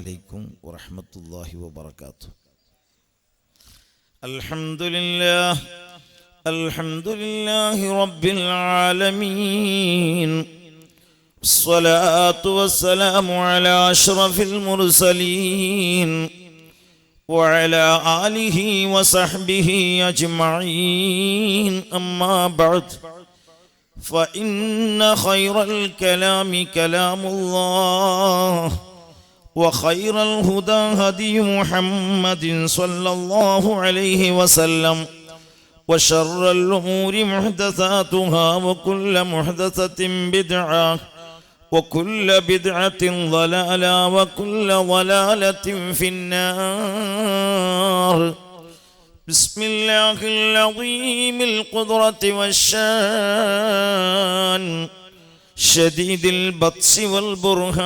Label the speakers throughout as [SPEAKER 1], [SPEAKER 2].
[SPEAKER 1] عليكم ورحمة الله وبركاته. الحمد لله رب العالمين، الصلاة والسلام على أشرف المرسلين وعلى آله وصحبه أجمعين، أما بعد، فإن خير الكلام كلام الله، وخير الهدى هدي محمد صلى الله عليه وسلم، وشر الأمور محدثاتها، وكل محدثة بدعة، وكل بدعة ضلالة، وكل ضلالة في النار. بسم الله العظيم القدرة والشان، شديد البطش والبرهان،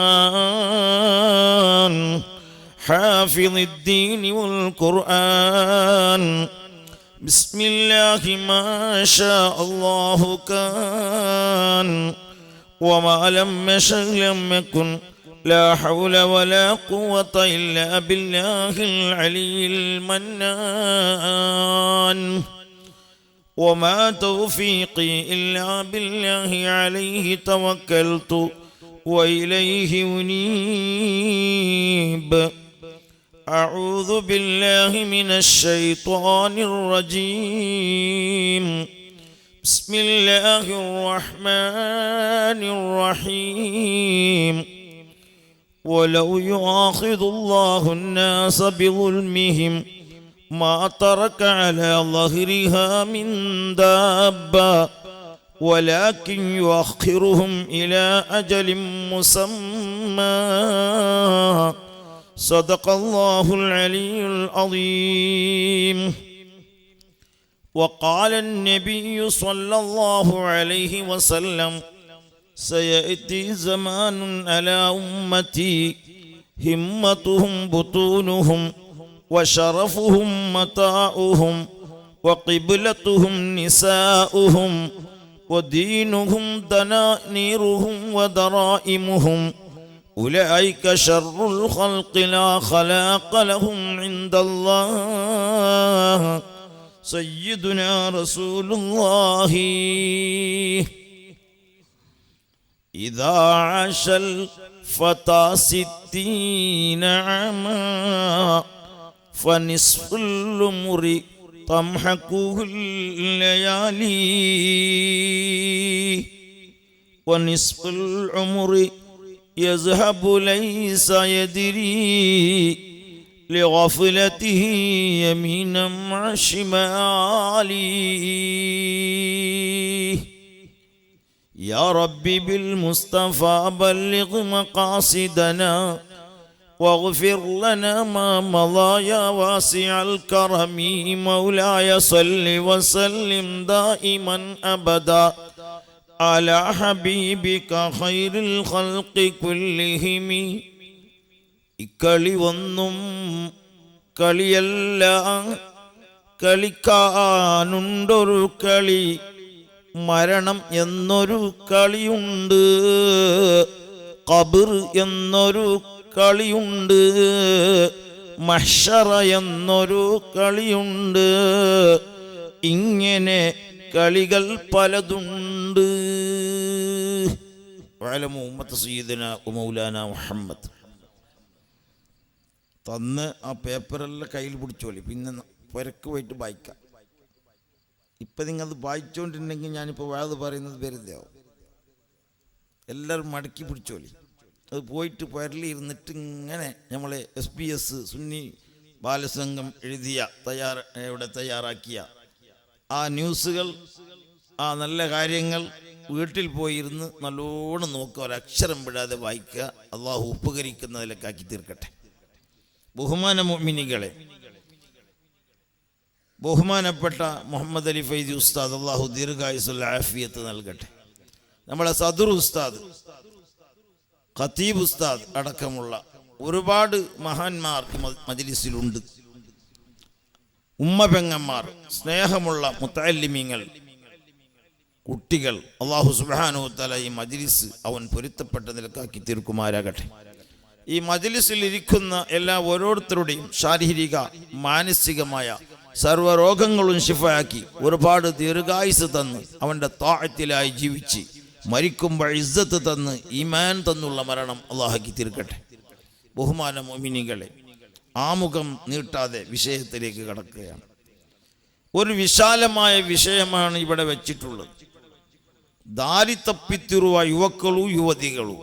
[SPEAKER 1] حافظ الدين والقرآن. بسم الله ما شاء الله كان، وما لم يشأ لم يكن، لا حول ولا قوة إلا بالله العلي المنان. وما توفيقي إلا بالله، عليه توكلت وإليه أنيب. أعوذ بالله من الشيطان الرجيم. بسم الله الرحمن الرحيم. ولو يؤاخذ الله الناس بظلمهم ما ترك على ظهرها من دابة، ولكن يؤخرهم إلى أجل مسمى. صدق الله العلي العظيم. وقال النبي صلى الله عليه وسلم: سيأتي زمان على أمتي همتهم بطونهم، وشرفهم متاعهم، وقبلتهم نساؤهم، ودينهم دنانيرهم ودرائمهم. أولئك شر الخلق لا خلاق لهم عند الله. سيدنا رسول الله. إذا عاش الفتى 60 عاما، فنصف العمر تمحقه الليالي، ونصف العمر يذهب ليس يدري، لغفلته يمينا مع شمالي. يا ربي بالمصطفى بلغ مقاصدنا، واغفر لنا ما مضى يا واسع الكرم. مولاي صل وسلم دائما أبدا على حبيبك خير الخلق كلهم. ഇക്കളി ഒന്നും കളിയല്ല, കളിക്കാനുണ്ടൊരു കളി. മരണം എന്നൊരു കളിയുണ്ട്, ഖബർ എന്നൊരു കളിയുണ്ട്, മഹ്ശറ എന്നൊരു കളിയുണ്ട്. ഇങ്ങനെ കളികൾ പലതുണ്ട്. വഅലമു ഉമ്മത്ത് സയ്യിദന വമൗലാന മുഹമ്മദ്. തന്ന് ആ പേപ്പറെല്ലാം കയ്യിൽ പിടിച്ചോളി, പിന്നെ പുരക്ക് പോയിട്ട് വായിക്കാം. ഇപ്പം നിങ്ങളത് വായിച്ചുകൊണ്ടിട്ടുണ്ടെങ്കിൽ ഞാനിപ്പോൾ വാത് പറയുന്നത് വെറുതെ ആവും. എല്ലാവരും മടക്കി പിടിച്ചോളി. അത് പോയിട്ട് പുരലിരുന്നിട്ട് ഇങ്ങനെ നമ്മളെ SBS സുന്നി ബാലസംഘം ഇവിടെ തയ്യാറാക്കിയ ആ ന്യൂസുകൾ, ആ നല്ല കാര്യങ്ങൾ വീട്ടിൽ പോയിരുന്ന് നല്ലോണം നോക്കുക, ഒരക്ഷരം വിടാതെ വായിക്കുക. അള്ളാഹു ഉപകരിക്കുന്നതിലൊക്കെ ആക്കി തീർക്കട്ടെ. ബഹുമാന മുഅ്മിനീങ്ങളെ, ബഹുമാനപ്പെട്ട മുഹമ്മദ് അലി ഫൈസി ഉസ്താദ്, അള്ളാഹു ദീർഘായുസ്സുൽ ആഫിയത്ത് നൽകട്ടെ. നമ്മളെ സദർ ഉസ്താദ്, ഖതീബ് ഉസ്താദ് അടക്കമുള്ള ഒരുപാട് മഹാന്മാർ മജ്ലിസിലുണ്ട്. ഉമ്മ പെങ്ങന്മാർ, സ്നേഹമുള്ള മുത്തഅല്ലിമീങ്ങൾ, കുട്ടികൾ, അല്ലാഹു സുബ്ഹാനഹു വ തആല ഈ മജ്ലിസ് അവൻ പൊരുത്തപ്പെട്ട നിലക്കാക്കി തീർക്കുമാരാകട്ടെ. ഈ മജ്ലിസിൽ ഇരിക്കുന്ന എല്ലാ ഓരോരുത്തരുടെയും ശാരീരിക മാനസികമായ സർവ്വരോഗങ്ങളും ശിഫയാക്കി ഒരുപാട് ദീർഘായുസ് തന്ന് അവൻ്റെ ത്വാഅത്തിലായി ജീവിച്ച് മരിക്കുമ്പോൾ ഇസ്സത്ത് തന്ന് ഈമാൻ തന്നുള്ള മരണം അല്ലാഹുക്കി തീർക്കട്ടെ. ബഹുമാന മുഅ്മിനീങ്ങളെ, ആമുഖം നീട്ടാതെ വിഷയത്തിലേക്ക് കടക്കുകയാണ്. ഒരു വിശാലമായ വിഷയമാണ് ഇവിടെ വെച്ചിട്ടുള്ളത്. ദാരി തപ്പിത്തിರುವ യുവക്കളും യുവതികളും.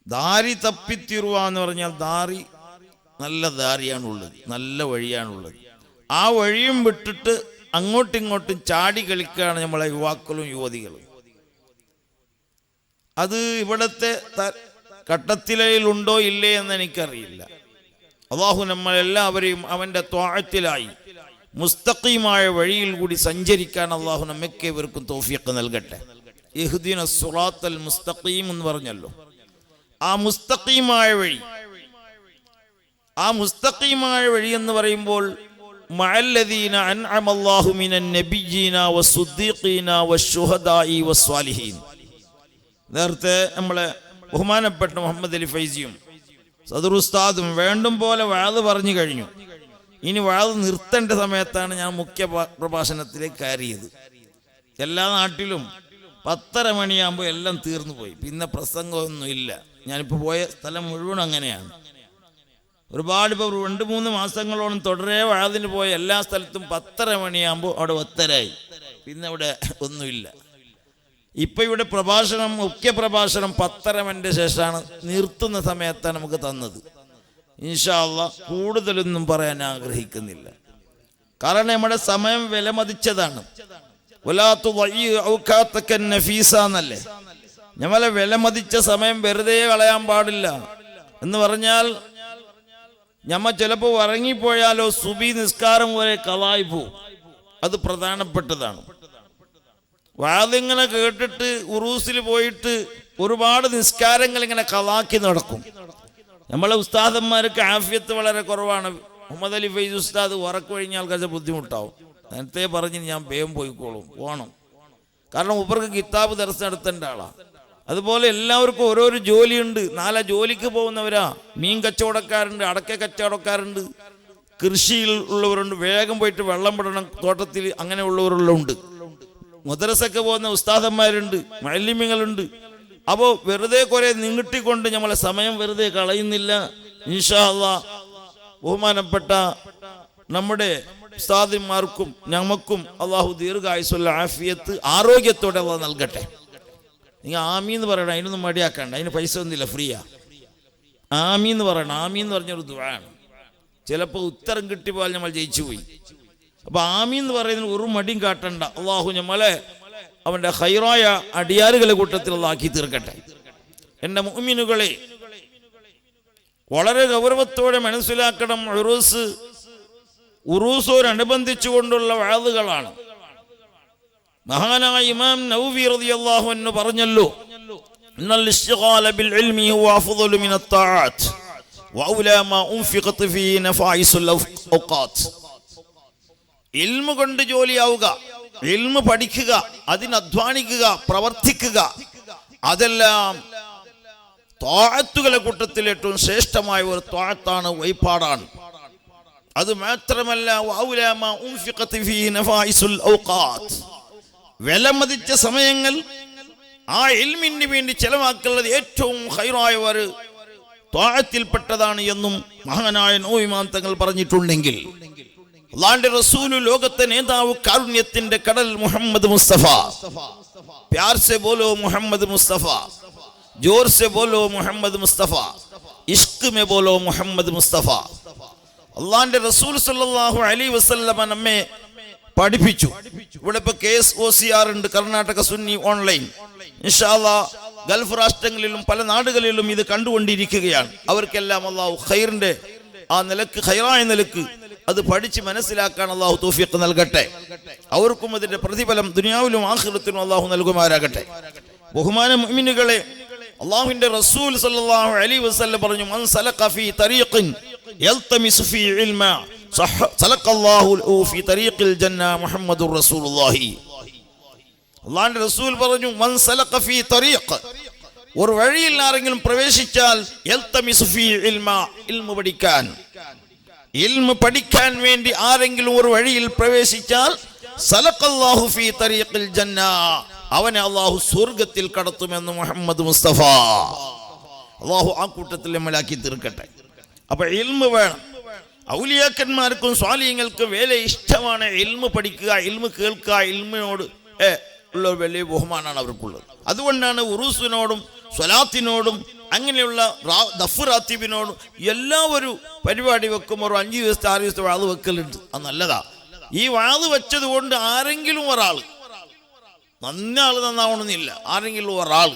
[SPEAKER 1] ദാരി തപ്പിത്തിರುವ എന്ന് പറഞ്ഞാൽ ദാരി നല്ല ദാരിയാണുള്ളത്, നല്ല വഴിയാണുള്ളത്. ആ വഴിയും വിട്ടിട്ട് അങ്ങോട്ടിങ്ങോട്ടും ചാടി കളിക്കുകയാണ് നമ്മളെ യുവാക്കളും യുവതികളും. അത് ഇവിടത്തെ കട്ടത്തിലുണ്ടോ ഇല്ലേ എന്ന് എനിക്കറിയില്ല. അല്ലാഹു നമ്മളെല്ലാവരെയും അവൻ്റെ ത്വാഅത്തിലായി മുസ്തഖീമായ വഴിയിൽ കൂടി സഞ്ചരിക്കാൻ അല്ലാഹു നമ്മേവർക്കും തൗഫീഖ് നൽകട്ടെ. ഇഹ്ദിന സിറാത്തൽ മുസ്തഖീം എന്ന് പറഞ്ഞല്ലോ. ആ മുസ്തഖീമായ വഴി, ആ മുസ്തഖീമായ വഴി എന്ന് പറയുമ്പോൾ മഅല്ലദീന അൻഅമല്ലാഹു മിനൻ നബിയ്യീന വസ്സുദ്ദീഖീന വശുഹദാഇ വസ്സാലിഹീൻ. നേരത്തെ നമ്മളെ ബഹുമാനപ്പെട്ട മുഹമ്മദ് അലി ഫൈസിയും സദർ ഉസ്താദും വേണ്ടും പോലെ വഅദ് പറഞ്ഞു കഴിഞ്ഞു. ഇനി വഅദ് നിർത്തേണ്ട സമയത്താണ് ഞാൻ മുഖ്യ പ്രഭാഷണത്തിലേക്ക് കയറിയത്. എല്ലാ നാട്ടിലും 10:30 മണിയാകുമ്പോൾ എല്ലാം തീർന്നു പോയി, പിന്നെ പ്രസംഗമൊന്നും ഇല്ല. ഞാനിപ്പോൾ പോയ സ്ഥലം മുഴുവൻ അങ്ങനെയാണ്. ഒരുപാട് ഇപ്പോൾ 2-3 മാസങ്ങളോളം തുടരെ വഅദിന് പോയ എല്ലാ സ്ഥലത്തും 10:30 മണിയാകുമ്പോൾ അവിടെ ഒത്തരായി, പിന്നെ അവിടെ ഒന്നുമില്ല. ഇപ്പം ഇവിടെ പ്രഭാഷണം, മുഖ്യ പ്രഭാഷണം 10:30 മണിൻ്റെ ശേഷമാണ്, നിർത്തുന്ന സമയത്താണ് നമുക്ക് തന്നത്. ഇൻഷാ അല്ലാഹ് കൂടുതലൊന്നും പറയാൻ ആഗ്രഹിക്കുന്നില്ല, കാരണം നമ്മുടെ സമയം വിലമതിച്ചതാണ്. എന്നല്ലേ നമ്മളെ വിലമതിച്ച സമയം വെറുതെ കളയാൻ പാടില്ല. എന്ന് പറഞ്ഞാൽ ഞമ്മ ചിലപ്പോൾ ഉറങ്ങിപ്പോയാലോ സുബി നിസ്കാരം വരെ കളായി പോവും. അത് പ്രധാനപ്പെട്ടതാണ്. വാതിങ്ങനെ കേട്ടിട്ട് ഉറൂസിൽ പോയിട്ട് ഒരുപാട് നിസ്കാരങ്ങൾ ഇങ്ങനെ കളാക്കി നടക്കും. നമ്മളെ ഉസ്താദന്മാർക്ക് ആഫിയത്ത് വളരെ കുറവാണ്. മുഹമ്മദ് അലി ഫൈസ് ഉസ്താദ് ഉറക്കം കഴിഞ്ഞാൽ കുറച്ച് ബുദ്ധിമുട്ടാവും. നേരത്തെ പറഞ്ഞ് ഞാൻ വേഗം പോണം, കാരണം ഉപർക്ക് കിതാബ് ദർസ് നടത്തേണ്ട ആളാണ്. അതുപോലെ എല്ലാവർക്കും ഓരോരോ ജോലിയുണ്ട്. 4 ജോലിക്ക് പോകുന്നവരാ. മീൻ കച്ചവടക്കാരുണ്ട്, അടക്ക കച്ചവടക്കാരുണ്ട്, കൃഷിയിൽ ഉള്ളവരുണ്ട്, വേഗം പോയിട്ട് വെള്ളം വിടണം തോട്ടത്തിൽ, അങ്ങനെയുള്ളവരെല്ലാം ഉണ്ട്. മദ്രസക്ക് പോകുന്ന ഉസ്താദന്മാരുണ്ട്, മുഅല്ലിമീങ്ങളുണ്ട്. അപ്പോൾ വെറുതെ കുറെ നീട്ടിക്കൊണ്ട് നമ്മളെ സമയം വെറുതെ കളയുന്നില്ല. ഇൻഷാ അല്ലാഹ് ബഹുമാനപ്പെട്ട നമ്മുടെ ഉസ്താദന്മാർക്കും ഞമ്മക്കും അല്ലാഹു ദീർഘായുസ്സുള്ള ആഫിയത്ത് ആരോഗ്യത്തോടെ അല്ലാഹു നൽകട്ടെ. നിങ്ങൾ ആമീന്ന് പറയണം, അതിനൊന്നും മടിയാക്കണ്ട, അതിന് പൈസ ഒന്നുമില്ല, ഫ്രീയാ. ആമീന്ന് പറയണം. ആമീന്ന് പറഞ്ഞൊരു ദുആണ്. ചിലപ്പോൾ ഉത്തരം കിട്ടിപ്പോയാൽ നമ്മൾ ജയിച്ചു പോയി. അപ്പൊ ആമീന്ന് പറയുന്നതിന് ഒരു മടിയും കാട്ടണ്ട. അള്ളാഹു നമ്മളെ അവന്റെ ഖൈറായ അടിയാറുകളെ കൂട്ടത്തിൽ ആക്കി തീർക്കട്ടെ. എൻ്റെ മുഅ്മിനുകളെ, വളരെ ഗൗരവത്തോടെ മനസ്സിലാക്കണം. ഉറൂസോടനുബന്ധിച്ചുകൊണ്ടുള്ള വഅദുകളാണ്. മഹാനായ ഇമാം നവവി റളിയല്ലാഹു അൻഹു പറഞ്ഞല്ലോ, ഇന്നൽ ഇസ്തിഗാല ബിൽ ഇൽമി ഹുവ അഫ്ളലു മിനത് തആത്ത് വഔലാ മാ ഉൻഫിഖത് ഫീഹി നഫായിസുൽ ഔഖാത്ത്. ഇൽമു കൊണ്ട് ജോലിയാവുക, ഇൽമു പഠിക്കുക, അതിന് അധ്വാനിക്കുക, പ്രവർത്തിക്കുക, അതെല്ലാം ത്വാഅത്തുകളെ കൂട്ടത്തിൽ ഏറ്റവും ശ്രേഷ്ഠമായ ഒരു ത്വാഅത്താണ്, വഴിപാടാണ്. അത് മാത്രമല്ല വഔലാ മാ ഉൻഫിഖത് ഫീഹി നഫായിസുൽ ഔഖാത്ത്, വിലമതിച്ച സമയങ്ങൾ ആ ഇൽമിന് വേണ്ടി ചെലവാക്കുന്നത് ഏറ്റവും ഖൈറായ ഒരു ത്വാഅത്തിൽപ്പെട്ടതാണ് എന്നും മഹാനായ നബി തങ്ങൾ പറഞ്ഞിട്ടുണ്ടെങ്കിൽ, അല്ലാഹുവിന്റെ റസൂൽ, ലോകത്തെ നേതാവ്, കാരുണ്യത്തിന്റെ കടൽ മുഹമ്മദ് മുസ്തഫ, പ്യാർ സെ ബോലോ മുഹമ്മദ് മുസ്തഫ, ജോർ സെ ബോലോ മുഹമ്മദ് മുസ്തഫ, ഇഷ്ക് മെ ബോലോ മുഹമ്മദ് മുസ്തഫ. അല്ലാഹുവിന്റെ റസൂൽ സല്ലല്ലാഹു അലൈഹി വസല്ലം നമ്മെ പഠിപ്പിച്ചു. ഇവിടെ ഇപ്പൊ KSOCR ഉണ്ട്, കർണാടക സുന്നി ഓൺലൈൻ. ഇൻഷാ അല്ലാഹ് ഗൾഫ് രാഷ്ട്രങ്ങളിലും പല നാടുകളിലും ഇത് കണ്ടുകൊണ്ടിരിക്കുകയാണ്. അവർക്കെല്ലാം അല്ലാഹു ഖൈറിന്റെ ആ നിലക്ക്, ഖൈറായ നിലക്ക് അത് പഠിച്ച് മനസ്സിലാക്കാൻ അല്ലാഹു തൗഫീഖ് നൽകട്ടെ. അവർക്കും അതിന്റെ പ്രതിഫലം ദുനിയാവിലും ആഖിറത്തിലും അല്ലാഹു നൽകുമാറാകട്ടെ. ബഹുമാന മുഅ്മിനുകളെ, അല്ലാഹുവിന്റെ റസൂൽ സല്ലല്ലാഹു അലൈഹി വസല്ലം പറഞ്ഞു, മൻ സലക ഫീ തരീഖിൻ യൽതമിസു ഫീ ഇൽമ സലഖല്ലാഹു ലഹു ഫീ തരീഖിൽ ജന്ന മുഹമ്മദുർ റസൂലുള്ളാഹി. അല്ലാഹുവിന്റെ റസൂൽ പറഞ്ഞു, മൻ സലക ഫീ തരീഖ്, ഒരു വഴിയിൽ ആരെങ്കിലും പ്രവേശിച്ചാൽ ഇൽമ പഠിക്കാൻ, ഇൽമ പഠിക്കാൻ വേണ്ടി ആരെങ്കിലും ഒരു വഴിയിൽ പ്രവേശിച്ചാൽ സലഖല്ലാഹു ഫീ തരീഖിൽ ജന്ന, അവനെ അല്ലാഹു സ്വർഗ്ഗത്തിൽ കടത്തുമെന്ന് മുഹമ്മദ് മുസ്തഫ. അല്ലാഹു ആ കൂട്ടത്തിൽ നമ്മളാക്കി തീർക്കട്ടെ. അപ്പൊ ഇൽമ വേണം. ഔലിയാക്കന്മാർക്കും സ്വാലിഹീങ്ങൾക്കും വേല ഇഷ്ടമാണ് ഇൽമ പഠിക്കുക, ഇൽമ കേൾക്കുക. ഇൽമിനോട് ഉള്ള വലിയ ബഹുമാനമാണ് അവർക്കുള്ളത്. അതുകൊണ്ടാണ് ഉറൂസിനോടും സ്വലാത്തിനോടും അങ്ങനെയുള്ള ദഫ് റാത്തീബിനോടും എല്ലാവരും പരിപാടി വെക്കുമ്പോൾ 5 ദിവസത്തെ 6 ദിവസത്തെ വാത് വെക്കലുണ്ട്. അത് നല്ലതാ. ഈ വാത് വെച്ചത് കൊണ്ട് ആരെങ്കിലും ഒരാൾ നന്നാവണമെന്നില്ല. ആരെങ്കിലും ഒരാൾ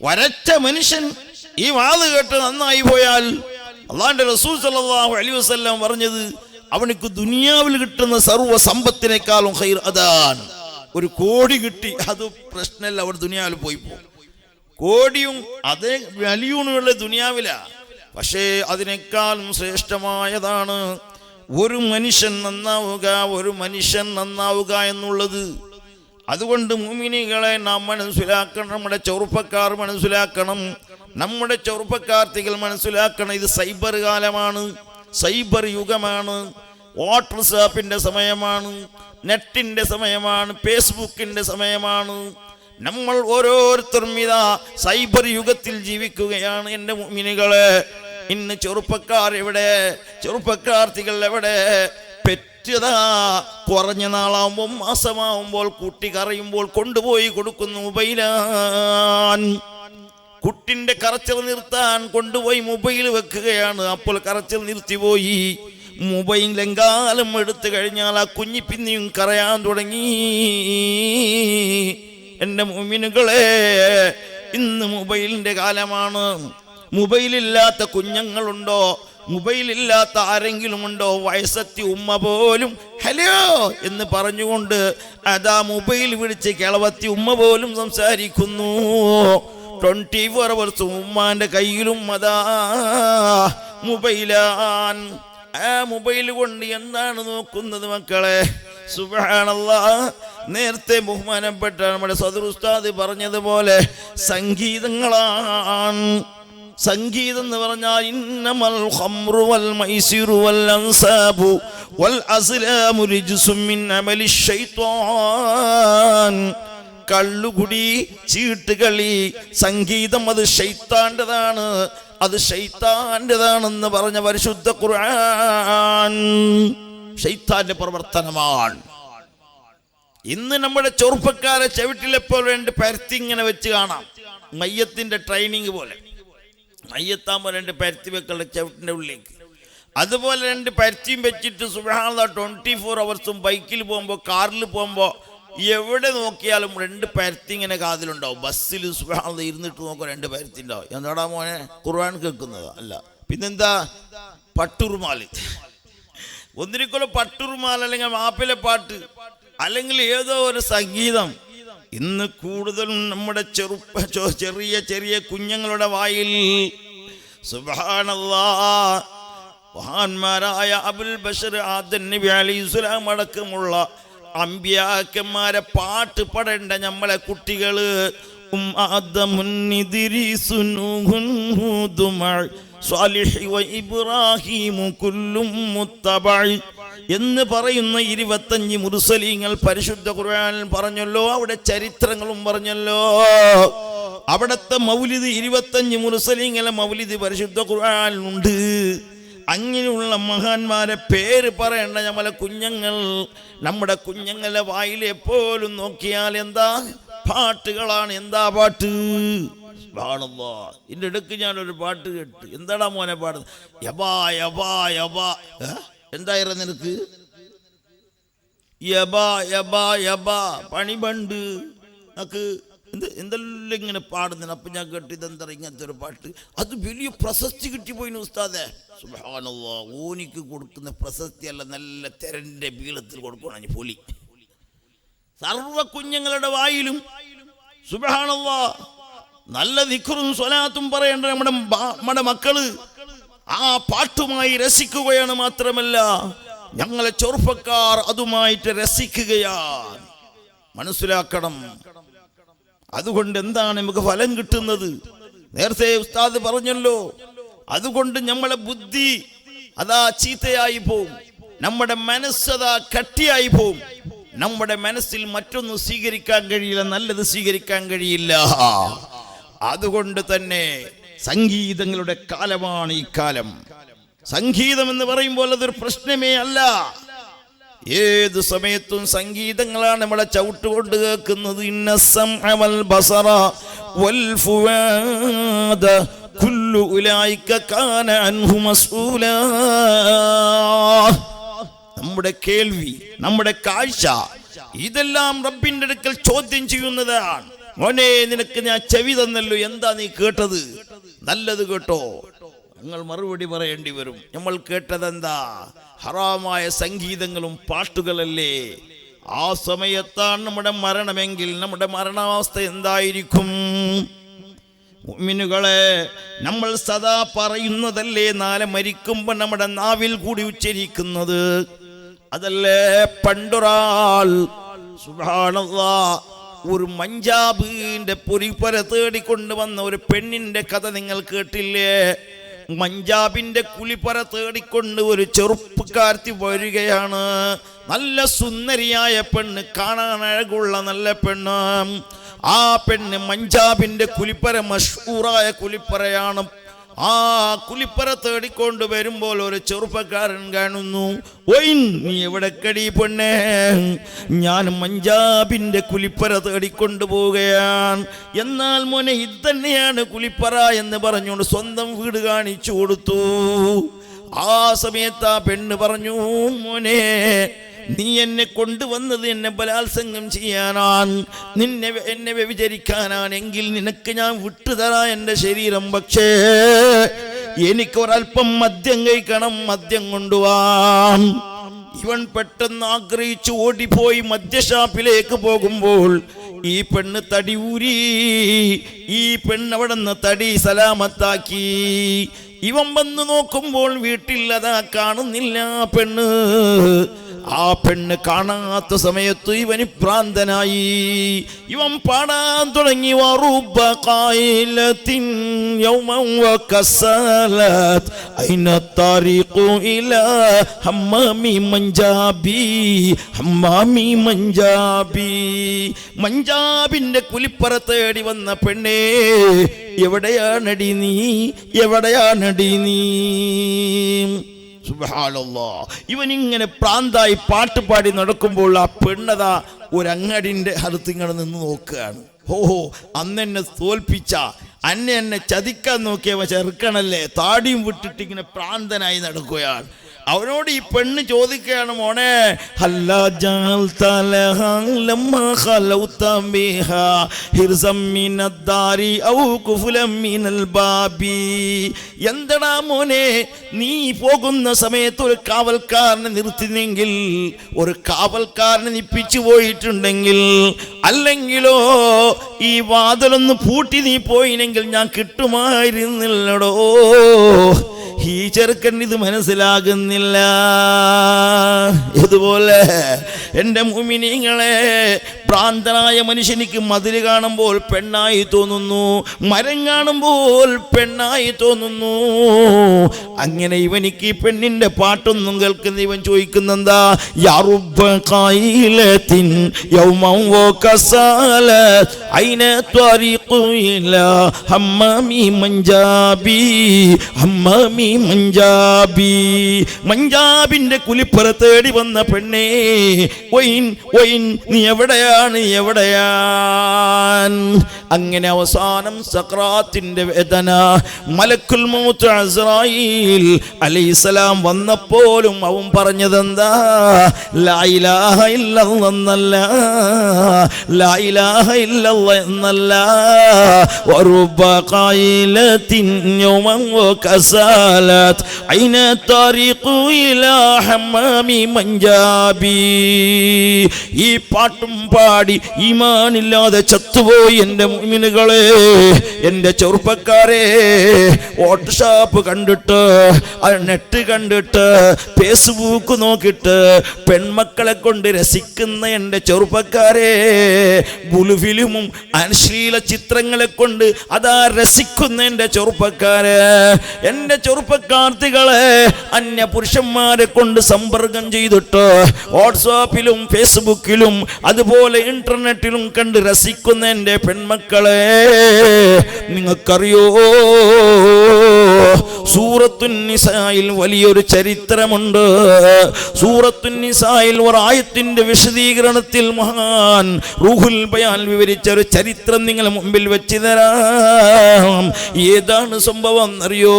[SPEAKER 1] വരച്ച മനുഷ്യൻ ഈ വാത് കേട്ട് നന്നായി പോയാൽ അള്ളാന്റെ റസൂൽ സല്ലല്ലാഹു അലൈഹി വസല്ലം പറഞ്ഞത് അവനക്ക് ദുനിയാവിൽ കിട്ടുന്ന സർവ്വ സമ്പത്തിനേക്കാളും ഖൈർ അതാണ്. 1 കോടി കിട്ടി, അത് പ്രശ്നമല്ല, അവർ ദുനിയാവിൽ പോയി പോകും. കോടിയും അതേ വലിയൂണുള്ള ദുനിയാവിലാ. പക്ഷേ അതിനേക്കാളും ശ്രേഷ്ഠമായതാണ് ഒരു മനുഷ്യൻ നന്നാവുക എന്നുള്ളത്. അതുകൊണ്ട് മുഅ്മിനീങ്ങളെ നാം മനസ്സിലാക്കണം, നമ്മുടെ ചെറുപ്പക്കാർ മനസ്സിലാക്കണം, നമ്മുടെ ചെറുപ്പക്കാർത്തികൾ മനസ്സിലാക്കണം. ഇത് സൈബർ കാലമാണ്, സൈബർ യുഗമാണ്, വാട്ട്സ്ആപ്പിന്റെ സമയമാണ്, നെറ്റിന്റെ സമയമാണ്, ഫേസ്ബുക്കിന്റെ സമയമാണ്. നമ്മൾ ഓരോരുത്തരും ഇതാ സൈബർ യുഗത്തിൽ ജീവിക്കുകയാണ്. എൻ്റെ മുഅ്മിനീകളെ, ഇന്ന് ചെറുപ്പക്കാർ എവിടെ? ചെറുപ്പക്കാർത്തികൾ എവിടെ? പെറ്റതാ കുറഞ്ഞ നാളാവുമ്പോൾ, മാസമാവുമ്പോൾ, കുട്ടി കരയുമ്പോൾ കൊണ്ടുപോയി കൊടുക്കുന്നു മൊബൈലാൻ. കുട്ടിന്റെ കരച്ചിൽ നിർത്താൻ കൊണ്ടുപോയി മൊബൈൽ വെക്കുകയാണ്. അപ്പോൾ കരച്ചിൽ നിർത്തിപ്പോയി. മൊബൈൽ എങ്കാലം എടുത്തു കഴിഞ്ഞാൽ ആ കുഞ്ഞി പിന്നെയും കരയാൻ തുടങ്ങി. എൻ്റെ മുഅ്മിനുകളെ, ഇന്ന് മൊബൈലിന്റെ കാലമാണ്. മൊബൈലില്ലാത്ത കുഞ്ഞുങ്ങളുണ്ടോ? മൊബൈലില്ലാത്ത ആരെങ്കിലും ഉണ്ടോ? വയസ്സത്തി ഉമ്മ പോലും ഹലോ എന്ന് പറഞ്ഞുകൊണ്ട് അതാ മൊബൈൽ പിടിച്ച് കിളവത്തി ഉമ്മ പോലും സംസാരിക്കുന്നു. 24 hours ഉമ്മാന്റെ കയ്യിലും അതാ മൊബൈലാൻ. ആ മൊബൈൽ കൊണ്ട് എന്താണ് നോക്കുന്നത് മക്കളെ? സുബ്ഹാനല്ലാഹ്. നേരത്തെ ബഹുമാനപ്പെട്ട നമ്മുടെ സദർ ഉസ്താദ് പറഞ്ഞതുപോലെ സംഗീതങ്ങളാണ്. സംഗീതം എന്ന് പറഞ്ഞാൽ ഇന്നമൽ ഖംറു വൽ മൈസിറു വൽ അൻസാബു വൽ അസ്ലാമു റിജ്സും മിൻ അമലി ശൈത്വാൻ. കള്ളുകുടി, ചീട്ടുകളി, സംഗീതം അത് ശൈത്താൻ്റെതാണ്, അത് ശൈത്താൻ്റെതാണെന്ന് പറഞ്ഞ പരിശുദ്ധ ഖുർആൻ ശൈത്താന്റെ പ്രവർത്തനമാണ്. ഇന്ന് നമ്മുടെ ചെറുപ്പക്കാരെ ചവിട്ടിലെപ്പോൾ 2 പരുത്തി ഇങ്ങനെ വെച്ച് കാണാം. മയ്യത്തിന്റെ ട്രെയിനിങ് പോലെ. മയ്യത്താകുമ്പോൾ 2 പരുത്തി വെക്കളുടെ ചവിട്ടിന്റെ ഉള്ളിലേക്ക്. അതുപോലെ 2 പരുത്തിയും വെച്ചിട്ട് സുബ്ഹാനല്ലാഹ് 24 hours ബൈക്കിൽ പോകുമ്പോൾ, കാറിൽ പോകുമ്പോൾ എവിടെ നോക്കിയാലും 2 പരുത്തി ഇങ്ങനെ കാതിലുണ്ടാവും. ബസ്സിൽ സുബ്ഹാനല്ലാഹ് ഇരുന്നിട്ട് നോക്കുക 2 പരുത്തി ഉണ്ടാവും. എന്താടാ മോനെ ഖുർആൻ കേൾക്കുന്നതാ? അല്ല, പിന്നെന്താ? പട്ടുറുമാല്. ഒന്നിരിക്കലും പട്ടുറുമാൽ, അല്ലെങ്കിൽ മാപ്പിലെ പാട്ട്, അല്ലെങ്കിൽ ഏതോ ഒരു സംഗീതം. ഇന്ന് കൂടുതലും നമ്മുടെ ചെറിയ ചെറിയ കുഞ്ഞുങ്ങളുടെ വായിൽ സുബ്ഹാനല്ലാഹ് മഹാന്മാരായ അബുൽ ബഷർ ആദം നബി അലൈഹിസ്സലാം അടക്കമുള്ള അമ്പിയാക്കന്മാരെ പാട്ട് പാടേണ്ട നമ്മളെ കുട്ടികള് എന്ന് പറയുന്ന 25 മുർസലീങ്ങൾ പരിശുദ്ധ ഖുർആനിൽ പറഞ്ഞല്ലോ. അവിടെ ചരിത്രങ്ങളും പറഞ്ഞല്ലോ. അവിടത്തെ മൗലിദ് 25 മുർസലീങ്ങളെ മൗലിദ് പരിശുദ്ധ ഖുർആനിലുണ്ട്. അങ്ങനെയുള്ള മഹാന്മാരെ പേര് പറയേണ്ട നമ്മളെ കുഞ്ഞുങ്ങൾ, നമ്മുടെ കുഞ്ഞുങ്ങളെ വായിൽ എപ്പോഴും നോക്കിയാൽ എന്താ പാട്ടുകളാണ്. എന്താ പാട്ട്? ഇതിൻ്റെ ഇടയ്ക്ക് ഞാനൊരു പാട്ട് കേട്ട്. എന്താടാ മോനെ പാടുന്നത്? യബാ യബാ യബാ. എന്തായിരുന്നു നിനക്ക്? യബാ യബാ യബാ പണിബണ്ട് നമുക്ക് എന്തെല്ലാം ഇങ്ങനെ പാടുന്നത്. അപ്പം ഞാൻ കേട്ട് ഇതെന്താ ഇങ്ങനത്തെ ഒരു പാട്ട്. അത് വലിയ പ്രശസ്തി കിട്ടിപ്പോയിന് ഉസ്താദെ. സുബ്ഹാനല്ലാഹ്. ഓനിക്ക് കൊടുക്കുന്ന പ്രശസ്തിയല്ല, നല്ല തെരന്റെ ബീളത്തിൽ കൊടുക്കണം. പൊലി സർവ കുഞ്ഞുങ്ങളുടെ വായിലും സുബ്ഹാനല്ലാഹ് നല്ല ദിക്റും സ്വലാത്തും പറയേണ്ട നമ്മുടെ മക്കള് ആ പാട്ടുമായി രസിക്കുകയാണ്. മാത്രമല്ല ഞങ്ങളെ ചെറുപ്പക്കാർ അതുമായിട്ട് രസിക്കുകയാണ്. മനസ്സിലാക്കണം. അതുകൊണ്ട് എന്താണ് നമുക്ക് ഫലം കിട്ടുന്നത്? നേരത്തെ ഉസ്താദ് പറഞ്ഞല്ലോ, അതുകൊണ്ട് നമ്മളെ ബുദ്ധി അതാ ചീത്തയായി പോവും, നമ്മുടെ മനസ്സതാ കട്ടിയായി പോവും. നമ്മുടെ മനസ്സിൽ മറ്റൊന്നും സ്വീകരിക്കാൻ കഴിയില്ല, നല്ലത് സ്വീകരിക്കാൻ കഴിയില്ല. അതുകൊണ്ട് തന്നെ സംഗീതങ്ങളുടെ കാലമാണ് ഈ കാലം. സംഗീതം എന്ന് പറയുമ്പോൾ അതൊരു പ്രശ്നമേ അല്ല. ഏത് സമയത്തും സംഗീതങ്ങളാണ് നമ്മളെ ചവിട്ടുകൊണ്ട് കേൾക്കുന്നത്. ഇന്ന സമഅ വൽ ബസറ വൽ ഫുആദ കുല്ലു ഉലൈക കാന അൻഹു മസ്ഊലാ. നമ്മുടെ കേൾവി, നമ്മുടെ കാഴ്ച, ഇതെല്ലാം റബ്ബിന്റെ അടുക്കൽ ചോദ്യം ചെയ്യുന്നതാണ്. മോനെ, നിനക്ക് ഞാൻ ചെവി തന്നല്ലോ, എന്താ നീ കേട്ടത്? നല്ലത് കേട്ടോ? നിങ്ങൾ മറുപടി പറയേണ്ടി വരും. നമ്മൾ കേട്ടതെന്താ? ഹറാമായ സംഗീതങ്ങളും പാട്ടുകളല്ലേ. ആ സമയത്താണ് നമ്മുടെ മരണമെങ്കിൽ നമ്മുടെ മരണാവസ്ഥ എന്തായിരിക്കും? മുഅ്മിനുകളെ, നമ്മൾ സദാ പറയുന്നതല്ലേ നാളെ മരിക്കുമ്പോൾ നമ്മുടെ നാവിൽ കൂടി ഉച്ചരിക്കുന്നത്? അതല്ലേ പണ്ടൊരാൾ സുബ്ഹാനല്ലാഹ് ഒരു മഞ്ചാബിന്റെ പൊരിപ്പര തേടിക്കൊണ്ടുവന്ന ഒരു പെണ്ണിന്റെ കഥ നിങ്ങൾ കേട്ടില്ലേ? മഞ്ചാബിന്റെ കുളിപ്പര തേടിക്കൊണ്ട് ഒരു ചെറുപ്പക്കാരത്തി വരികയാണ്. നല്ല സുന്ദരിയായ പെണ്ണ്, കാണാൻ അഴകുള്ള നല്ല പെണ്ണ്. ആ പെണ്ണ് മഞ്ചാബിന്റെ കുലിപ്പര മഷ്ഹൂറായ കുലിപ്പരയാണ്. ആ കുലിപ്പര തേടിക്കൊണ്ട് വരുമ്പോൾ ഒരു ചെറുപ്പക്കാരൻ കാണുന്നു. ഓയ്, നീ എവിടെ കടി പെണ്ണേ? ഞാൻ മഞ്ചാബിന്റെ കുലിപ്പര തേടിക്കൊണ്ടു പോവുകയാണ്. എന്നാൽ മോനെ, ഇത് തന്നെയാണ് കുലിപ്പര എന്ന് പറഞ്ഞുകൊണ്ട് സ്വന്തം വീട് കാണിച്ചു കൊടുത്തു. ആ സമയത്ത് ആ പെണ്ണ് പറഞ്ഞു, മോനെ, നീ എന്നെ കൊണ്ടുവന്നത് എന്നെ ബലാത്സംഗം ചെയ്യാനാണ്, എന്നെ വ്യഭിചരിക്കാനാണെങ്കിൽ നിനക്ക് ഞാൻ വിട്ടുതരാ എൻ്റെ ശരീരം. പക്ഷേ എനിക്കൊരൽപ്പം മദ്യം കഴിക്കണം, മദ്യം കൊണ്ടുപോവാൻ. ഇവൻ പെട്ടെന്ന് ആഗ്രഹിച്ചു ഓടിപ്പോയി മദ്യഷാപ്പിലേക്ക് പോകുമ്പോൾ ഈ പെണ്ണ് തടി ഊരി. ഈ പെണ്ണ് അവിടെ നിന്ന് തടി സലാമത്താക്കി. ഇവൻ വന്ന് നോക്കുമ്പോൾ വീട്ടിൽ അതാ കാണുന്നില്ല പെണ്ണ്. ആ പെണ്ണ് കാണാത്ത സമയത്ത് ഇവന് ഭ്രാന്തനായി. ഇവൻ പാടാൻ തുടങ്ങി. മഞ്ചാബിന്റെ കുലിപ്പറ തേടി വന്ന പെണ്ണേ, എവിടെയാണടി നീ, എവിടെയാണടി നീ? സുബ്ഹാനല്ലാഹ്. ഇവനിങ്ങനെ പ്രാന്തായി പാട്ട് പാടി നടക്കുമ്പോൾ ആ പെണ്ണതാ ഒരങ്ങടിന്റെ അടുത്ത് ഇങ്ങനെ നിന്ന് നോക്കുകയാണ്. ഓഹോ, അന്നെന്നെ തോൽപ്പിച്ച, എന്നെ ചതിക്കാൻ നോക്കിയവ ചെറുക്കണല്ലേ, താടിയും വിട്ടിട്ട് ഇങ്ങനെ പ്രാന്തനായി നടക്കുകയാണ്. അവനോട് ഈ പെണ്ണ് ചോദിക്കുകയാണ്, മോനെ, എന്തടാ മോനെ, നീ പോകുന്ന സമയത്ത് ഒരു കാവൽക്കാരനെ നിർത്തിനെങ്കിൽ, ഒരു കാവൽക്കാരനെ നിപ്പിച്ചു പോയിട്ടുണ്ടെങ്കിൽ, അല്ലെങ്കിലോ ഈ വാതിലൊന്ന് പൂട്ടി നീ പോയിനെങ്കിൽ ഞാൻ കിട്ടുമായിരുന്നില്ലടോ. ഈ ചെറുക്കൻ ഇത് മനസ്സിലാകുന്നില്ല. ഇതുപോലെ എൻ്റെ മുഅ്മിനീങ്ങളെ, ഭ്രാന്തനായ മനുഷ്യനിക്ക് മതിൽ കാണുമ്പോൾ പെണ്ണായി തോന്നുന്നു, മരം കാണുമ്പോൾ പെണ്ണായി തോന്നുന്നു. അങ്ങനെ ഇവനിക്ക് ഈ പെണ്ണിന്റെ പാട്ടൊന്നും കേൾക്കുന്ന ഇവൻ ചോദിക്കുന്നെന്താ? മഞ്ചാബിന്റെ കുലിപ്പറ തേടി വന്ന പെണ്ണേ, നീ എവിടെയാണ്, എവിടെയാണ്? അങ്ങനെ അവസാനം സക്രാത്തിന്റെ വേദന, മലക്കുൽ മൗത്ത് അസ്രായീൽ അലൈഹിസ്സലാം വന്നപ്പോഴും അവൻ പറഞ്ഞതെന്താ? ലാ ഇലാഹ ഇല്ലല്ലാഹ് എന്നല്ല, ലാ ഇലാഹ ഇല്ലല്ലാഹ് എന്നല്ല, വറുബ്ബ ഖായിലത്തിൻ യൗമൻ വകസാലത് ഐന തരീഖു ഇലാ ഹമ്മാമി മഞ്ചാബി. ഈ പാട്ടും പാടി ഈമാനില്ലാതെ ചത്തുപോയി. എൻ്റെ മുഅ്മിനുകളെ, എൻ്റെ ചെറുപ്പക്കാരെ, വാട്ട്സ്ആപ്പ് കണ്ടിട്ട്, നെറ്റ് കണ്ടിട്ട്, ഫേസ്ബുക്ക് നോക്കിയിട്ട് പെൺമക്കളെ കൊണ്ട് രസിക്കുന്ന എൻ്റെ ചെറുപ്പക്കാരെ, ബുലുഫിലിമും അശ്ലീല ചിത്രങ്ങളെ കൊണ്ട് അതാ രസിക്കുന്ന എൻ്റെ ചെറുപ്പക്കാരെ, എൻ്റെ ചെറുപ്പക്കാർത്തികളെ, അന്യ പുരുഷന്മാരെ കൊണ്ട് സമ്പർക്കം ചെയ്തിട്ട് വാട്സാപ്പിലും ഫേസ്ബുക്കിലും അതുപോലെ ഇന്റർനെറ്റിലും കണ്ട് രസിക്കുന്ന എൻ്റെ പെൺമക്കളെ, നിങ്ങൾക്കറിയോ സൂറത്തുൻ നിസായിൽ വലിയൊരു ചരിത്രമുണ്ട്. സൂറത്തുൻ നിസായിൽ ഒരായത്തിന്റെ വിശദീകരണത്തിൽ മഹാൻ റൂഹുൽ ബയാൻ വിവരിച്ച ഒരു ചരിത്രം നിങ്ങളുടെ മുമ്പിൽ വെച്ച് തരാം. ഏതാണ് സംഭവം എന്നറിയോ?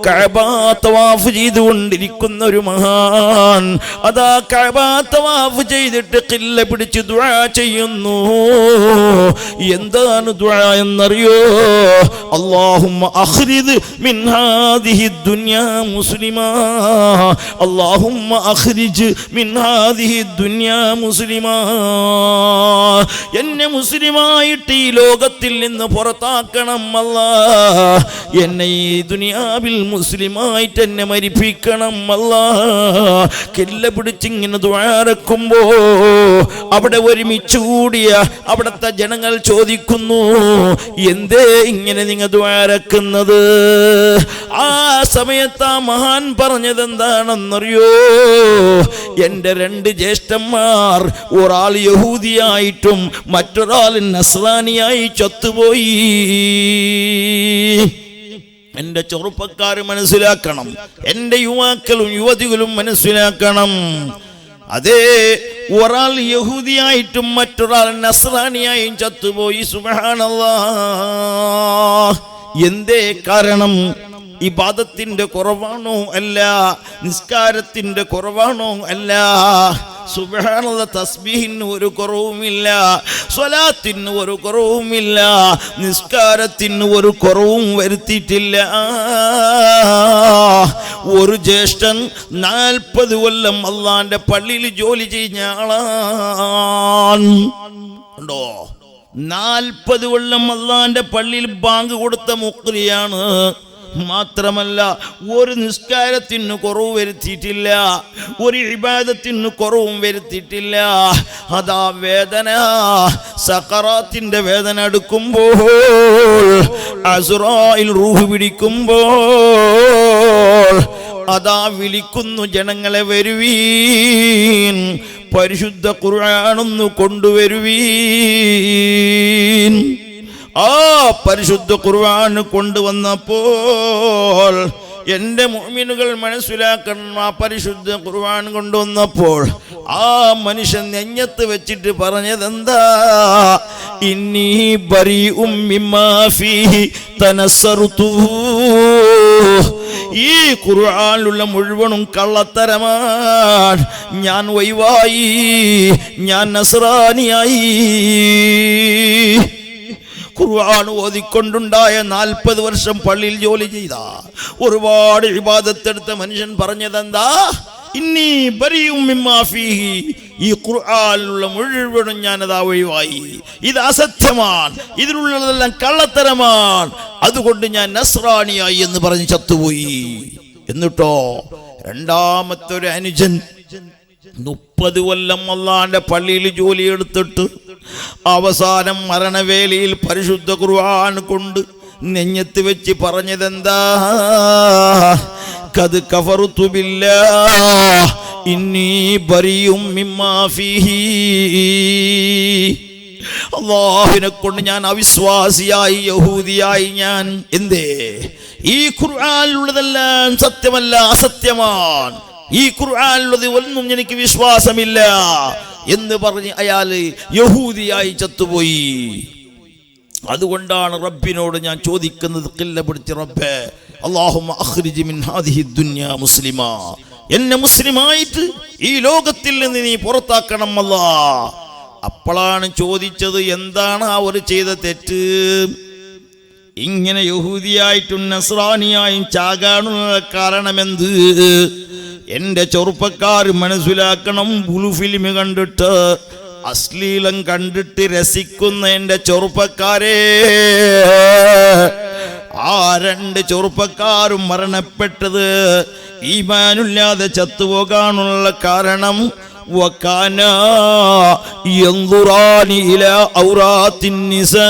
[SPEAKER 1] കഅബ തവാഫ് ചെയ്തുകൊണ്ടിരിക്കുന്ന ഒരു മഹാൻ അതാ കഅബ തവാഫ് ചെയ്തിട്ട് ഖില്ല പിടിച്ച് ദുആ ചെയ്യുന്നു. എന്താണ് ദുആ എന്നറിയോ? അല്ലാഹുമ്മ അഖ്രിജ് മിൻ ഹാദിഹി ദുനിയാ മുസ്ലിമാ, അല്ലാഹുമ്മ അഖ്രിജ് മിൻ ഹാദിഹി ദുനിയാ മുസ്ലിമാ, എന്നെ മുസ്ലിമായിട്ട് ഈ ലോകത്തിൽ നിന്ന് പുറത്താക്കണം അല്ലാഹ്, എന്നെ ഈ ദുനിയാവിൽ മുസ്ലിമായിട്ട് എന്നെ മരിപ്പിക്കണം അല്ലാഹ്. കില്ല പിടിച്ചിങ്ങനെ ദുആറക്കുമ്പോ അവിടെ ഒരുമിച്ച് കൂടിയ അവിടുത്തെ ജനങ്ങൾ ചോദിക്കുന്നു, എന്തേ ഇങ്ങനെ നിങ്ങൾ ദുആറക്കുന്നത്? ആ സമയത്ത് ആ മഹാൻ പറഞ്ഞത് എന്താണെന്നറിയോ? എൻ്റെ 2 ജ്യേഷ്ഠന്മാർ, ഒരാൾ യഹൂദിയായിട്ടും മറ്റൊരാൾ നസ്രാനിയായി ചത്തുപോയി. എൻ്റെ ചെറുപ്പക്കാർ മനസ്സിലാക്കണം, എൻ്റെ യുവാക്കളും യുവതികളും മനസ്സിലാക്കണം. അതേ, ഒരാൾ യഹൂദിയായിട്ടും മറ്റൊരാൾ നസ്രാനിയായും ചത്തുപോയി. സുബ്ഹാനല്ലാഹ്. എന്തേ കാരണം? ഇബാദത്തിന്റെ കുറവാണോ? അല്ല. നിസ്കാരത്തിന്റെ കുറവാണോ? അല്ല. സുബ്ഹാനല്ലാഹ്. തസ്ബീഹിന് ഒരു കുറവുമില്ല, സ്വലാത്തിന് ഒരു കുറവുമില്ല, നിസ്കാരത്തിന് ഒരു കുറവും വരുത്തിയിട്ടില്ല. ഒരു ജ്യേഷ്ഠൻ 40 കൊല്ലം അള്ളാന്റെ പള്ളിയിൽ ജോലി ചെയ്യുന്ന ആളാണ്. ഉണ്ടോ? 40 കൊല്ലം അള്ളാന്റെ പള്ളിയിൽ ബാങ്ക് കൊടുത്ത മുഖ്രിയാണ്. മാത്രമല്ല ഒരു നിസ്കാരത്തിന് കുറവ് വരുത്തിയിട്ടില്ല, ഒരു ഇബാദത്തിന് കുറവും വരുത്തിയിട്ടില്ല. അതാ വേദന, സഖറാത്തിന്റെ വേദന എടുക്കുമ്പോൾ, അസ്റായിൽ റൂഹ് പിടിക്കുമ്പോൾ അതാ വിളിക്കുന്നു, ജനങ്ങളെ വരുവീൻ, പരിശുദ്ധ ഖുർആനൊന്ന് കൊണ്ടുവരുവീൻ. ആ പരിശുദ്ധ ഖുർആൻ കൊണ്ടുവന്നപ്പോൾ എൻ്റെ മുഅ്മിനുകൾ മനസ്സിലാക്കണം, ആ പരിശുദ്ധ ഖുർആൻ കൊണ്ടുവന്നപ്പോൾ ആ മനുഷ്യൻ നെഞ്ഞത്ത് വെച്ചിട്ട് പറഞ്ഞതെന്താ? ഇന്നി ബരീഉം മിമ്മാ ഫീഹി തനസ്സറുതു. ഈ ഖുർആനിലുള്ള മുഴുവനും കള്ളത്തരമാണ്. ഞാൻ വൈവായി, ഞാൻ നസ്രാനിയായി. ഖുർആൻ ഓതിക്കൊണ്ടുണ്ടായ 40 വർഷം പള്ളിയിൽ ജോലി ചെയ്ത ഒരുപാട് ഇബാദത്തെടുത്ത മനുഷ്യൻ പറഞ്ഞതെന്താ? ഇന്നി ബരീഉം മിമ്മാ ഫീഹി. ഈ ഖുർആനിലുള്ള മുഴുവനും ഞാനതാ ഒഴിവായി. ഇത് അസത്യമാണ്, ഇതിലുള്ളതെല്ലാം കള്ളത്തരമാണ്, അതുകൊണ്ട് ഞാൻ നസ്രാനിയായി എന്ന് പറഞ്ഞ് ചത്തുപോയി. എന്നിട്ടോ രണ്ടാമത്തെ ഒരു അനുജൻ 30 കൊല്ലം അള്ളാന്റെ പള്ളിയിൽ ജോലിയെടുത്തിട്ട് അവസാനം മരണവേലയിൽ പരിശുദ്ധ ഖുർആൻ കൊണ്ട് നെഞ്ഞത്ത് വെച്ച് പറഞ്ഞതെന്താ? ഖദ് കഫർതു ബില്ലാഹ് ഇന്നി ബരീഉം മിമ്മാ ഫീഹി. അല്ലാഹുവിനെ കൊണ്ട് ഞാൻ അവിശ്വാസിയായി, യഹൂദിയായി ഞാൻ. എന്തേ? ഈ ഖുർആനിലുള്ളതെല്ലാം സത്യമല്ല, അസത്യമാണ്. ഈ ഖുർആനിലുള്ളത് ഒന്നും എനിക്ക് വിശ്വാസമില്ല എന്ന് പറഞ്ഞ് അയാള് യഹൂദിയായി ചത്തുപോയി. അതുകൊണ്ടാണ് റബ്ബിനോട് ഞാൻ ചോദിക്കുന്നത്, ഖില്ല പിടിച്ച് റബ്ബേ, അല്ലാഹുമ്മ അഖ്രിജ് മിൻ ഹാദിഹി ദുനിയാ മുസ്ലിമാ, എന്നെ മുസ്ലിമായിട്ട് ഈ ലോകത്തിൽ നിന്ന് നീ പുറത്താക്കണം അല്ലാഹ്. അപ്പോഴാണ് ചോദിച്ചത്, എന്താണ് അവർ ചെയ്ത തെറ്റ്? ഇങ്ങനെ യഹൂദിയായിട്ടും നസ്രാനിയായും ചാകാനുള്ള കാരണമെന്ത്? എൻ്റെ ചെറുപ്പക്കാർ മനസ്സിലാക്കണം. ബുലു ഫിലിം കണ്ടിട്ട് അശ്ലീലം കണ്ടിട്ട് രസിക്കുന്ന എൻ്റെ ചെറുപ്പക്കാരെ, ആ 2 ചെറുപ്പക്കാരും മരണപ്പെട്ടത് ഈമാനില്ലാതെ ചത്തുപോകാനുള്ള കാരണം വകാനാ യൻദുറാനി ഇലാ ഔറാത്തിൻ നിസാ,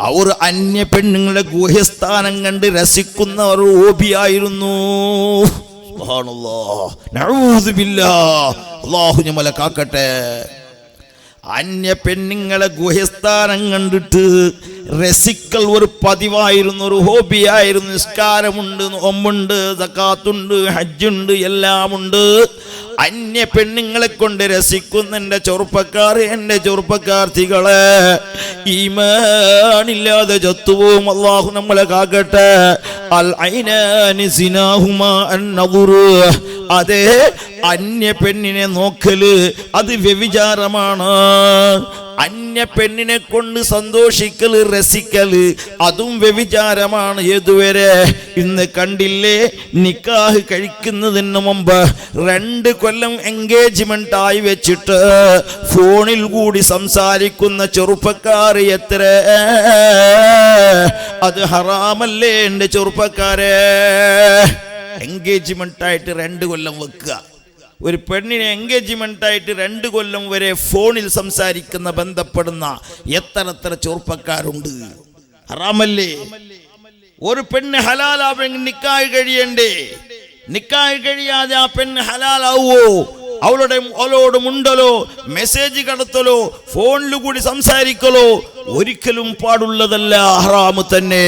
[SPEAKER 1] അവർ അന്യ പെണ്ണുങ്ങളുടെ ഗുഹ്യസ്ഥാനം കണ്ട് രസിക്കുന്ന ഒരു ഹോബിയായിരുന്നു. സുബ്ഹാനല്ലാഹ്, നഊദുബില്ലാഹ്, അല്ലാഹു ഞമ്മളെ കാക്കട്ടെ. അന്യ പെണ്ണുങ്ങളെ ഗുഹ്യസ്ഥാനം കണ്ടിട്ട് രസിക്കൽ ഒരു പതിവായിരുന്നു, ഒരു ഹോബിയായിരുന്നു. നിസ്കാരമുണ്ട്, നോമ്പുണ്ട്, സക്കാത്തുണ്ട്, ഹജ്ജുണ്ട്, എല്ലാമുണ്ട്. അന്യ പെണ്ണുങ്ങളെ കൊണ്ട് രസിക്കുന്ന എൻ്റെ ചെറുപ്പക്കാർ, എൻ്റെ ചെറുപ്പക്കാർത്തികളെ, ഈമാനില്ലാതെ ചത്തുപോകും. അല്ലാഹു നമ്മളെ കാക്കട്ടെ. അൽ ഐനാനി സിനാഹുമാ അൻ-നദുറു, അതെ, അന്യ പെണ്ണിനെ നോക്കല് അത് വ്യഭിചാരമാണ്. അന്യ പെണ്ണിനെ കൊണ്ട് സന്തോഷിക്കല്, രസിക്കല്, അതും വ്യഭിചാരമാണ്. ഏതുവരെ? ഇന്ന് കണ്ടില്ലേ, നിക്കാഹ് കഴിക്കുന്നതിന് മുമ്പ് 2 കൊല്ലം എൻഗേജ്മെന്റ് ആയി വെച്ചിട്ട് ഫോണിൽ കൂടി സംസാരിക്കുന്ന ചെറുപ്പക്കാർ എത്ര? അത് ഹറാമല്ലേ എൻ്റെ ചെറുപ്പക്കാരെ? എൻഗേജ്മെന്റ് ആയിട്ട് 2 കൊല്ലം വെക്കുക. ഒരു പെണ്ണിനെ എൻഗേജ്മെന്റ് ആയിട്ട് 2 കൊല്ലം വരെ ഫോണിൽ സംസാരിക്കുന്ന, ബന്ധപ്പെടുന്ന എത്ര ചെറുപ്പക്കാരുണ്ട്. ഹറാമല്ലേ? ഒരു പെണ്ണ് ഹലാലാവെങ്കിൽ നിക്കാഹ് കഴിയണ്ടേ? നിക്കാഹ് കഴിയാതെ ആ പെണ്ണ് ഹലാലാവോ? അവളോട് മുണ്ടലോ, മെസ്സേജ് കടത്തലോ, ഫോണിൽ കൂടി സംസാരിക്കലോ ഒരിക്കലും പാടുള്ളതല്ല, ഹറാമ് തന്നെ.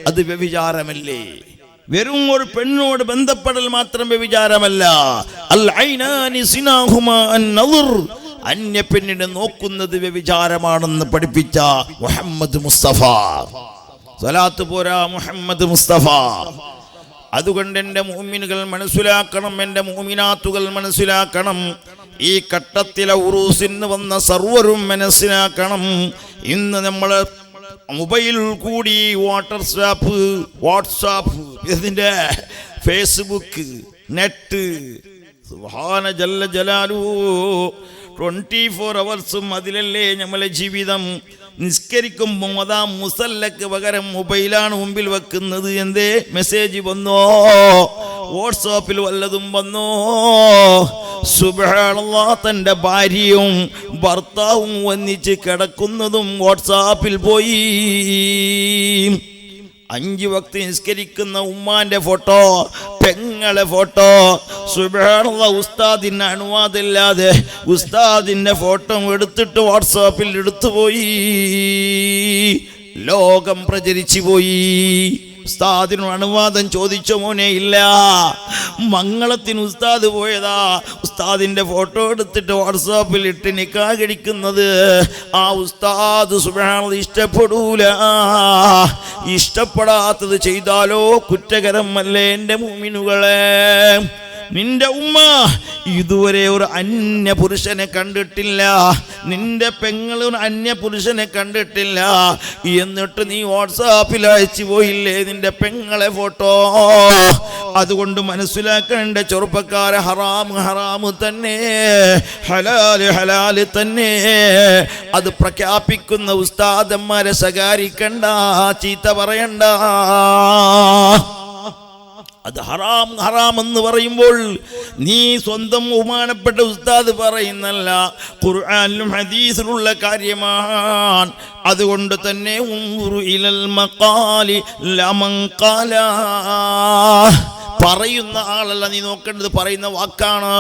[SPEAKER 1] അത് വ്യഭിചാരമല്ലേ? വെറും ഒരു പെണ്ണോട് ബന്ധപ്പെടൽ മാത്രം വ്യഭിചാരമല്ല. അൽ ഐനാനി സിനാഹുമാ അൻ-നദർ, അന്യ പെണ്ണിനെ നോക്കുന്നത് വ്യഭിചാരമാണെന്ന് പഠിപ്പിച്ച മുഹമ്മദ് മുസ്തഫ. സ്വലാത്ത് പോരാ, മുഹമ്മദ് മുസ്തഫ. അതുകൊണ്ട് എൻ്റെ മുഅ്മിനുകൾ മനസ്സിലാക്കണം, എൻ്റെ മുഅ്മിനാത്തുകൾ മനസ്സിലാക്കണം. ഈ ഘട്ടത്തിലെ ഉറൂസിന് വന്ന സർവരും മനസ്സിലാക്കണം. ഇന്ന് നമ്മൾ മൊബൈൽ കൂടി വാട്സാപ്പ്, ഇതിൻ്റെ ഫേസ്ബുക്ക്, നെറ്റ്, സുബ്ഹാന ജല്ല ജലാലുഹു, 24 hours അതിലല്ലേ നമ്മളെ ജീവിതം. നിസ്കരിക്കുമ്പോൾ അതാ മുസല്ലക്ക് പകരം മൊബൈലാണ് മുമ്പിൽ വെക്കുന്നത്. എന്തേ? മെസ്സേജ് വന്നോ, വാട്സാപ്പിൽ വല്ലതും വന്നോ? സുബ്ഹാനല്ലാഹ്, തൻ്റെ ഭാര്യയും ഭർത്താവും ഒന്നിച്ച് കിടക്കുന്നതും വാട്സാപ്പിൽ പോയി. 5 വക്ത് നിസ്കരിക്കുന്ന ഉമ്മാന്റെ ഫോട്ടോ, പെങ്ങളെ ഫോട്ടോ. സുബ്ഹാനല്ലാഹ്, ഉസ്താദിന് അനുവാദമില്ലാതെ ഉസ്താദിന്റെ ഫോട്ടോ എടുത്തിട്ട് വാട്സാപ്പിൽ എടുത്തുപോയി. ലോകം പ്രചരിച്ചു പോയി. ഉസ്താദിന് അനുവാദം ചോദിച്ച മോനെ ഇല്ല. മംഗളത്തിന് ഉസ്താദ് പോയതാ, ഉസ്താദിന്റെ ഫോട്ടോ എടുത്തിട്ട് വാട്സാപ്പിൽ ഇട്ട് നിക്കാഹ് കഴിക്കുന്നത്. ആ ഉസ്താദ് സുബ്ഹാനല്ലാഹ് ഇഷ്ടപ്പെടൂല. ഇഷ്ടപ്പെടാത്തത് ചെയ്താലോ കുറ്റകരമല്ലേ എൻ്റെ മുഅ്മിനുകളെ? നിന്റെ ഉമ്മ ഇതുവരെ ഒരു അന്യ പുരുഷനെ കണ്ടിട്ടില്ല, നിന്റെ പെങ്ങൾ ഒരു അന്യ പുരുഷനെ കണ്ടിട്ടില്ല. എന്നിട്ട് നീ വാട്സാപ്പിൽ അയച്ചു പോയില്ലേ നിന്റെ പെങ്ങളെ ഫോട്ടോ? അതുകൊണ്ട് മനസ്സിലാക്കേണ്ട ചെറുപ്പക്കാരെ, ഹറാമ് തന്നെ, ഹലാല് തന്നെ. അത് പ്രഖ്യാപിക്കുന്ന ഉസ്താദന്മാരെ ശകാരിക്കണ്ട, ചീത്ത പറയണ്ട. അത് ഹറാം എന്ന് പറയുമ്പോൾ നീ സ്വന്തം ബഹുമാനപ്പെട്ട ഉസ്താദ് പറയുന്നല്ല, ഖുർആനിലും ഹദീസിലുള്ള കാര്യമാണ്. അതുകൊണ്ട് തന്നെ ഇലൽ മഖാലി ലമൻ ഖാല, പറയുന്ന ആളല്ല നീ നോക്കേണ്ടത്, പറയുന്ന വാക്കാണ്.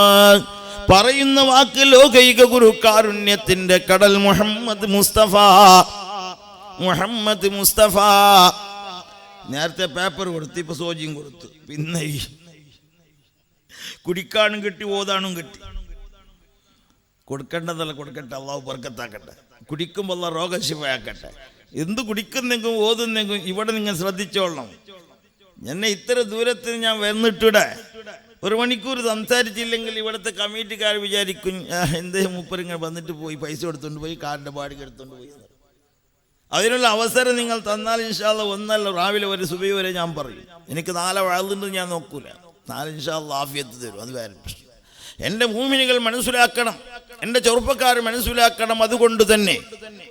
[SPEAKER 1] പറയുന്ന വാക്ക് ലോകൈക ഗുരു കാരുണ്യത്തിന്റെ കടൽ മുഹമ്മദ് മുസ്തഫ. നേരത്തെ പേപ്പർ കൊടുത്ത്, ഇപ്പൊ സോജിയും കൊടുത്തു. പിന്നെ കുടിക്കാനും കിട്ടി, ഓതാനും കിട്ടി. കൊടുക്കേണ്ടതല്ല, കൊടുക്കട്ടെ, അള്ളാഹു ബർക്കത്താക്കട്ടെ. കുടിക്കുമ്പോൾ അള്ളാഹു രോഗശിഫയാക്കട്ടെ. എന്ത് കുടിക്കുന്നെങ്കും ഓതുന്നെങ്കും ഇവിടെ നിങ്ങൾ ശ്രദ്ധിച്ചോളണം. എന്നെ ഇത്ര ദൂരത്തിന് ഞാൻ വന്നിട്ടിടെ 1 മണിക്കൂർ സംസാരിച്ചില്ലെങ്കിൽ ഇവിടുത്തെ കമ്മിറ്റിക്കാർ വിചാരിക്കും എന്തേ മൂപ്പരിങ്ങനെ വന്നിട്ട് പോയി, പൈസ എടുത്തുകൊണ്ട് പോയി, കാറിൻ്റെ ബാഡിക്ക് എടുത്തുകൊണ്ട് പോയി. അതിനുള്ള അവസരം നിങ്ങൾ തന്നാൽ ഇൻഷാ അല്ലാഹ് ഒന്നല്ല, രാവിലെ വരെ സുബഹി വരെ ഞാൻ പറയും. എനിക്ക് 4 വഅദുണ്ട്, ഞാൻ നോക്കൂല. 4 ഇൻഷാ അല്ലാഹ് ആഫിയത്ത് തരും, അത് വേറെ പ്രശ്നം. എൻ്റെ മൂമിനികൾ മനസ്സിലാക്കണം, എൻ്റെ ചെറുപ്പക്കാർ മനസ്സിലാക്കണം. അതുകൊണ്ട് തന്നെ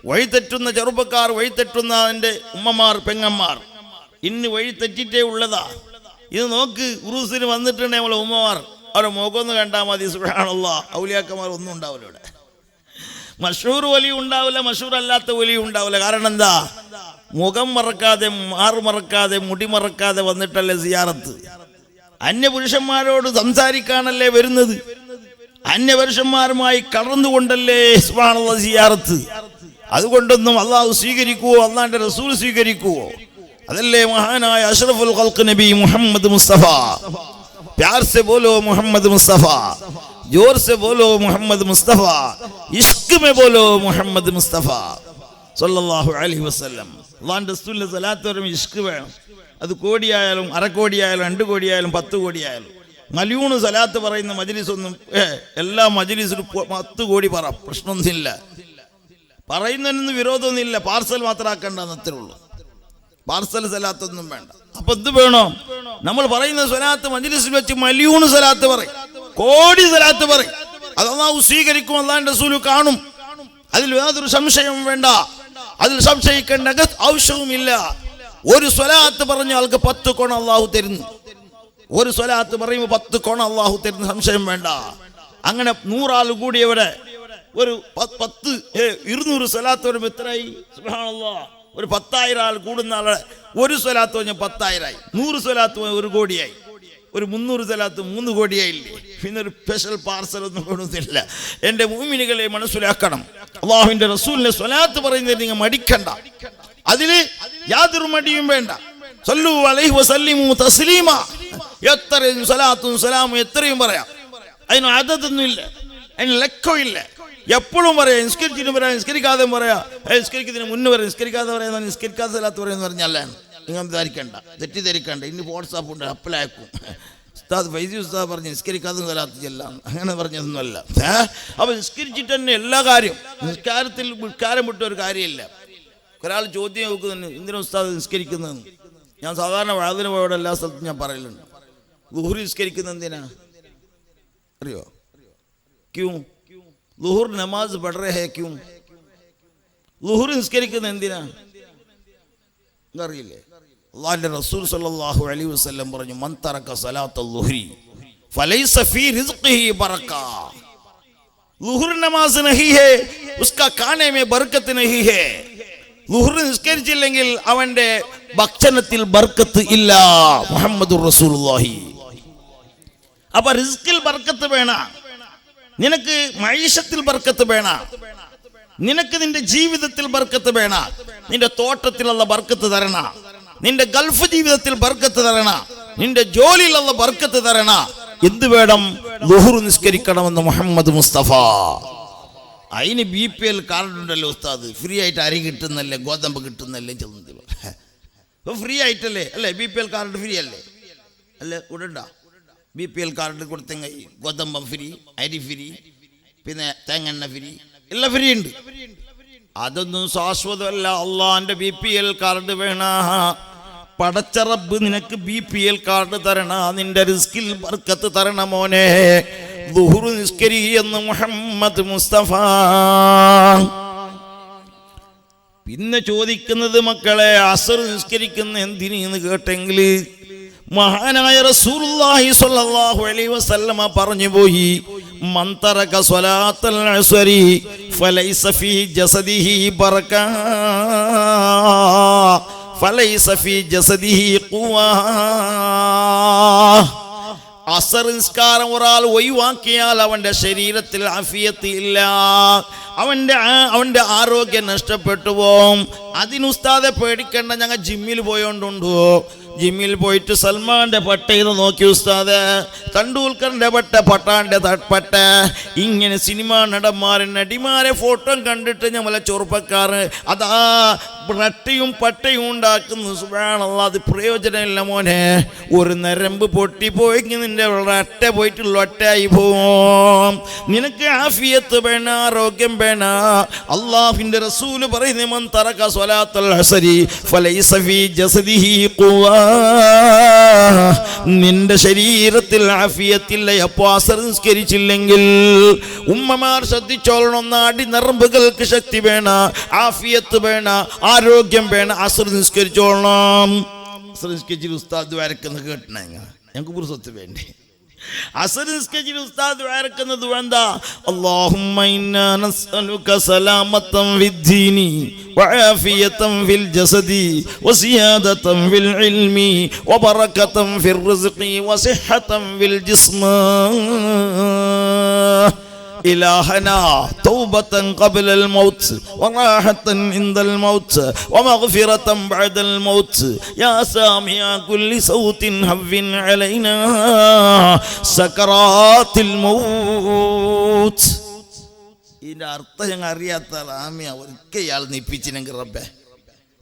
[SPEAKER 1] വഴിതെറ്റുന്ന ചെറുപ്പക്കാർ, വഴിതെറ്റുന്ന എൻ്റെ ഉമ്മമാർ, പെങ്ങന്മാർ, ഇന്ന് വഴിതെറ്റിട്ടേ ഉള്ളതാ. ഇത് നോക്ക്, ഉറൂസിന് വന്നിട്ടുണ്ട് നമ്മളെ ഉമ്മമാർ, അവരെ മുഖമൊന്ന് കണ്ടാൽ മതി. സുബ്ഹാനല്ലാഹ്, ഔലിയാക്കന്മാർ ഒന്നും ഉണ്ടാവില്ല ഇവിടെ. മഷൂർ വലി ഉണ്ടാവില്ല, മഷൂർ അല്ലാത്ത വലി ഉണ്ടാവില്ല. കാരണം എന്താ? മുഖം മറക്കാതെ, മാറ് മറക്കാതെ, മുടി മറക്കാതെ വന്നിട്ടല്ലേ സിയാറത്ത്. അന്യപുരുഷന്മാരോട് സംസാരിക്കാനല്ലേ വരുന്നത്, അന്യപുരുഷന്മാരുമായി കടന്നുകൊണ്ടല്ലേ സുബ്ഹാനല്ലാഹ് സിയാറത്ത്. അതുകൊണ്ടൊന്നും അള്ളാഹു സ്വീകരിക്കുവോ, അള്ളാന്റെ റസൂൽ സ്വീകരിക്കുവോ? അതല്ലേ മഹാനായ അഷ്റഫുൽ ഖൽഖ് നബി മുഹമ്മദ് മുസ്തഫ. प्यार से बोलो मोहम्मद मुस्तफ़ा, जोर से बोलो मोहम्मद मुस्तफ़ा, इश्क में बोलो मोहम्मद मुस्तफ़ा സല്ലല്ലാഹു അലൈഹി വസല്ലം. അല്ലാഹുവിന്റെ റസൂലിന്റെ സ്വലാത്ത് പറയുമ്പോൾ ഇഷ്ക് വേണം. അത് കോടിയായാലും, അരക്കോടിയായാലും, 2 കോടിയായാലും, 10 കോടിയായാലും. മലയൂണ് സ്വലാത്ത് പറയുന്ന മജ്ലിസ് ഒന്നും എല്ലാ മജ്ലിസിലും 10 കോടി പറ, പ്രശ്നമൊന്നുമില്ല. പറയുന്നതിനൊന്നും വിരോധമൊന്നുമില്ല. പാർസൽ മാത്രം ആക്കണ്ടെന്ന് അത്രേ ഉള്ളൂ. പാർസൽ സ്വലാത്തൊന്നും വേണ്ട. അപ്പൊ എന്ത് വേണോ? നമ്മൾ പറയുന്ന സ്വലാത്ത് മജ്ലിസിൽ വെച്ച് മലയൂണ് സ്വലാത്ത് പറയും, കോടി സ്വലാത്ത് പറയും. അത് അല്ലാഹു സ്വീകരിക്കും, അല്ലാഹുവിന്റെ റസൂൽ കാണും. അതിൽ യാതൊരു സംശയവും വേണ്ട, അതിൽ സംശയിക്കേണ്ട ആവശ്യവുമില്ല. ഒരു സ്വലാത്ത് പറഞ്ഞ ആൾക്ക് 10 കോണ അല്ലാഹു തരുന്നു. ഒരു സ്വലാത്ത് പറയുമ്പോൾ 10 കോണ അല്ലാഹു തരുന്ന സംശയം വേണ്ട. അങ്ങനെ 100 ആൾ കൂടിയവരെ ഒരു 200 സ്വലാത്ത് വരുമ്പോൾ എത്രയായി? സുബ്ഹാനല്ലാഹ്, ഒരു 10,000 ആൾ കൂടുന്ന ആളെ ഒരു സ്വലാത്ത് പറഞ്ഞാൽ 10,000 ആയി. 100 സ്വലാത്ത് 1 കോടിയായി. ഒരു 300 സ്വലാത്ത് 3 കോടിയായില്ലേ? പിന്നെ ഒരു സ്പെഷ്യൽ പാർസൽ ഒന്നും കൊണ്ടുവന്നില്ല. എൻ്റെ മുഅ്മിനുകളെ മനസ്സിലാക്കണം, അല്ലാഹുവിന്റെ റസൂലിനെ സ്വലാത്ത് പറയുന്നത് നിങ്ങൾ മടിക്കണ്ട. അതില് യാതൊരു മടിയും വേണ്ട. സല്ലു അലൈഹി വസല്ലിമു തസ്ലീമ. എത്രയും സ്വലാത്തും സലാമും എത്രയും പറയാം. അതിന് അദദൊന്നും ഇല്ല, അതിന് ലക്കമില്ല. എപ്പോഴും പറയാം. നിസ്കരിച്ചിട്ട് പറയാം, നിസ്കരിക്കാതെ പറയാം, നിസ്കരിക്കുന്നതിന് മുന്നേ പറയാം, നിസ്കരിക്കാതെ പറയാം, നിസ്കരിക്കാതെ സ്വലാത്ത് പറയാന്ന് പറഞ്ഞല്ലേ. നിങ്ങൾ ധരിക്കണ്ട, തെറ്റിദ്ധരിക്കണ്ട. ഇനി വാട്സാപ്പ് ഉണ്ട്, അപ്പലാക്കും. ഉസ്താദ് ഫൈസി ഉസ്താദ് പറഞ്ഞ് നിസ്കരിക്കാതെ സ്വലാത്ത് ചെല്ലാം, അങ്ങനെ പറഞ്ഞതൊന്നുമല്ല. അപ്പൊ നിസ്കരിച്ചിട്ട് തന്നെ എല്ലാ കാര്യം, നിസ്കാരത്തിൽ നിസ്കാരം വിട്ട ഒരു കാര്യമില്ല. ഒരാൾ ചോദ്യം നോക്കുന്നുണ്ട്, എന്തിനാ ഉസ്താദ് നിസ്കരിക്കുന്നതെന്ന്. ഞാൻ സാധാരണ വഅദിന് പോയോടെ എല്ലാ സ്ഥലത്തും ഞാൻ പറയലുണ്ട്, ളുഹ്ർ നിസ്കരിക്കുന്നത് എന്തിനാ അറിയോ? ക്യൂ ളുഹ്ർ നമാസ് പഠ രഹേ ക്യൂ? ളുഹ്ർ നിസ്കരിക്കുന്നത് എന്തിനാ അറിയില്ലേ? അല്ലാഹുവിന്റെ റസൂൽ സല്ലല്ലാഹു അലൈഹി വസല്ലം പറഞ്ഞു, മൻ തറക സലാത്തുൽ ളുഹ്രി ഫലൈസ ഫീ റിസ്ഖിഹി ബറക. ളുഹ്ർ നമാസ് നഹീ ഹേ, ഉസ്കാ ഖാനെ മേ ബർക്കത്ത് നഹീ ഹേ. ളുഹ്ർ നിസ്കരിച്ചില്ലെങ്കിൽ അവന്റെ ഭക്ഷണത്തിൽ ബർക്കത്ത് ഇല്ല. മുഹമ്മദുർ റസൂലുള്ളാഹി. അപ്പൊ റിസ്കിൽ ബർക്കത്ത് വേണ, നിനക്ക് മഈശത്തിൽ ബർക്കത്ത് വേണ, നിനക്ക് നിന്റെ ജീവിതത്തിൽ ബർക്കത്ത് വേണ, നിന്റെ തോട്ടത്തിലുള്ള ബർക്കത്ത് തരണ, നിന്റെ ഗൾഫ് ജീവിതത്തിൽ ബർക്കത്ത് തരണ, നിന്റെ ജോലിയിലുള്ള ബർക്കത്ത് തരണ. എന്ത് വേണം? ളുഹ്ർ നിസ്കരിക്കണമെന്ന് മുഹമ്മദ് മുസ്തഫ. അതിന് BPL കാർഡ് ഉണ്ടല്ലോ ഉസ്താദ്, ഫ്രീ ആയിട്ട് അരി കിട്ടുന്നല്ലേ, ഗോതമ്പ് കിട്ടുന്നല്ലേ, ഇപ്പൊ ഫ്രീ ആയിട്ടല്ലേ അല്ലേ? BPL കാർഡ് ഫ്രീ അല്ലേ? അല്ലേ കൂടണ്ട? BPL കാർഡ് കൊടുത്തെങ്കിൽ ഗോതമ്പം ഫ്രീ, അരി ഫ്രീ, പിന്നെ തേങ്ങെണ്ണ ഫ്രീ, എല്ലാം ഫ്രീ ഉണ്ട്. അതൊന്നും ശാശ്വതമല്ല. അള്ളാന്റെ BPL കാർഡ് വേണ. പടച്ച റബ്ബ് നിനക്ക് BPL കാർഡ് തരണ, നിന്റെ റിസ്കിൽ ബർക്കത്ത് തരണ മോനെ. ളുഹ്ർ നിസ്കരി എന്ന് മുഹമ്മദ് മുസ്തഫ. പിന്നെ ചോദിക്കുന്നത് മക്കളെ, അസ്ർ നിസ്കരിക്കുന്ന എന്തിനെന്ന് കേട്ടെങ്കിൽ മഹാനായ റസൂലുള്ളാഹി സ്വല്ലല്ലാഹു അലൈഹി വസല്ലമ പറഞ്ഞു പോയി, മൻ തറക സ്വലാത്തൽ അസ്രി ഫലൈസ ഫീ ജസദിഹി ബറക ഫലൈസ ഫീ ജസദിഹി ഖുവാ. അസ്ർ നിസ്കാരം ഒരാൾ ഒഴിവാക്കിയാൽ അവന്റെ ശരീരത്തിൽ ആഫിയത്ത് ഇല്ല, അവന്റെ ആരോഗ്യം നഷ്ടപ്പെട്ടു പോവും. അതിനുസ്താദെ പേടിക്കണ്ട, ഞങ്ങൾ ജിമ്മിൽ പോയോണ്ടുണ്ടോ? ജിമ്മിൽ പോയിട്ട് സൽമാന്റെ പട്ടയിൽ നോക്കി ഉസ്താദ്, തണ്ടൂൽക്കറിന്റെ പട്ട, പട്ടാന്റെ പട്ട, ഇങ്ങനെ സിനിമാ നടന്മാരെ നടിമാരെ ഫോട്ടോ കണ്ടിട്ട് നമ്മളെ ചെറുപ്പക്കാർ അതാ റട്ടയും പട്ടയും ഉണ്ടാക്കുന്നു. സുബ്ഹാനല്ലാഹ്, അത് പ്രയോജനമില്ല മോനെ. ഒരു നരമ്പ് പൊട്ടിപ്പോയെങ്കിൽ നിന്റെ റട്ട പോയിട്ടുള്ള ഒറ്റയായി പോവും. നിനക്ക് ആഫിയത്ത് വേണ, ആരോഗ്യം വേണ. അള്ളാഹുവിന്റെ റസൂല് പറയുന്നു, മൻ തറക സ്വലാത്തുൽ അസ്രി ഫലൈസ ഫീ ജസദിഹി ഖുവാ. നിന്റെ ശരീരത്തിൽ ആഫിയത്തില്ല. എപ്പോൾ അസ്ർ നിസ്കരിച്ചില്ലെങ്കിൽ ഉമ്മമാർ ശ്രദ്ധിച്ചോളണം. നാടി നരമ്പുകൾക്ക് ശക്തി വേണ, ആഫിയത്ത് വേണ, ആരോഗ്യം വേണ. അസ്ർ നിസ്കരിച്ചോളണം. അസ്ർ നിസ്കരിച്ചിട്ട് ഉസ്താദ് വരക്കുന്ന കേട്ടണ ഞങ്ങൾക്ക് പുറത്ത് വേണ്ടേ? അസ്ർ നിസ്കരിച്ചിട്ട് ഉസ്താദ് വരക്കുന്നത് എന്താ? അല്ലാഹുമ്മ ഇന്നാ നസ്അലുക സലാമത്തൻ ഫിദ്ദീനി വആഫിയതൻ ഫിൽ ജസദി വസിയാദതൻ ഫിൽ ഇൽമി വബറകതൻ ഫിർ റിസ്ഖി വസിഹ്ഹതൻ ഫിൽ ജിസ്മി. إلهنا توبة قبل الموت وراحة عند الموت ومغفرة بعد الموت يا سامع كل صوت هون علينا سكرات الموت. ഇതിൻ്റെ അർത്ഥം ഞങ്ങൾ അറിയാത്ത ആമിയ ഒരിക്കയാൾ നിപ്പിച്ചിനെങ്കിൽ റബ്ബേ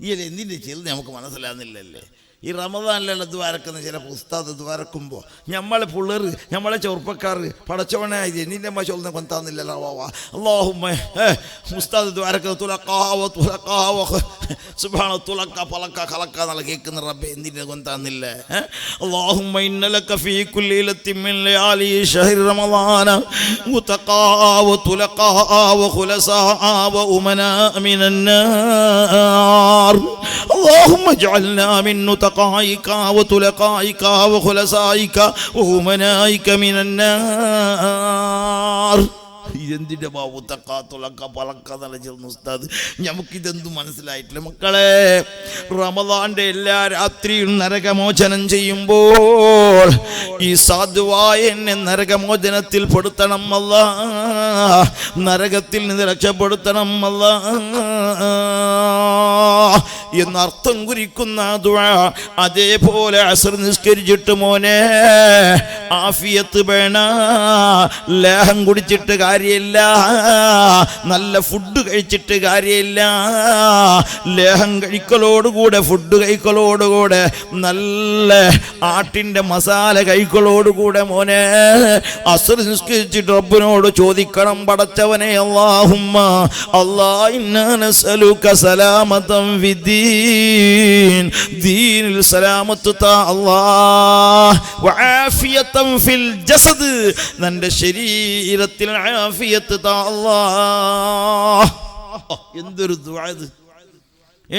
[SPEAKER 1] ഈ എന്തിൻ്റെ ചെറുത് നമുക്ക് മനസ്സിലാകുന്നില്ലല്ലേ. ഈ റമദാനിലുള്ള ദ്വാരക്കുന്ന ചില ഉസ്താദ് ദ്വാരക്കുമ്പോൾ നമ്മളെ പിള്ളേർ, നമ്മളെ ചെറുപ്പക്കാർ പടച്ചവനെ എന്നിൻ്റെ മശോലിനെ കൊന്താന്നില്ലല്ലോ. അല്ലാഹുമ്മ ഉസ്താദ് ദ്വാരക്കുന്ന തുലക്കാവ തുലക്കാവ സുബ്ഹാന തുലക്ക പലക്ക ഖലക്ക എന്നുള്ള കേൾക്കുന്ന റബ്ബെ എന്തിൻ്റെ കൊന്താന്നില്ലേ. അല്ലാഹുമ്മ ഇന്നലക ഫീ കുല്ലി ലൈലത്തിൻ മിൻ ലയാലി ശഹ്രി റമളാന മുതഖാവ തുലക്കാവ ഖുലസാവ ഉമനാ മിനന്നാർ. اللهم اجعلنا من نتقائك وتلقائك وخلصائك وأمنائك من النار. ഇതെന്തിൻ്റെ ബാബുത്തക്കാത്തുളക്ക പളക്കാന്നുള്ള ചെറുന്ന ഉസ്താദ് നമുക്കിതെന്തും മനസ്സിലായിട്ടില്ല. മക്കളെ, റമദാന്റെ എല്ലാ രാത്രിയും നരകമോചനം ചെയ്യുമ്പോൾ ഈ സാധുവായ എന്നെ നരകമോചനത്തിൽ പെടുത്തണം അല്ലാ, നരകത്തിൽ നിന്ന് രക്ഷപ്പെടുത്തണം അല്ലാ എന്നർത്ഥം കുറിക്കുന്ന ദുആ. അതേപോലെ അസ്ർ നിസ്കരിച്ചിട്ട് മോനെ ആഫിയത്ത് വേണ, ലേഹം കുടിച്ചിട്ട് കാര്യമില്ല, നല്ല ഫുഡ് കഴിച്ചിട്ട് കാര്യമില്ല. ലേഹം കഴിക്കലോടുകൂടെ, ഫുഡ് കഴിക്കലോടുകൂടെ, നല്ല ആട്ടിൻ്റെ മസാല കഴിക്കലോടുകൂടെ മോനെ അസ്ർ നിസ്കരിച്ചിട്ട് റബ്ബിനോട് ചോദിക്കണം, പടച്ചവനെ അല്ലാഹുമ്മ അല്ലാ ഇന്നാ നസ്അലുക സലാമതൻ ഫിദ്ദീൻ, ദീനിൽ സലാമത്ത് താ അല്ലാഹ്, വആഫിയതൻ ഫിൽ ജസദ്, നിന്റെ ശരീരത്തിൽ ആഫിയത്ത് താ അല്ലാഹ്. എന്തൊരു ദുആ ഇത്!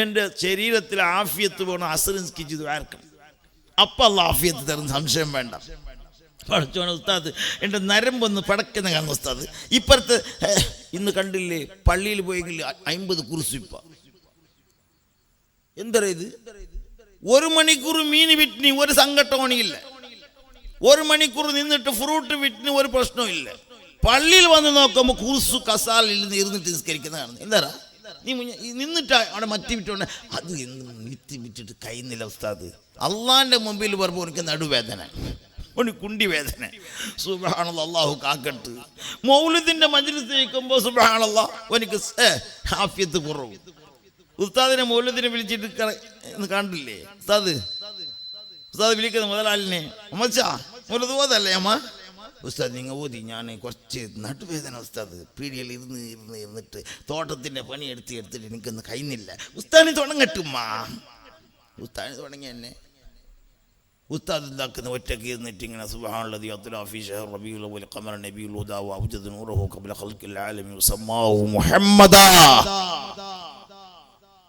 [SPEAKER 1] എൻ്റെ ശരീരത്തിൽ ആഫിയത്ത് വേണം, അസ്ർ നിസ്കരിച്ച് ദുആർക്കണം. അപ്പം അല്ലാഹ് ആഫിയത്ത് തരുന്ന സംശയം വേണ്ട. പഠിച്ചോണ ഉസ്താദ് എൻ്റെ നരമ്പൊന്ന് പടക്കുന്ന കാണുന്ന ഉസ്താദ്. ഇപ്പുറത്ത് ഇന്ന് കണ്ടില്ലേ പള്ളിയിൽ പോയെങ്കിൽ 50 കുർസിപ്പ. എന്താ ഇത്? 1 മണിക്കൂർ മീൻ വിറ്റിന് ഒരു സംഘട്ടോണിയില്ല, 1 മണിക്കൂർ നിന്നിട്ട് ഫ്രൂട്ട് വിറ്റിന് ഒരു പ്രശ്നവും ഇല്ല. പള്ളിയിൽ വന്ന് നോക്കുമ്പോൾ കുർസു കസാലിൽ നിന്ന് ഇരുന്നിട്ട് നിസ്കരിക്കുന്ന കാണുന്നു. എന്താ നീ നിന്നിട്ട് അവിടെ മറ്റി വിട്ടോണ്ട് അത് എന്നും വിറ്റിട്ട് കഴിയുന്നില്ല ഉസ്താദ്. അള്ളാന്റെ മുമ്പിൽ പറയുമ്പോൾ എനിക്ക് നടുവേദന, കുണ്ടി വേദന. സുബ്ഹാനല്ലാഹ്, അല്ലാഹു കാക്കട്ട്. മൗലിദിന്റെ മജ്ലിസ് കേൾക്കുമ്പോൾ സുബ്ഹാനല്ലാഹ് എനിക്ക് ആഫിയത്ത് കുറവ്. ഉസ്താദിനെ മൗലിദിനെ വിളിച്ചിട്ട് കണ്ടില്ലേ ഉസ്താദ് വിളിക്കുന്ന മുതലാളിനെ, അമ്മച്ചാ മൗലിദ് ഓതല്ലേ അമ്മ? ഉസ്താദ് നിങ്ങൾ ഓതി, ഞാൻ കുറച്ച് നടുവേദന ഉസ്താദ്, പീടിയിൽ ഇരുന്നിട്ട് തോട്ടത്തിൻ്റെ പണി എടുത്തിട്ട് എനിക്കൊന്ന് കഴിയുന്നില്ല. ഉസ്താദിന് തുടങ്ങട്ടുമ്മ, ഉസ്താദിന് തുടങ്ങി എന്നെ. ഉസ്താദ് എന്താക്കുന്ന ഒറ്റയ്ക്ക് ഇരുന്നിട്ട് ഇങ്ങനെ സുബ്ഹാനല്ലദീ അത്ലാ ഫീ ശഹ്രി റബീഉൽ അവ്വൽ ഖമറ നബിയുൽ ഹുദാ വഅബ്ജദ നൂറഹു ഖബ്ല ഖൽഖിൽ ആലമി വസമ്മാഹു മുഹമ്മദാ.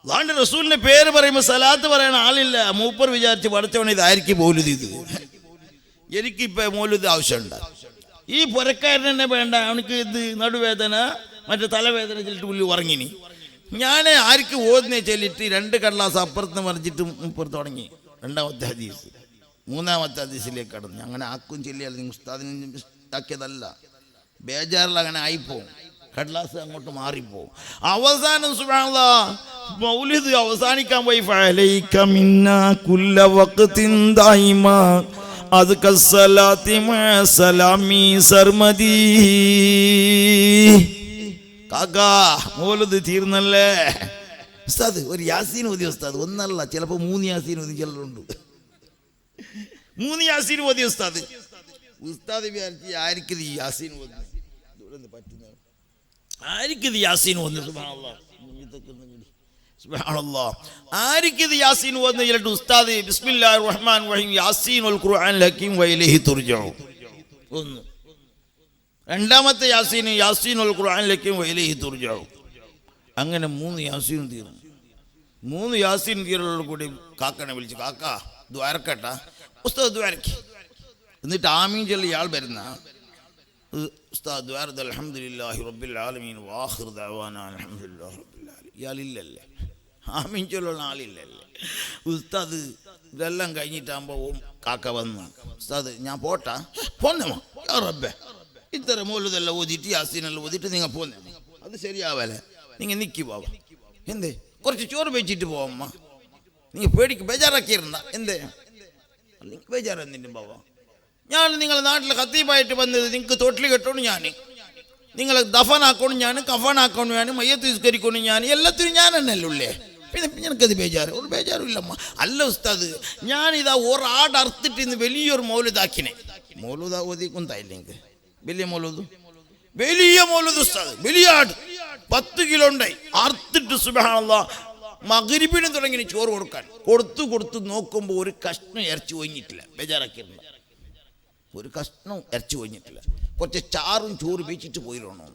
[SPEAKER 1] അല്ലാഹുവിന്റെ റസൂലിന്റെ പേര് പറയുമ്പോൾ സലാത്ത് പറയാൻ ആളില്ല. മൂപ്പർ വിചാരിച്ച് പഠിച്ചവനെ ഇതായിരിക്കും മൗലിദ്. ഇത് എനിക്കിപ്പോൾ മൗലിദ് ആവശ്യമുണ്ട്. ഈ പുരക്കാരൻ തന്നെ വേണ്ട, അവനക്ക് ഇത് നടുവേദന മറ്റേ തലവേദന ചെല്ലിട്ട് പുള്ളി ഉറങ്ങിനി. ഞാൻ ആർക്ക് ഓതിനെ ചെല്ലിട്ട് 2 കടലാസ് അപ്പുറത്ത് മറിച്ചിട്ട് മുപ്പുറത്ത് തുടങ്ങി. 2ാമത്തെ ഹദീസ് 3ാമത്തെ ഹദീസിലേക്ക് കടന്നു. അങ്ങനെ ആക്കും ചെല്ലിയാൽ നിങ്ങൾ ഉസ്താദിനെ ആക്കിയതല്ല, ബേജാറിൽ അങ്ങനെ ആയിപ്പോവും, കടലാസ് അങ്ങോട്ട് മാറിപ്പോവും. അവസാനം സുബ്ഹാനല്ലാഹ് മൗലിദ് അവസാനിക്കാൻ പോയി ഫഅലൈക മിന്നാ കുല്ല വഖ്തിൻ ദായിമാ അദ്കസ്സലാത്തി മഅസലാമി സർമദി. കാക്കാ മൗലിദ് തീർന്നല്ലേ, ഉസ്താദ് ഒരു യാസീൻ ഓതി ഉസ്താദ്, ഒന്നല്ല ചിലപ്പോൾ 3 യാസീൻ ഓതി ചിലരുണ്ട്. 3 യാസീൻ ഓതി ഉസ്താദ്. ഉസ്താദ് വിചാരിച്ച് ആർക്കിത് ഈ യാസീൻ ഓതി പറ്റുന്നത്, ആർക്കിത് യാസീൻ ഓതി? സുബ്ഹാനല്ലാഹ്, സുബ്ഹാനല്ലാഹ്, ആർക്കിത് യാസീൻ ഓതി? ചിലട്ട് ഉസ്താദ് ബിസ്മില്ലാഹിർ റഹ്മാനിർ റഹീം യാസീൻ വൽ ഖുർആനിൽ ഹകീം വഇലൈഹി തുർജഊൻ. ഒന്ന്. രണ്ടാമത്തെ യാസീൻ യാസീൻ വൽ ഖുർആനിൽ ഹകീം വഇലൈഹി തുർജഊൻ. അങ്ങനെ 3 യാസീൻ തീർന്നു. 3 യാസീൻ തീരോട് കൂടി കാക്കനെ വിളിച്ച്, കാക്ക ദ്വാരക്കട്ട ഉസ്താദ് ദ്വാരക്ക്. എന്നിട്ട് ആമീൻ ചൊല്ലി ഇയാൾ വരുന്ന ഉസ്താദ് ദ്വാരത്ത് അൽഹംദുലില്ലാഹി റബ്ബിൽ ആലമീൻ വാഖിർ ദഅവാനാ അൽഹംദുലില്ലാഹി റബ്ബിൽ ആലമീൻ. ഇയാളില്ലല്ലേ, ആമീൻ ചൊല്ലുള്ള ആളില്ലല്ലേ. ഉസ്താദ് ഇതെല്ലാം കഴിഞ്ഞിട്ടാകുമ്പോൾ കാക്ക വന്നു, ഉസ്താദ് ഞാൻ പോട്ടാ? പോന്നമോ യാ റബ്ബേ, ഇത്ര മൗലൂദെല്ലാം ഓതിയിട്ട് യാസീനെല്ലാം ഓതിയിട്ട് നിങ്ങൾ പോന്നേ, അത് ശരിയാവല്ലേ, നിങ്ങൾ നിൽക്കി പോവാം. എന്തേ കുറച്ച് ചോറ് വെച്ചിട്ട് പോവമ്മ, നിങ്ങൾ പേടിക്ക് ബേജാറാക്കിയിരുന്ന എന്തേ? നിങ്ങൾക്ക് ബേജാറെന്നിട്ടും പോവാം. ഞാൻ നിങ്ങളെ നാട്ടിൽ ഖത്തീബായിട്ട് വന്നത് നിങ്ങൾക്ക് തൊട്ടിൽ കെട്ടോണ്ട് ഞാൻ, നിങ്ങളെ ദഫനാക്കണം ഞാൻ, കഫനാക്കണം ഞാൻ, മയ്യത്ത് നിസ്കരിക്കണം ഞാൻ, എല്ലാത്തിനും ഞാൻ തന്നെയല്ലേ ഉള്ളേ. പിന്നെ എനിക്കത് ബേജാറ്, ഒരു ബേജാറും ഇല്ലമ്മ. അല്ല ഉസ്താദ്, ഞാനിതാ ഒരാടർത്തിട്ട് ഇന്ന് വലിയൊരു മൗലൂദാക്കിനെ. മൗലൂദാ ഓതിക്കൊണ്ടായില്ല എനിക്ക്, വലിയ മൗലൂദ്, വലിയ മൗലൂദ് ഉസ്താദ്, വലിയ ആട് 10 കിലോ ഉണ്ടായി. അറുത്തിട്ട് സുബ്ഹാനല്ലാഹ് മഗ്രിബിന് തുടങ്ങി ചോറ് കൊടുക്കാൻ കൊടുത്ത് നോക്കുമ്പോൾ ഒരു കഷ്ണം ഇറച്ചി ഒഴിഞ്ഞിട്ടില്ല. ബേജാറാക്കിയിരുന്നു, ഒരു കഷ്ണം ഇറച്ചി ഒഴിഞ്ഞിട്ടില്ല. കുറച്ച് ചാറും ചോറ് വെച്ചിട്ട് പോയിരണോ.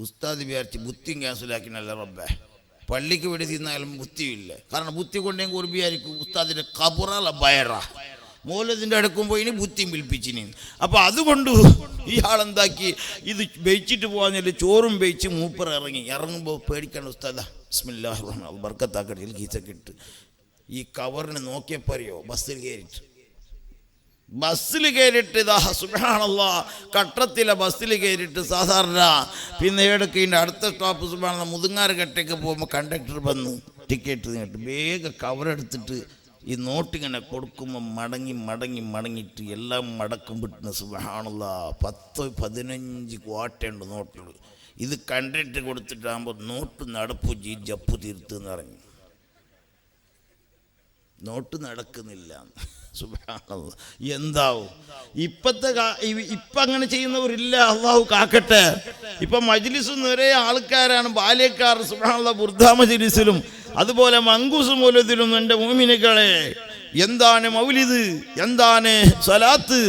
[SPEAKER 1] ഉസ്താദ് വിചാരിച്ച് ബുദ്ധിയും ക്യാൻസലാക്കിനല്ല റബ്ബേ, പള്ളിക്ക് വേണ്ടി തിന്നാലും ബുദ്ധിയില്ല. കാരണം ബുദ്ധി കൊണ്ടെങ്കിൽ ഒരു വിചാരിക്കും ഉസ്താദിൻ്റെ കബറല്ല ബയറ, മൗലൂദിൻ്റെ അടുക്കുമ്പോൾ ഇനി ബുദ്ധിയും പിൽപ്പിച്ചിനി. അപ്പോൾ അതുകൊണ്ട് ഇയാളെന്താക്കി, ഇത് വെച്ചിട്ട് പോകാൻ ചോറും വെച്ച് മൂപ്പർ ഇറങ്ങുമ്പോൾ പേടിക്കണം ഉസ്താദ ബിസ്മില്ലാഹിർ റഹ്മാനിർ ബർക്കത്താക്കടയിൽ ഗീസൊക്കെ ഇട്ട് ഈ കവറിന് നോക്കിയപ്പോൾ അറിയോ, ബസ്സിൽ കയറിയിട്ട് ഇതാ സുബ്ഹാനല്ലാഹ് കട്ടത്തിലെ ബസ്സിൽ കയറിയിട്ട് സാധാരണ പിന്നെ ഇടയ്ക്ക് ഇതിൻ്റെ അടുത്ത സ്റ്റോപ്പ് സുബ്ഹാനല്ലാഹ് മുതുങ്ങാറുകട്ടേക്ക് പോകുമ്പോൾ കണ്ടക്ടർ വന്ന് ടിക്കറ്റ് നീട്ട് വേഗം കവറെടുത്തിട്ട് ഈ നോട്ടിങ്ങനെ കൊടുക്കുമ്പോൾ മടങ്ങിയിട്ട് എല്ലാം മടക്കും വിട്ടുന്ന സുബ്ഹാനല്ലാഹ് 10-15 ക്വാട്ടയുണ്ട് നോട്ടുകൾ. ഇത് കണ്ടിട്ട് കൊടുത്തിട്ടാകുമ്പോൾ നോട്ട് നടപ്പു ജപ്പു തീർത്തെന്ന് പറഞ്ഞു, നോട്ട് നടക്കുന്നില്ല. സുബ്ഹാനല്ലാഹ്, എന്താവും ഇപ്പം അങ്ങനെ ചെയ്യുന്നവരില്ല, അള്ളാഹു കാക്കട്ടെ. ഇപ്പം മജ്ലിസിൽ നിറയെ ആൾക്കാരാണ്, ബാല്യക്കാർ സുബ്ഹാനല്ലാഹ് ബുർദ മജ്ലിസിലും അതുപോലെ മങ്കൂസ് മൗലൂദിലും. എൻ്റെ മുഅ്മിനുകളെ, എന്താണ് മൗലിദ്, എന്താണ് സ്വലാത്ത്,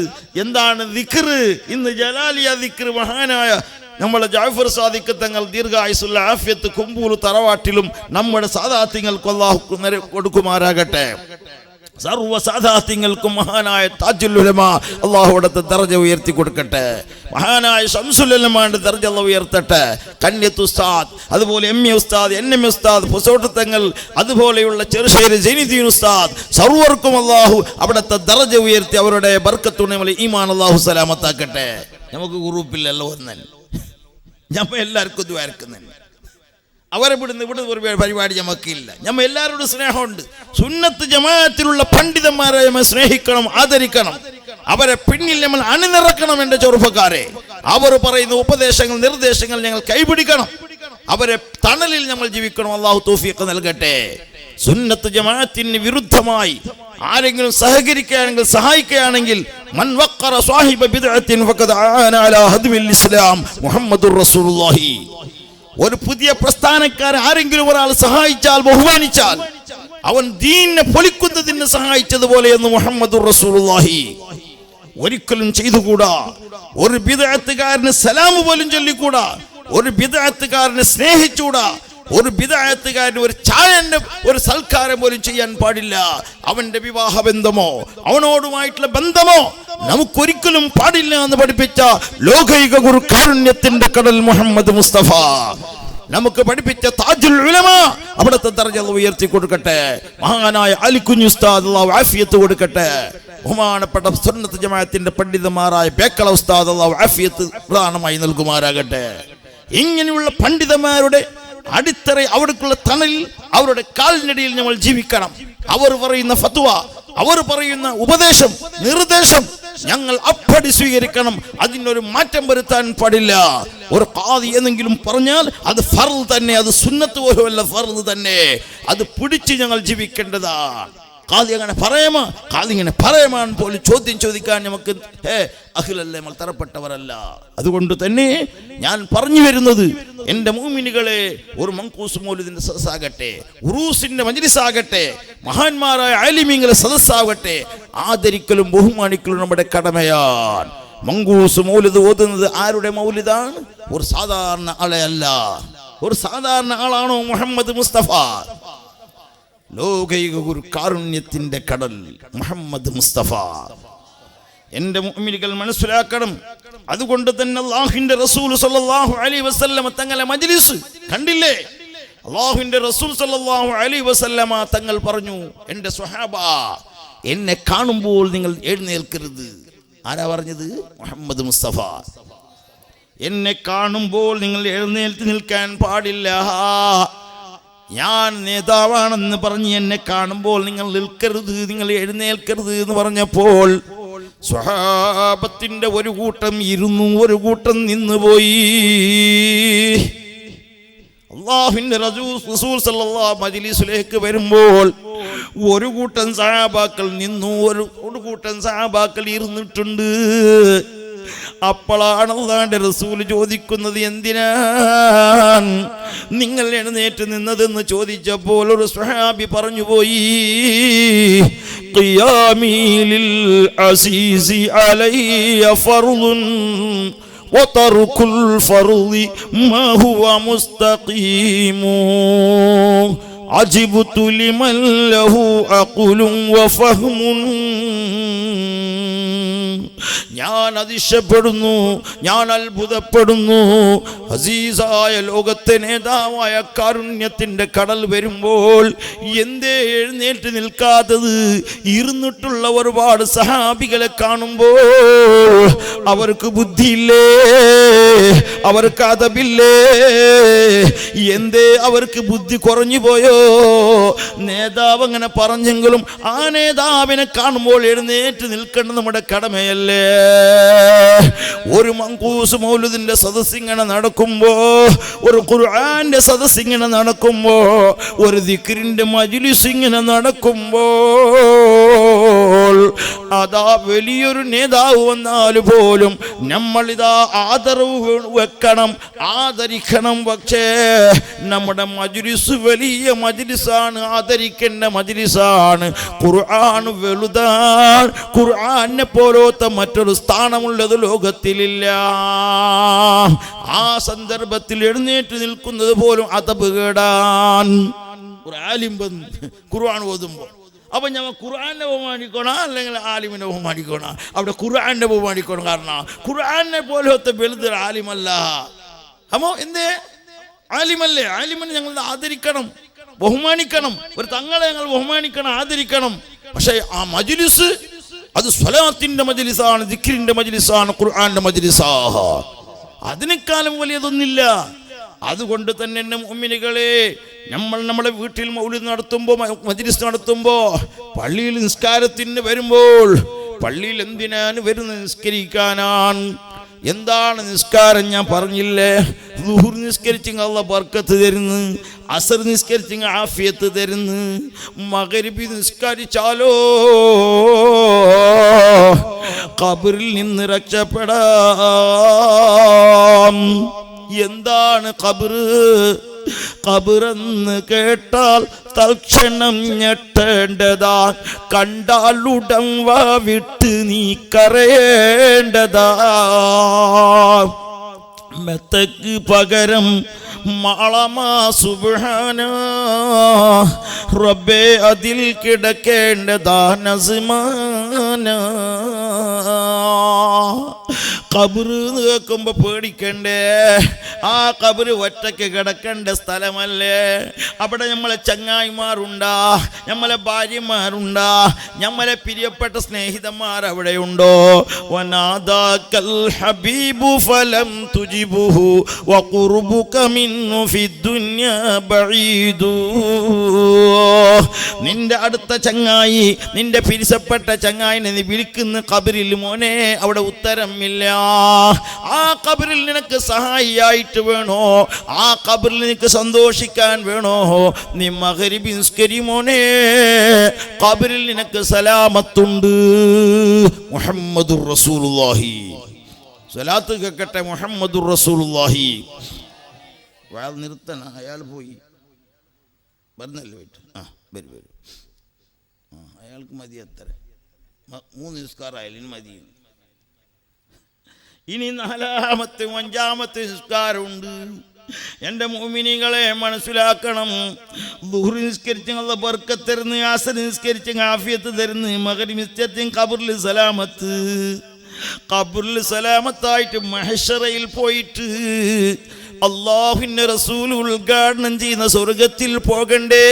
[SPEAKER 1] എന്താണ് ദിക്ർ? ഇന്ന് ജലാലിയ ദിക്ർ മഹാനായ നമ്മുടെ ജാഫർ സാദിഖ് തങ്ങൾ ദീർഘായുസ്സുള്ള ആഫിയത്ത് കുമ്പൂർ തറവാട്ടിലും നമ്മുടെ സാദാത്യങ്ങൾക്ക് അല്ലാഹു കൊടുക്കുമാറാകട്ടെ. സർവ്വസാദാത്യങ്ങൾക്കും മഹാനായ താജുൽ ഉലമ അല്ലാഹു അവിടുത്തെ ദർജ ഉയർത്തി കൊടുക്കട്ടെ. മഹാനായ ശംസുൽ ഉലമാന്റെ ദർജ അല്ലാഹു ഉയർത്തട്ടെ. കന്യത്ത് ഉസ്താദ്, അതുപോലെ MA ഉസ്താദ്, NM ഉസ്താദ്, പൊസോട്ട് തങ്ങൾ, അതുപോലെയുള്ള ചെറുശ്ശേരി സൈനുദ്ദീൻ ഉസ്താദ്, സർവർക്കും അല്ലാഹു അവിടുത്തെ ദർജ ഉയർത്തി അവരുടെ ബർക്കത്തുണ ഈമാൻ അല്ലാഹു സലാമത്താക്കട്ടെ. നമുക്ക് ഗ്രൂപ്പിലല്ല ഒന്നൻ, ഞമ്മ എല്ലാവർക്കും ദ്വാരക്കുന്നുണ്ട്. അവരെ ഇവിടെ ഒരു പരിപാടി നമുക്കില്ല. നമ്മൾ എല്ലാവരോടും സ്നേഹമുണ്ട്. സുന്നത്ത് ജമാഅത്തിലുള്ള പണ്ഡിതന്മാരെ നമ്മൾ സ്നേഹിക്കണം, ആദരിക്കണം. അവരെ പിന്നിൽ നമ്മൾ അണിനിറക്കണം. എൻ്റെ ചെറുപ്പക്കാരെ, അവർ പറയുന്ന ഉപദേശങ്ങൾ നിർദ്ദേശങ്ങൾ ഞങ്ങൾ കൈപിടിക്കണം. അവരെ തണലിൽ നമ്മൾ ജീവിക്കണം. അല്ലാഹു തൗഫീഖ് നൽകട്ടെ. സുന്നത്ത് ജമാഅത്തിന് വിരുദ്ധമായി ആരെങ്കിലും സഹകരിക്കുകയാണെങ്കിൽ സഹായിക്കുകയാണെങ്കിൽ മൻ വഖറ സാഹിബ ബിദ്അത്തിൻ ഫഖദ് ആന അലാ ഹദ്മിൽ ഇസ്ലാം മുഹമ്മദുർ റസൂലുള്ളാഹി. ഒരു പുതിയ പ്രസ്ഥാനക്കാരെ ആരെങ്കിലും ഒരാൾ സഹായിച്ചാൽ, ബഹുമാനിച്ചാൽ, അവൻ ദീനിനെ പൊളിക്കുന്നതിന് സഹായിച്ചതുപോലെ എന്ന് മുഹമ്മദുർ റസൂലുള്ളാഹി. ഒരിക്കലും ചെയ്തുകൂടാ. ഒരു ബിദ്അത്തുകാരന് സലാം പോലും ചൊല്ലിക്കൂടാ. ഒരു ബിദ്അത്തുകാരനെ സ്നേഹിച്ചുകൂടാ. ഒരു ബിദ്അത്തുകാരന് ഒരു ചായന്റെ ഒരു സൽക്കാരം പോലും ചെയ്യാൻ പാടില്ല. അവന്റെ വിവാഹ ബന്ധമോ അവനോടുമായിട്ടുള്ള ബന്ധമോ നമുക്കൊരിക്കലും പാടില്ല എന്ന് പഠിപ്പിച്ച ലോകൈക ഗുരു കാരുണ്യത്തിന്റെ കടൽ മുഹമ്മദ് മുസ്തഫ നമുക്ക് പഠിപ്പിച്ച താജുൽ ഉലമ അവിടുത്തെ ദർജ ഉയർത്തി കൊടുക്കട്ടെ. മഹാനായ അലിക്കുഞ്ഞ് ഉസ്താദ് അല്ലാഹു ആഫിയത്ത് കൊടുക്കട്ടെ. ബഹുമാനപ്പെട്ട സുന്നത്ത് ജമാഅത്തിന്റെ പണ്ഡിതന്മാരായ ബേക്കല ഉസ്താദ് അല്ലാഹു ആഫിയത്ത് പ്രധാനമായി നൽകുമാറാകട്ടെ. ഇങ്ങനെയുള്ള പണ്ഡിതന്മാരുടെ അടിത്തറ, അവർക്കുള്ള തണലിൽ, അവരുടെ കാൽനടിയിൽ നമ്മൾ ജീവിക്കണം. അവർ പറയുന്ന ഫത്വ, അവർ പറയുന്ന ഉപദേശം, നിർദ്ദേശം ഞങ്ങൾ അപ്പടി സ്വീകരിക്കണം. അതിനൊരു മാറ്റം വരുത്താൻ പാടില്ല. ഒരു ഖാദി എന്നെങ്കിലും പറഞ്ഞാൽ അത് ഫർദ് തന്നെ, അത് സുന്നത്ത് പോലുമല്ല, ഫർദ് തന്നെ. അത് പിടിച്ച് ഞങ്ങൾ ജീവിക്കേണ്ടതാണ്. ഖാദി അങ്ങനെ പറയാമോ, ഖാദി ഇങ്ങനെ പറയാൻ പോലും ചോദ്യം ചോദിക്കാൻ നമുക്ക് അഖിലല്ല, നമ്മൾ തരപ്പെട്ടവരല്ല. അതുകൊണ്ട് തന്നെ ഞാൻ പറഞ്ഞു വരുന്നത്, എൻ്റെ മുഅ്മിനുകളെ, ഒരു മങ്കൂസ് മൗലിദിന്റെ സദസ്സാകട്ടെ, ഉറൂസിന്റെ മജ്ലിസാകട്ടെ, മഹാന്മാരായ ആലിമീങ്ങളുടെ സദസ്സാകട്ടെ, ആദരിക്കലും ബഹുമാനിക്കലും നമ്മുടെ കടമയാണ്. മങ്കൂസ് മൗലിദ് ഓതുന്നത് ആരുടെ മൗലിദാണ്? ഒരു സാധാരണ ആളെയല്ല. ഒരു സാധാരണ ആളാണോ മുഹമ്മദ് മുസ്തഫ? ലോകൈക ഒരു കാരുണ്യത്തിന്റെ കടൽ മുഹമ്മദ് മുസ്തഫ. എൻ്റെ മുഅ്മിനുകൾ മനസ്സിലാക്കണം. അതുകൊണ്ട് തന്നെ അല്ലാഹുവിന്റെ റസൂൽ സല്ലല്ലാഹു അലൈഹി വസല്ലമ തങ്ങളെ മജ്ലിസ് കണ്ടില്ലേ? അല്ലാഹുവിന്റെ റസൂൽ സല്ലല്ലാഹു അലൈഹി വസല്ലമ തങ്ങൾ പറഞ്ഞു, എൻ്റെ സ്വഹാബ, എന്നെ കാണുമ്പോൾ നിങ്ങൾ എഴുന്നേൽക്കരുത്. ആരാ പറഞ്ഞത്? മുഹമ്മദ് മുസ്തഫ. എന്നെ കാണുമ്പോൾ നിങ്ങൾ എഴുന്നേൽത്ത് നിൽക്കാൻ പാടില്ല. ഞാൻ നേതാവാണെന്ന് പറഞ്ഞ് എന്നെ കാണുമ്പോൾ നിങ്ങൾ നിൽക്കരുത്, നിങ്ങൾ എഴുന്നേൽക്കരുത് എന്ന് പറഞ്ഞപ്പോൾ സ്വഹാബത്തിന്റെ ഒരു കൂട്ടം ഇരുന്നു, ഒരു കൂട്ടം നിന്നുപോയി. അല്ലാഹുവിന്റെ റസൂൽ സല്ലല്ലാഹു മജ്ലിസിലേക്ക് വരുമ്പോൾ ഒരു കൂട്ടം സഹാബാക്കൾ നിന്നു, ഒരു കൂട്ടം സഹാബാക്കൾ ഇരുന്നിട്ടുണ്ട്. അപ്പോഴാണ് അല്ലാഹുവിന്റെ റസൂൽ ചോദിക്കുന്നത്, എന്തിനാണ് നിങ്ങൾ എഴുന്നേറ്റ് നിന്നതെന്ന് ചോദിച്ചപ്പോൾ ഒരു സ്വഹാബി പറഞ്ഞു പോയി, ഖിയാമി ലിൽ അസീസി അലയ്യ ഫർളുൻ വതർകുൽ ഫർളി മാ ഹുവ മുസ്തഖീമു അജിബ്തു ലിമൻ ലഹു അഖ്ലുൻ വഫഹ്മുൻ. ഞാൻ അതിശയപ്പെടുന്നു, ഞാൻ അത്ഭുതപ്പെടുന്നു. അസീസായ ലോകത്തെ നേതാവായ കാരുണ്യത്തിന്റെ കടൽ വരുമ്പോൾ എന്തേ എഴുന്നേറ്റ് നിൽക്കാത്തത്? ഇരുന്നിട്ടുള്ള ഒരുപാട് സഹാബികളെ കാണുമ്പോൾ അവർക്ക് ബുദ്ധിയില്ലേ? അവർക്ക് അതബില്ലേ? എന്തേ അവർക്ക് ബുദ്ധി കുറഞ്ഞു പോയോ? നേതാവ് അങ്ങനെ പറഞ്ഞെങ്കിലും ആ നേതാവിനെ കാണുമ്പോൾ എഴുന്നേറ്റ് നിൽക്കേണ്ടത് നമ്മുടെ കടമയല്ലേ? ഒരു മങ്കൂസ് മൗലിദിന്റെ സദസ്സിങ്ങനെ നടക്കുമ്പോ, ഒരു ഖുർആന്റെ സദസ്സിങ്ങനെ നടക്കുമ്പോ, ഒരു ദിക്റിന്റെ മജ്ലിസ് ഇങ്ങനെ നടക്കുമ്പോൾ, അതാ വലിയൊരു നേതാവ് വന്നാൽ പോലും നമ്മളിതാ ആദരവ് വെക്കണം, ആദരിക്കണം. പക്ഷേ നമ്മുടെ മജ്ലിസ് വലിയ മജ്ലിസാണ്, ആദരിക്കേണ്ട മജ്ലിസാണ്. ഖുർആൻ വലുതാണ്. ഖുർആനെ പോലത്തെ മറ്റൊരു സ്ഥാനമുള്ളത് ലോകത്തിലില്ല. ആ സന്ദർഭത്തിൽ എഴുന്നേറ്റ് നിൽക്കുന്നത് പോലും അതബ് കേടാൻ. ഒരു ആലിം ഖുർആൻ ഓതുമ്പോൾ അപ്പൊ ഞമ്മ ഖുർആനെ ബഹുമാനിക്കണം, അല്ലെങ്കിൽ ആലിമിനെ ബഹുമാനിക്കണം. അവിടെ ഖുർആനെ ബഹുമാനിക്കണം. കാരണം ഖുർആനെ പോലത്തെ വലുത് ആലിമല്ല. അമ്മോ എന്തേ? ആലിമല്ലേ? ആലിമിനെ ഞങ്ങൾ ആദരിക്കണം, ബഹുമാനിക്കണം. ഒരു തങ്ങളെ ഞങ്ങൾ ബഹുമാനിക്കണം, ആദരിക്കണം. പക്ഷേ ആ മജ്ലിസ് അത് സ്വലാത്തിന്റെ മജ്ലിസാണ്, ദിക്റിന്റെ മജ്ലിസാണ്, ഖുർആന്റെ മജ്ലിസാണ്. അതിനേക്കാളും വലിയതൊന്നില്ല. അതുകൊണ്ട് തന്നെ എൻ്റെ മുഅ്മിനുകളെ, നമ്മൾ നമ്മുടെ വീട്ടിൽ മൗലിദ് നടത്തുമ്പോൾ, മജ്ലിസ് നടത്തുമ്പോൾ, പള്ളിയിൽ നിസ്കാരത്തിന് വരുമ്പോൾ, പള്ളിയിൽ എന്തിനാണ് വരുന്നത്? നിസ്കരിക്കാനാണ്. എന്താണ് നിസ്കാരം? ഞാൻ പറഞ്ഞില്ലേ, ളുഹുർ നിസ്കരിച്ചെങ്കിൽ അല്ലാഹ് ബർക്കത്ത് തരുന്നു, അസർ നിസ്കരിച്ചെങ്കിൽ ആഫിയത്ത് തരുന്നു, മഗ്രിബ് നിസ്കരിച്ചാലോ ഖബറിൽ നിന്ന് രക്ഷപ്പെടാം. എന്താണ് ഖബറ്? ഖബറെന്ന് കേട്ടാൽ തൽക്ഷണം ഞെട്ടേണ്ടതാ, കണ്ടാലുടൻ വാ വിട്ട് നീ കരയേണ്ടതാ. മെത്തക്ക് പകരം മാളമാ സുബ്ഹാന റബ്ബേ, അതിൽ കിടക്കേണ്ടതാ നസ്മാന. ഖബറ് കേൾക്കുമ്പോ പേടിക്കണ്ടേ? ആ ഖബറ് ഒറ്റയ്ക്ക് കിടക്കേണ്ട സ്ഥലമല്ലേ? അവിടെ നമ്മളെ ചങ്ങായിമാരുണ്ടാ, നമ്മളെ ഭാര്യമാരുണ്ടാ, നമ്മളെ പ്രിയപ്പെട്ട സ്നേഹിതന്മാർ അവിടെയുണ്ടോ? വനാദാകൽ ഹബീബു ഫലം തുജിബുഹു വഖുർബുക മിന്നു ഫിദ്ദുനിയ ബഈദു. നിന്റെ അടുത്ത ചങ്ങായി, നിന്റെ പിരിസപ്പെട്ട ചങ്ങായിനെ നീ വിളിക്കുന്ന ഖബറിൽ മോനെ അവിടെ ഉത്തരമില്ല. ആ ഖബറിൽ നിനക്ക് സഹായിയായിട്ട് വേണോ, ആ ഖബറിൽ നിനക്ക് സന്തോഷിക്കാൻ വേണോ, നീ മഗ്രിബ് നിസ്കരി മോനെ, ഖബറിൽ നിനക്ക് സലാമത്തുണ്ട്. മുഹമ്മദുർ റസൂലുള്ളാഹി. സ്വലാത്ത് കേൾക്കട്ടെ. മുഹമ്മദുർ റസൂലുള്ളാഹി. വാൾ നിർത്തണ, അയാൾ പോയി പറഞ്ഞല്ലേ പോയിട്ട്. വരും വരും. അയാൾക്ക് മതി അത്ര 3 നിസ്കാരമായാലും മതി. ഇനി 4ാമത്തെ 5ാമത്തെ നിസ്കാരമുണ്ട്. എൻ്റെ മുഅ്മിനീങ്ങളെ മനസ്സിലാക്കണം. ദുഹ്ർ നിസ്കരിച്ച് അല്ലാഹ് ബർക്കത്ത് തരുന്നു, അസ്ർ നിസ്കരിച്ച് ആഫിയത്ത് തരുന്നു, മഗ്രിബ് നിസ്കരിച്ച് ഖബറിൽ സലാമത്ത്. ഖബറിൽ സലാമത്തായിട്ട് മഹ്ശറയിൽ പോയിട്ട് അല്ലാഹുവിൻ്റെ റസൂൽ ഉദ്ഘാടനം ചെയ്യുന്ന സ്വർഗത്തിൽ പോകണ്ടേ?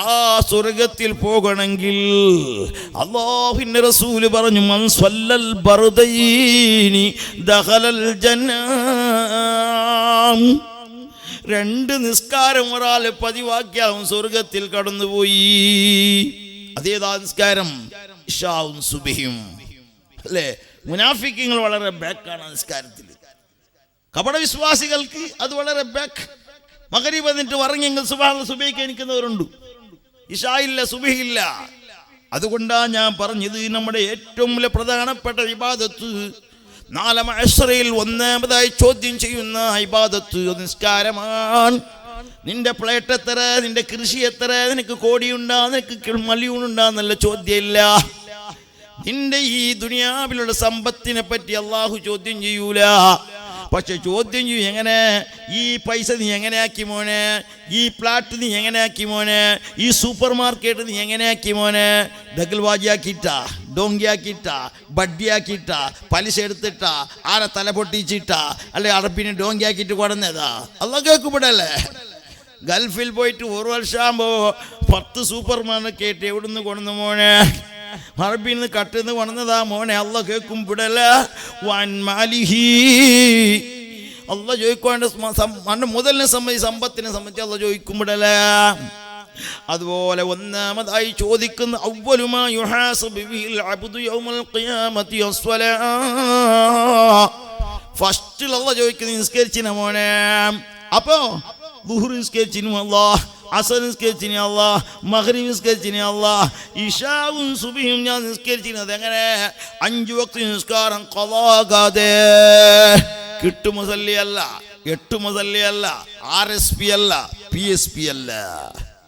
[SPEAKER 1] ആ സ്വർഗത്തിൽ പോകണമെങ്കിൽ അല്ലാഹുവിൻ്റെ റസൂൽ പറഞ്ഞു, മൻ സ്വല്ലൽ ബർദൈനി ദഖലൽ ജന്ന. 2 നിസ്കാരം ഒരാൾ പതിവാക്കിയാവും സ്വർഗത്തിൽ കടന്നുപോയി. അതേതാ നിസ്കാരം? ഇശാഉം സുബ്ഹിയും അല്ലേ? മുനാഫിക്കുകൾ വളരെ ബാക്കാണ് നിസ്കാരത്തിൽ. കപടവിശ്വാസികൾക്ക് അത് വളരെ ബാക്ക്. മഗ്രിബ് വന്നിട്ട് ഉറങ്ങിയെങ്കിൽ സുബ്ഹാനല്ലാഹ് സുബഹിക്ക് എണീക്കുന്നവരുണ്ട്. ഇശാ ഇല്ല, സുബ്ഹി ഇല്ല. അതുകൊണ്ടാണ് ഞാൻ പറഞ്ഞത്, നമ്മുടെ ഏറ്റവും പ്രധാനപ്പെട്ട ഇബാദത്ത് 4 മഅ്ശറയിൽ 1ാമതായി ചോദ്യം ചെയ്യുന്ന ഇബാദത്ത് നിസ്കാരമാണ്. നിന്റെ പ്ലേറ്റ് എത്ര, നിന്റെ കൃഷി എത്ര, നിനക്ക് കോടിയുണ്ടാ, നിനക്ക് മല്യൂണുണ്ടാന്നല്ല ചോദ്യമില്ല. നിന്റെ ഈ ദുനിയാവിലുള്ള സമ്പത്തിനെ പറ്റി അള്ളാഹു ചോദ്യം ചെയ്യൂല. പക്ഷെ ചോദ്യം ചെയ്യും, എങ്ങനെ ഈ പൈസ നീ എങ്ങനെയാക്കി മോനെ, ഈ പ്ലാറ്റ് നീ എങ്ങനെയാക്കി മോനെ, ഈ സൂപ്പർ മാർക്കറ്റ് നീ എങ്ങനെയാക്കി മോനെ, ദഗൽവാജിയാക്കിയിട്ടാ, ഡോങ്കിയാക്കിയിട്ടാ, ബഡ്ഡിയാക്കിയിട്ടാ, പലിശ എടുത്തിട്ടാ, ആരെ തല പൊട്ടിച്ചിട്ടാ, അല്ലെ അറബിനെ ഡോങ്കിയാക്കിയിട്ട് കൊടുന്നതാ? അള്ളാഹ് കേൾക്കുമ്പോഴല്ലേ. ഗൾഫിൽ പോയിട്ട് 1 വർഷമാകുമ്പോൾ 10 സൂപ്പർ മാർക്കറ്റ് എവിടുന്ന് കൊണ്ടു മോനെ? അറബിൽ നിന്ന് കട്ടിന്ന് കൊണ്ടതാ മോനെ. അള്ളാഹ് കേൾക്കും വിടല. വൻമാലിഹി അള്ളാഹ് ചോദിക്കാണ്ട് മുതലിനെ സംബന്ധിച്ച്, സമ്പത്തിനെ സംബന്ധിച്ച് അള്ളാഹ് ചോദിക്കും വിടല. അതുപോലെ 1ാമതായി ചോദിക്കുന്ന അവ്വലുമാ യുഹാസബു ബിൽ അബ്ദു യൗമൽ ഖിയാമത്തി അസ്വലാ. ഫസ്റ്റിൽ അള്ളാഹ് ചോദിക്കുന്നത് നിസ്കരിച്ചിന മോനെ. അപ്പോ ദുഹ്ർ നിസ്കരിച്ചിനും അല്ലാഹ്, അസർ നിസ്കരിച്ചിനി അല്ലാഹ്, മഗ്രിബ് നിസ്കരിച്ചിനി അല്ലാഹ്, ഇശാവും സുബ്ഹിയും ഞാൻ നിസ്കരിച്ചിരുന്നത് എങ്ങനെ? 5 വക്ത് നിസ്കാരം ഖളാകാതെ. കിട്ടുമുസല്ലി അല്ല, 8 മുസല്ലി അല്ല, RSP അല്ല, PSP അല്ല.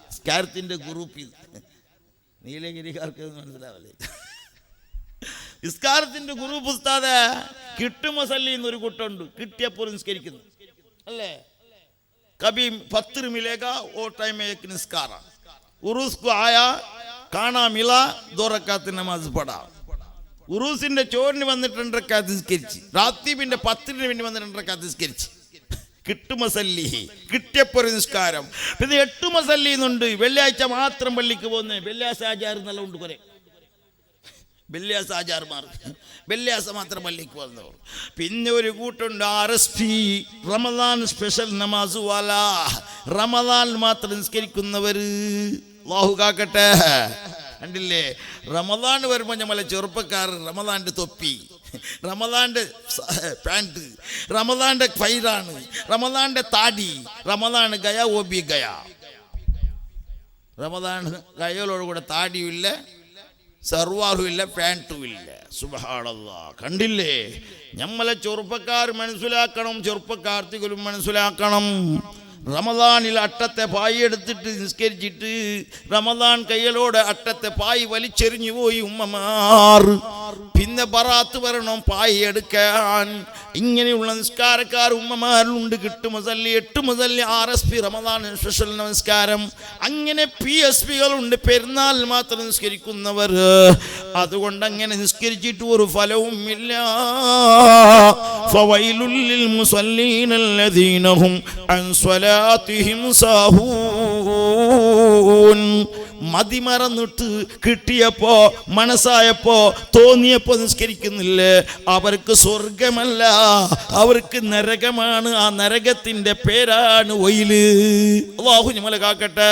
[SPEAKER 1] നിസ്കാരത്തിൻ്റെ ഗ്രൂപ്പ് നീലഗിരിക്കാർക്ക് മനസ്സിലാവല്ലേ? നിസ്കാരത്തിൻ്റെ ഗ്രൂപ്പ് ഉസ്താദേ, കിട്ടുമുസല്ലി എന്നൊരു കൂട്ടുണ്ട്. കിട്ടിയപ്പോൾ നിസ്കരിക്കുന്നു അല്ലേ? कभी पत्थर मिलेगा वो टाइम में एक निस्कारा, उरूस को आया खाना मिला 2 रकात नमाज पढ़ा. ഉറൂസിന്റെ ചോറിന് വന്നിട്ട് 2 റക്അത്ത് നിസ്കരിച്ച്, റാത്തീബിന്റെ 10ന് വേണ്ടി വന്ന് 2 റക്അത്ത് നിസ്കരിച്ച്. കിട്ടുമസല്ലി, കിട്ടിയപ്പോൾ നിസ്കാരം. പിന്നെ 8 മസല്ലി എന്നുണ്ട്. വെള്ളിയാഴ്ച മാത്രം പള്ളിക്ക് പോകുന്നത്. വെള്ളിയാഴ്ച ആചാർ നല്ല ഉണ്ട് കുറെ. വെള്ളിയാഴ്ച ആചാർമാർ വെള്ളിയാഴ്ച മാത്രം പള്ളിക്ക് വന്നവർ. പിന്നെ ഒരു കൂട്ടുണ്ട് RSP, റമദാൻ സ്പെഷ്യൽ നമാസ് വാല. റമദാൻ മാത്രം നിസ്കരിക്കുന്നവർ. അല്ലാഹു കാക്കട്ടെ. കണ്ടില്ലേ, റമദാൻ വരുമ്പോൾ നമ്മളെ ചെറുപ്പക്കാർ റമദാന്റെ തൊപ്പി, റമദാന്റെ പാൻറ്, റമദാന്റെ ഫൈറാണ്, റമദാന്റെ താടി, റമദാൻ ഗയ ഓബി ഗയ. റമദാൻ ഗയലോട് കൂടെ താടിയുമില്ല, സർവാറും ഇല്ല, പാൻറ്റും ഇല്ല. സുബ്ഹാനല്ലാഹ്. കണ്ടില്ലേ, നമ്മളെ ചെറുപ്പക്കാർ മനസ്സിലാക്കണം, ചെറുപ്പക്കാർത്തികളും മനസ്സിലാക്കണം. റമദാനിൽ അട്ടത്തെ പായി എടുത്തിട്ട് നിസ്കരിച്ചിട്ട് റമദാൻ കയ്യലോടെ അട്ടത്തെ പായി വലിച്ചെറിഞ്ഞു പോയി ഉമ്മമാർ. പിന്നെ ബറാത്ത് വരണം പായി എടുക്കാൻ. ഇങ്ങനെയുള്ള നിസ്കാരക്കാർ ഉമ്മമാരുണ്ട്. കിട്ടുമസല്ലി, 8 മുസല്ലി, RSP റമദാൻ സ്പെഷ്യൽ നമസ്കാരം. അങ്ങനെ PSPകളുണ്ട്, പെരുന്നാൾ മാത്രം നിസ്കരിക്കുന്നവർ. അതുകൊണ്ട് അങ്ങനെ നിസ്കരിച്ചിട്ട് ഒരു ഫലവും ഇല്ല. ഫവൈലുൽ ലിൽ മുസല്ലീന അല്ലദീന ഹും അൻ സ്വലാത്തിഹിം സാഹൂൻ. മതിമറന്നിട്ട് കിട്ടിയപ്പോ മനസ്സായപ്പോ തോന്നിയപ്പോ നിസ്കരിക്കുന്നില്ലേ, അവർക്ക് സ്വർഗമല്ല, അവർക്ക് നരകമാണ്. ആ നരകത്തിന്റെ പേരാണ് വൈല്. അല്ലാഹു നമ്മളെ കാക്കട്ടെ.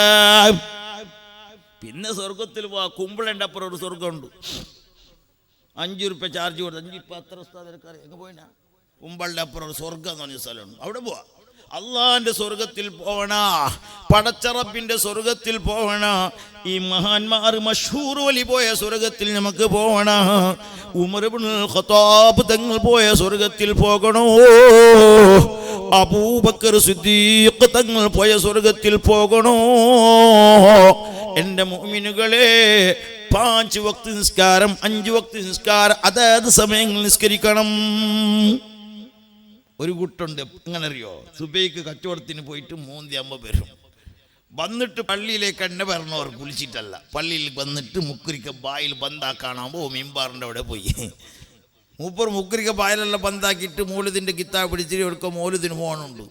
[SPEAKER 1] പിന്നെ സ്വർഗത്തിൽ പോവാ. കുമ്പിളൻ്റെ അപ്പുറം ഒരു സ്വർഗമുണ്ട്. 5 രൂപ ചാർജ് കൊടുത്ത് 5 ഇപ്പം അത്ര സ്ഥലക്കാരെ എங்கே പോയിനാ. കുമ്പളുടെ അപ്പുറം ഒരു സ്വർഗം എന്ന് പറഞ്ഞ സ്ഥലമുണ്ട്. അവിടെ പോവാ. അള്ളാന്റെ സ്വർഗത്തിൽ പോവണ, പടച്ചറപ്പിന്റെ സ്വർഗത്തിൽ പോവണ, ഈ മഹാന്മാർ മഷ്ഹൂർ വലി പോയ സ്വർഗത്തിൽ നമുക്ക് പോവണ, ഉമർ ഇബ്നുൽ ഖത്താബ് തങ്ങൾ പോയ സ്വർഗത്തിൽ പോകണോ, അബൂബക്കർ സിദ്ദീഖ് തങ്ങൾ പോയ സ്വർഗത്തിൽ പോകണോ? എൻ്റെ മുഅ്മിനുകളെ, 5 വക്ത് നിസ്കാരം, 5 വക്ത് നിസ്കാരം അതായത് സമയങ്ങളിൽ നിസ്കരിക്കണം. ഒരു കൂട്ടുണ്ട്, എങ്ങനെ അറിയോ, സുബൈക്ക് കച്ചവടത്തിന് പോയിട്ട് 3 വരും. വന്നിട്ട് പള്ളിയിലേക്ക് എന്നെ വരണവർ കുളിച്ചിട്ടല്ല, പള്ളിയിൽ വന്നിട്ട് മുക്കുരിക്ക ബായിൽ ബന്ധാക്കാണാകുമ്പോൾ മിമ്പാറിൻ്റെ അവിടെ പോയി മൂപ്പർ മുക്കുരിക്ക ബായിലെല്ലാം ബന്ധാക്കിയിട്ട് മൗലിദിൻ്റെ കിതാബ് പിടിച്ചിട്ട് എടുക്കുക. മൗലിദിന് പോകണുണ്ട്.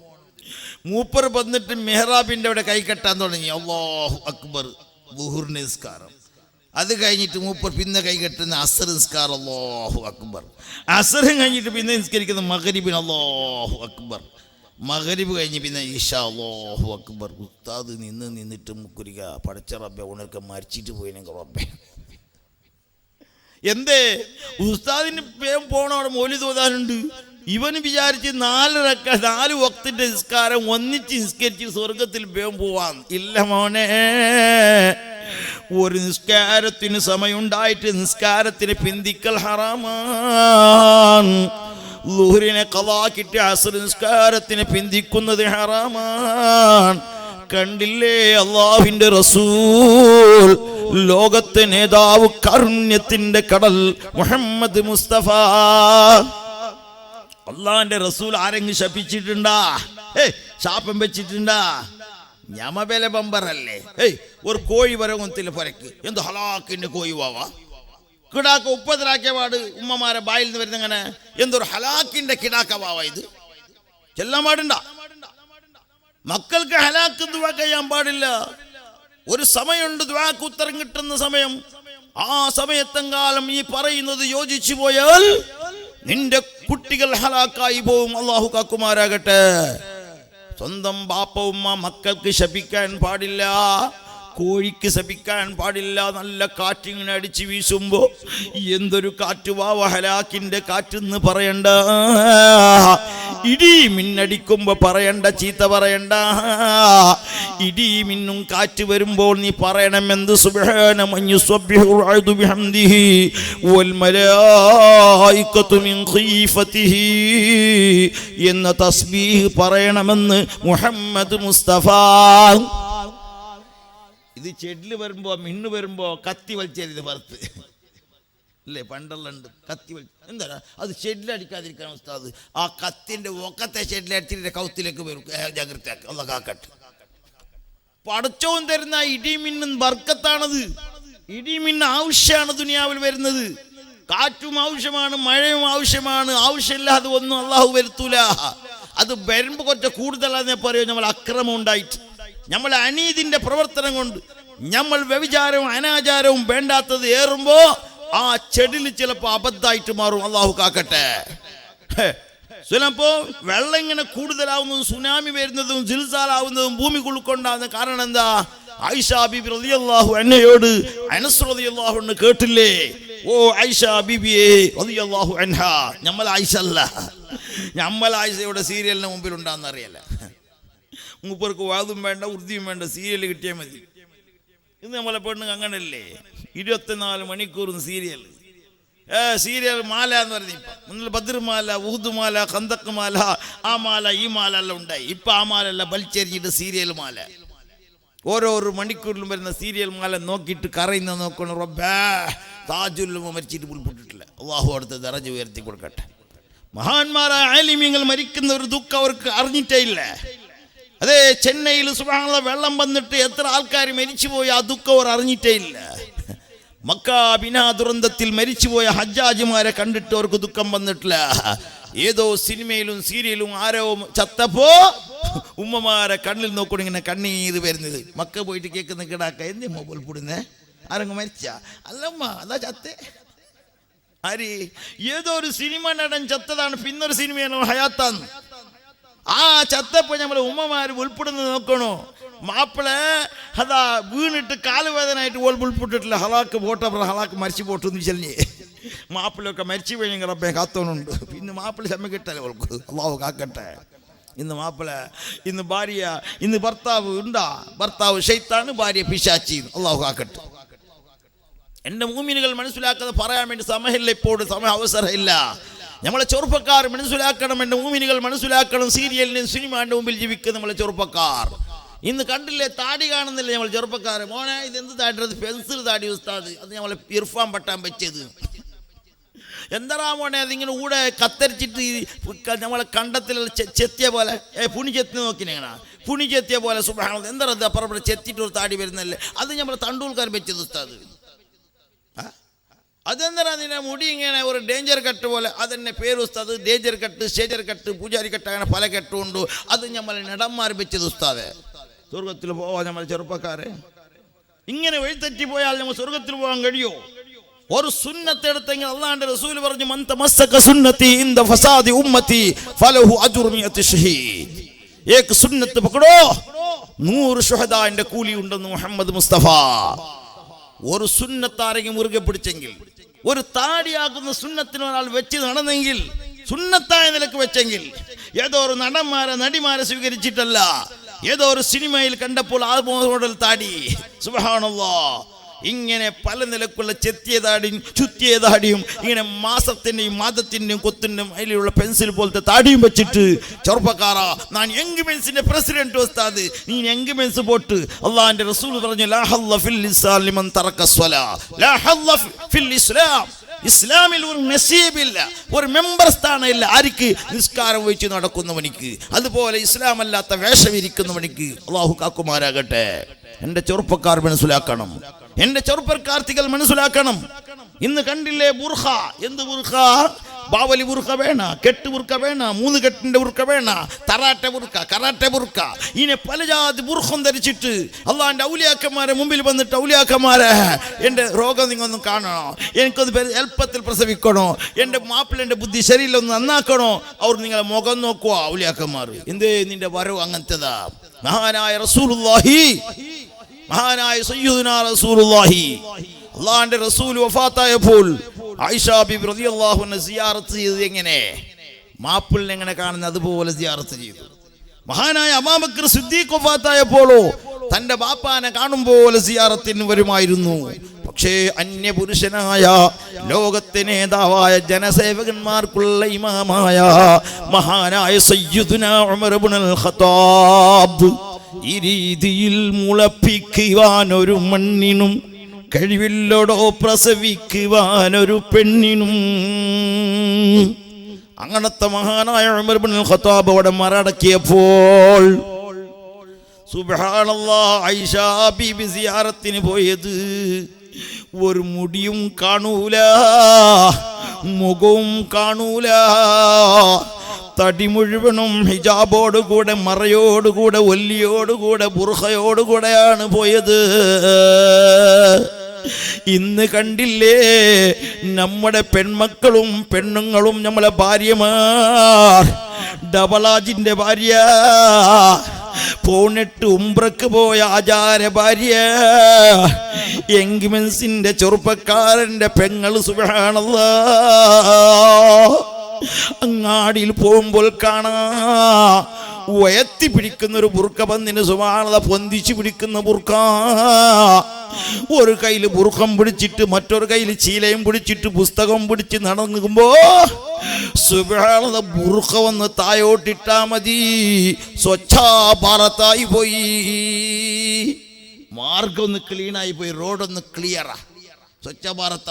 [SPEAKER 1] മൂപ്പർ വന്നിട്ട് മെഹ്റാബിൻ്റെ അവിടെ കൈ കെട്ടാൻ തുടങ്ങി. അല്ലാഹു അക്ബർ, ളുഹുർ നിസ്കാരം. അത് കഴിഞ്ഞിട്ട് മൂപ്പർ പിന്നെ കൈ കെട്ടുന്ന അസർ നിസ്കാരം. അല്ലാഹു അക്ബർ. അസറും കഴിഞ്ഞിട്ട് പിന്നെ നിസ്കരിക്കുന്ന മഗ്രിബിന്. അല്ലാഹു അക്ബർ. മഗ്രിബ് കഴിഞ്ഞ് പിന്നെ ഇശാ. അല്ലാഹു അക്ബർ. ഉസ്താദ് നിന്നിട്ട് മുക്കുരിക പടച്ച റബ്ബെ ഉണർക്ക മരിച്ചിട്ട് പോയിനെങ്കിൽ റബ്ബെ. എന്തേ ഉസ്താദിന് വേഗം പോകണം, അവിടെ മൗലിദ് ഓതാനുണ്ട്. ഇവന് വിചാരിച്ച് 4 വക്തിൻ്റെ നിസ്കാരം ഒന്നിച്ച് നിസ്കരിച്ച് സ്വർഗത്തിൽ വേഗം പോവാൻ. ഇല്ല മോനെ, ഒരു നിസ്കാരത്തിന് സമയമുണ്ടായിട്ട് നിസ്കാരത്തിന് പിന്തിക്കൽ ഹറാമാണ്. ളുഹ്റിനെ ഖളാക്കിട്ട് അസ്ർ നിസ്കാരത്തിന് പിന്തിക്കുന്നത് ഹറാമാണ്. കണ്ടില്ലേ അല്ലാഹുവിൻ്റെ റസൂൽ, ലോകത്തെ നേതാവ്, കാരുണ്യത്തിന്റെ കടൽ മുഹമ്മദ് മുസ്തഫ. അള്ളാഹിന്റെ റസൂൽ ആരെങ്കിലും ശപിച്ചിട്ടുണ്ടാ? ശാപം വെച്ചിട്ടുണ്ടാ? ഞമബല ബമ്പറല്ലേ. ഒരു കോഴി വരങ്ങത്തില്ല പൊരക്ക് എന്ത് ഹലാക്കിന്റെ കോഴി വാവാ കിടാക്ക ഉപ്പതിരാക്കിയ പാട് ഉമ്മമാരെ ബായിൽ നിന്ന് വരുന്നങ്ങനെ എന്തൊരു ഹലാക്കിന്റെ കിടാക്ക വാവാ ഇത് ചെല്ലാൻ പാടുണ്ട. മക്കൾക്ക് ഹലാക്ക് ദുആ ചെയ്യാൻ പാടില്ല. ഒരു സമയമുണ്ട് ദുആക്ക് ഉത്തരം കിട്ടുന്ന സമയം. ആ സമയത്തെങ്കാലം ഈ പറയുന്നത് യോജിച്ചു പോയാൽ നിന്റെ കുട്ടികൾ ഹലാക്കായി പോവും. അല്ലാഹു കാക്കുമാരാകട്ടെ. സ്വന്തം ബാപ്പ ഉമ്മ മക്കൾക്ക് ശപിക്കാൻ പാടില്ല, കോഴിക്ക് ശപിക്കാൻ പാടില്ല. നല്ല കാറ്റിങ്ങനെ അടിച്ച് വീശുമ്പോ എന്തൊരു കാറ്റ് വാവ, ഹലാക്കിന്റെ കാറ്റെന്ന് പറയണ്ട. ഇടി മിന്നടിക്കുമ്പോ പറയണ്ട, ചീത്ത പറയണ്ട. ഇടി മിന്നും കാറ്റ് വരുമ്പോൾ നീ പറയണം എന്ത്? സുബ്ഹാന മൻ യുസബ്ബിഹു അൽഅർദു ബിഹംദിഹി വൽ മലായികതു മിൻ ഖീഫതിഹി എന്ന തസ്ബീഹ് പറയണമെന്ന് മുഹമ്മദ് മുസ്തഫ. ഇത് ചെടിൽ വരുമ്പോ മിന്നു വരുമ്പോ കത്തി വലിച്ചത് പുറത്ത് അല്ലേ, പണ്ടെല്ലാം ഉണ്ട് കത്തി വലി. എന്താ അത് ഷെഡിലടിക്കാതിരിക്കാൻ ഉസ്താദ്? ആ കത്തിന്റെ ഒക്കത്തെ ഷെഡിലടിച്ചിട്ട് കൗത്തിലേക്ക് വരും. ജാഗ്രതയാക്കി അല്ലാഹു കാക്കട്ടെ. പടച്ചോൻ തരുന്ന ഇടിമിന്നും ബർക്കത്താണത്. ഇടിമിന്ന് ആവശ്യമാണ് ദുനിയാവിൽ വരുന്നത്. കാറ്റും ആവശ്യമാണ്, മഴയും ആവശ്യമാണ്. ആവശ്യമില്ലാതെ ഒന്നും അള്ളാഹു വരുത്തൂല. അത് വരുമ്പോ കുറച്ച് കൂടുതലാന്നേ പറയൂ. നമ്മൾ അക്രമം ഉണ്ടായിട്ട്, നമ്മൾ അനീതിന്റെ പ്രവർത്തനം കൊണ്ട്, നമ്മൾ വ്യഭിചാരവും അനാചാരവും വേണ്ടാത്തത് ഏറുമ്പോ ആ ചെടിൽ ചിലപ്പോ അബദ്ധമായിട്ട് മാറും. അള്ളാഹു കാക്കട്ടെ. ചിലപ്പോ വെള്ളം ഇങ്ങനെ കൂടുതലാവുന്നതും സുനാമി വരുന്നതും സിൽസാലാവുന്നതും ഭൂമി ഉൾക്കൊണ്ടാകുന്ന കാരണം എന്താ? ആയിഷ ബീബി റളിയല്ലാഹു അൻഹയോട് അനസ് റളിയല്ലാഹു അൻഹു കേട്ടില്ലേ? ഓ ആയിഷ ബീബിയെ റളിയല്ലാഹു അൻഹ. നമ്മൾ ആയിഷ അല്ല, നമ്മൾ ആയിഷയുടെ സീരിയലിന് മുമ്പിൽ ഉണ്ടാകുന്നറിയല്ല. മൂപ്പർക്ക് വാതും വേണ്ട, ഉറുദിയും വേണ്ട, സീരിയൽ കിട്ടിയാൽ മതി. ഇന്ന് നമ്മളെ പെണ്ണുങ്ങൾ അങ്ങനല്ലേ, 24 മണിക്കൂറും സീരിയൽ. സീരിയൽ മാല എന്ന് പറഞ്ഞ ഇപ്പം മുന്നിൽ ബദ്ർമാല, ഉഹുദ് മാല, ഖന്തഖ് മാല, ആ മാല ഈ മാല എല്ലാം ഉണ്ടായി. ഇപ്പം ആ മാല എല്ലാം വലിച്ചെറിഞ്ഞിട്ട് സീരിയൽ മാല. ഓരോ മണിക്കൂറിലും വരുന്ന സീരിയൽ മാല നോക്കിയിട്ട് കറയുന്ന നോക്കണം. റബ്ബേ, താജുൽ ഉലമ മരിച്ചിട്ട് പുൽപെട്ടിട്ടില്ല. അള്ളാഹു അടുത്ത ദറജ ഉയർത്തി കൊടുക്കട്ടെ. മഹാന്മാരായ ആലിമീങ്ങൾ മരിക്കുന്ന ഒരു ദുഃഖം അവർക്ക് അറിഞ്ഞിട്ടേ ഇല്ല. അതെ, ചെന്നൈയിൽ സുബ്ഹാനല്ലാഹ് വെള്ളം വന്നിട്ട് എത്ര ആൾക്കാർ മരിച്ചുപോയി, ആ ദുഃഖം അവർ അറിഞ്ഞിട്ടേ ഇല്ല. മക്ക ബിനാ ദുരന്തത്തിൽ മരിച്ചുപോയ ഹജ്ജാജിമാരെ കണ്ടിട്ട് അവർക്ക് ദുഃഖം വന്നിട്ടില്ല. ഏതോ സിനിമയിലും സീരിയലും ആരോ ചത്തപ്പോ ഉമ്മമാരെ കണ്ണിൽ നോക്കൂടെ ഇങ്ങനെ കണ്ണീര് വരുന്നത്. മക്ക പോയിട്ട് കേൾക്കുന്ന കിടാക്ക എന്തേ മൊബൈൽ പൊടുന്നേ, ആരെങ്കിലും മരിച്ച? അല്ലമ്മ അതാ ചത്തേ. ആര്? ഏതോ ഒരു സിനിമ നടൻ ചത്തതാണ്, പിന്നൊരു സിനിമയാണ് ഹയാത്താന്ന്. ആ ചത്തപ്പോ നമ്മളെ ഉമ്മമാര് ഉൾപ്പെടുന്നത് നോക്കണോ? മാപ്പിള അതാ വീണിട്ട് കാലുവേദനായിട്ട് ഓൾ ഉൾപ്പെട്ടിട്ടില്ല, ഹലാക്ക് പോട്ട ഹലാക്ക് മരിച്ചു പോട്ടെന്ന് ചെല്ലേ. മാപ്പിളൊക്കെ മരിച്ചു കഴിഞ്ഞെങ്കിൽ റബ്ബേ കാത്തോണുണ്ട്. ഇന്ന് മാപ്പിള ക്ഷമ കിട്ടല്ലേ ഓൾക്ക്, അള്ളാഹു കാക്കട്ടെ. ഇന്ന് മാപ്പിള, ഇന്ന് ഭാര്യ, ഇന്ന് ഭർത്താവ് ഉണ്ടാ, ഭർത്താവ് ശൈത്താണ്, ഭാര്യ പിശാചി, അള്ളാഹു കാക്കട്ടെ. എൻ്റെ മൂമിനുകൾ മനസ്സിലാക്കാതെ പറയാൻ വേണ്ടി സമയമില്ല, ഇപ്പോൾ സമയം അവസരമില്ല. നമ്മളെ ചെറുപ്പക്കാർ മനസ്സിലാക്കണം, എൻ്റെ മൂമിനുകൾ മനസ്സിലാക്കണം. സീരിയലിനും സിനിമാൻ്റെ മുമ്പിൽ ജീവിക്കുന്ന നമ്മളെ ചെറുപ്പക്കാർ ഇന്ന് കണ്ടില്ലേ, താടി കാണുന്നില്ല നമ്മൾ ചെറുപ്പക്കാർ. മോനെ ഇതെന്ത് താടിയത്? പെൻസിൽ താടി ഉസ്താദ്, അത് നമ്മളെ ഇർഫാൻ പട്ടാൻ വെച്ചത്. എന്താ മോനെ അതിങ്ങനെ കൂടെ കത്തരിച്ചിട്ട് നമ്മളെ കണ്ടത്തിലുള്ള ചെത്തിയ പോലെ, പുണി ചെത്തി നോക്കിനെങ്ങനെ പുണി ചെത്തിയ പോലെ സുബ്ഹാനല്ലാഹ്, എന്താ അത് അപ്പുറം ചെത്തിയിട്ട് ഒരു താടി വരുന്നല്ലേ? അത് നമ്മളെ തണ്ടൂൽക്കാർ വെച്ചത് ഉസ്താദ്. അതെന്താ നിന്നെ മുടി ഇങ്ങനെ ഒരു ഡേഞ്ചർ കട്ട് പോലെ, അതെന്നെ പേര് ഉസ്താദ്. ഡേഞ്ചർ കട്ട്, സ്റ്റേജർ കട്ട്, പൂജാരി കട്ട്, അങ്ങനെ പല കെട്ടുകൊണ്ട് അത് നമ്മളെ നടന്മാർ വെച്ചത് ഉസ്താദെ. സ്വർഗത്തിൽ പോവാൻ നമ്മൾ ചെറുപ്പക്കാരെ ഇങ്ങനെ വഴിതെറ്റിപ്പോയാൽ നമ്മൾ സ്വർഗത്തിൽ പോകാൻ കഴിയോ? ഒരു സുന്നത്ത് എടുത്തെങ്കിൽ അല്ലാഹുവിന്റെ റസൂൽ പറഞ്ഞു, മൻ തമസ്സക സുന്നതി ഇൻദ ഫസാദി ഉമ്മതി ഫലഹു അജ്റു മിഅത്തി ഷഹീദ്. ഏക സുന്നത്ത് പകടോ 100 ശുഹദാന്റെ കൂലി ഉണ്ടെന്ന് മുഹമ്മദ് മുസ്തഫ. ഒരു സുന്നത്താരെങ്കിലും മുറുകെ പിടിച്ചെങ്കിൽ, ഒരു താടിയാകുന്ന സുന്നത്തിന് ഒരാൾ വെച്ച് നടന്നെങ്കിൽ, സുന്നത്തായ നിലക്ക് വെച്ചെങ്കിൽ, ഏതോ ഒരു നടന്മാരെ നടിമാരെ സ്വീകരിച്ചിട്ടല്ല, ഏതോ ഒരു സിനിമയിൽ കണ്ടപ്പോൾ ആ മോഡൽ താടി, സുബ്ഹാനല്ലാഹ്. ഇങ്ങനെ പല നിലക്കുള്ള ചെത്തിയ താടിയും ചുറ്റിയ താടിയും, ഇങ്ങനെ മാസത്തിൻ്റെയും മാദത്തിൻ്റെയും കൊത്തിൻ്റെയും അതിലുള്ള പെൻസിൽ പോലത്തെ താടിയും വെച്ചിട്ട്, ചെറുപ്പക്കാരാ ഞാൻ യങ് മെൻസിന്റെ പ്രസിഡന്റ് ഉസ്താദ്, നീ യങ് മെൻസ് പോട്ട്. അള്ളാഹിന്റെ റസൂൽ പറഞ്ഞു, ലാ ഹല്ല ഫിൽ ഇസ്ലാം ലിമൻ തറക സ്വലാ, ലാ ഹല്ല ഫിൽ ഇസ്ലാം. ഇസ്ലാമിൽ ഒരു നസീബില്ല, ഒരു മെമ്പർ സ്ഥാനമില്ല ആർക്ക്? നിസ്കാരം വെച്ച് നടക്കുന്നവനിക്ക്. അതുപോലെ ഇസ്ലാം അല്ലാത്ത വേഷം ഇരിക്കുന്നവനിക്ക്. അള്ളാഹു കാക്കുമാരാകട്ടെ. എൻ്റെ ചെറുപ്പക്കാർ മനസ്സിലാക്കണം, എൻ്റെ ചെറുപ്പക്കാർത്തികൾ മനസ്സിലാക്കണം. ഇന്ന് കണ്ടില്ലേ ബുർഖ? എന്ത് ബുർഖ? ബാവലി ബുർഖ വേണ, കെട്ട് ബുർഖ വേണ, 3 കെട്ടിന്റെ ബുർഖ വേണ, തറാട്ട ബുർഖ, കറാട്ട ബുർഖ, ഇങ്ങനെ പല ജാതി ബുർഖം ധരിച്ചിട്ട് അള്ളാഹിന്റെ ഔലിയാക്കന്മാരെ മുമ്പിൽ വന്നിട്ട്, ഔലിയാക്കന്മാരെ എൻ്റെ രോഗം നിങ്ങൊന്നും കാണണോ, എനിക്കൊന്ന് എളുപ്പത്തിൽ പ്രസവിക്കണോ, എൻ്റെ മാപ്പിളൻ്റെ ബുദ്ധി ശരീരം നന്നാക്കണോ, അവർ നിങ്ങളെ മുഖം നോക്കുക ഔലിയാക്കന്മാർ. എന്തേ നിന്റെ വരവ് അങ്ങനത്തേതാ? മഹാനായ റസൂലുള്ളാഹി, മഹാനായ സയ്യിദുനാ റസൂലുള്ളാഹി, അള്ളാഹിന്റെ റസൂൽ വഫാത്തായപ്പോൾ ആയിഷ ബിബി റളിയല്ലാഹു അൻഹ സിയാറത്ത് ചെയ്തത് എങ്ങനെ? മാപ്പിളിനെ എങ്ങനെ കാണുന്നത് അതുപോലെ സിയാറത്ത് ചെയ്തു. മഹാനായ അബൂബക്കർ സിദ്ദീഖ് വഫാത്തായപ്പോഴോ തന്റെ ബാപ്പാനെ കാണും പോലെ സിയാറത്തിന് വരുമായിരുന്നു. പക്ഷേ അന്യപുരുഷനായ ലോകത്തെ നേതാവായ ജനസേവകന്മാർക്കുള്ള ഇമാമായ മഹാനായ സയ്യിദുനാ ഉമർ ഇബ്നുൽ ഖത്താബ് ഈ രീതിയിൽ മുളപ്പിക്കുവാനൊരു മണ്ണിനും കഴിവില്ലടോ പ്രസവിക്കുവാനൊരു പെണ്ണിനും. അങ്ങനത്തെ മഹാനായ ഉമർ ഇബ്നുൽ ഖത്താബ് അവിടെ മറടക്കിയപ്പോൾ സുബ്ഹാനല്ലാഹ്, ആയിഷ ബീബി സിയാറത്തിന് പോയത് ഒരു മുടിയും കാണൂല, മുഖവും കാണൂല, തടി മുഴുവനും ഹിജാബോടുകൂടെ, മറയോടുകൂടെ, ഒല്ലിയോടുകൂടെ, ബുർഖയോടുകൂടെയാണ് പോയത്. ഇന്ന് കണ്ടില്ലേ നമ്മുടെ പെൺമക്കളും പെണ്ണുങ്ങളും, നമ്മളെ ഭാര്യമാർ, ഡബലാജിന്റെ ഭാര്യ, പോണിട്ട് ഉംറക്ക് പോയ ആചാര ഭാര്യ, എൻഗേജ്മെന്റ്സിന്റെ ചെറുപ്പക്കാരന്റെ പെങ്ങൾ, സുബ്ഹാനല്ലാഹ്, അങ്ങാടിയിൽ പോകുമ്പോൾ കാണാ ഉയർത്തി പിടിക്കുന്ന ഒരു ബുർക്ക, പന്നിന് സുബ്ഹാനല്ലാഹ് പൊന്തിച്ചു പിടിക്കുന്ന ബുർക്ക. ഒരു കയ്യിൽ ബുർക്കം പിടിച്ചിട്ട് മറ്റൊരു കയ്യിൽ ചീലയും പിടിച്ചിട്ട് പുസ്തകം പിടിച്ച് നടങ്ങുമ്പോ സുബ്ഹാനല്ലാഹ്, ബുർക്ക വന്ന് തായോട്ടിട്ടാ മതി, സ്വച്ഛ ഭാരതായി പോയി, മാർഗം ഒന്ന് ക്ലീനായി പോയി, റോഡൊന്ന് ക്ലിയറാ, സ്വച്ഛ ഭാരത.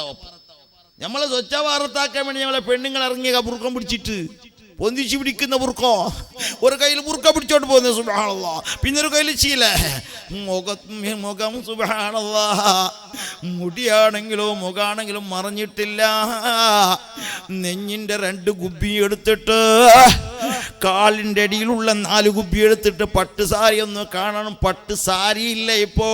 [SPEAKER 1] നമ്മളെ സ്വച്ഛ ഭാരതാക്കാൻ വേണ്ടി നമ്മളെ പെണ്ണുങ്ങൾ ഇറങ്ങിയ ബുർക്കം പിടിച്ചിട്ട് പൊന്തിച്ചു പിടിക്കുന്ന ബുർക്കോ, ഒരു കയ്യിൽ ബുർക്ക പിടിച്ചോണ്ട് പോകുന്നത് സുബ്ഹാനല്ലാഹ്, പിന്നെ ഒരു കയ്യിൽ ചീല, മുഖം സുബ്ഹാനല്ലാഹ്, മുടിയാണെങ്കിലോ മുഖാണെങ്കിലും മറഞ്ഞിട്ടില്ല. നെഞ്ഞിന്റെ 2 ഗുബി എടുത്തിട്ട് കാലിൻ്റെ അടിയിലുള്ള 4 ഗുബി എടുത്തിട്ട് പട്ട് സാരി ഒന്ന് കാണണം. പട്ട് സാരി ഇല്ല ഇപ്പോ,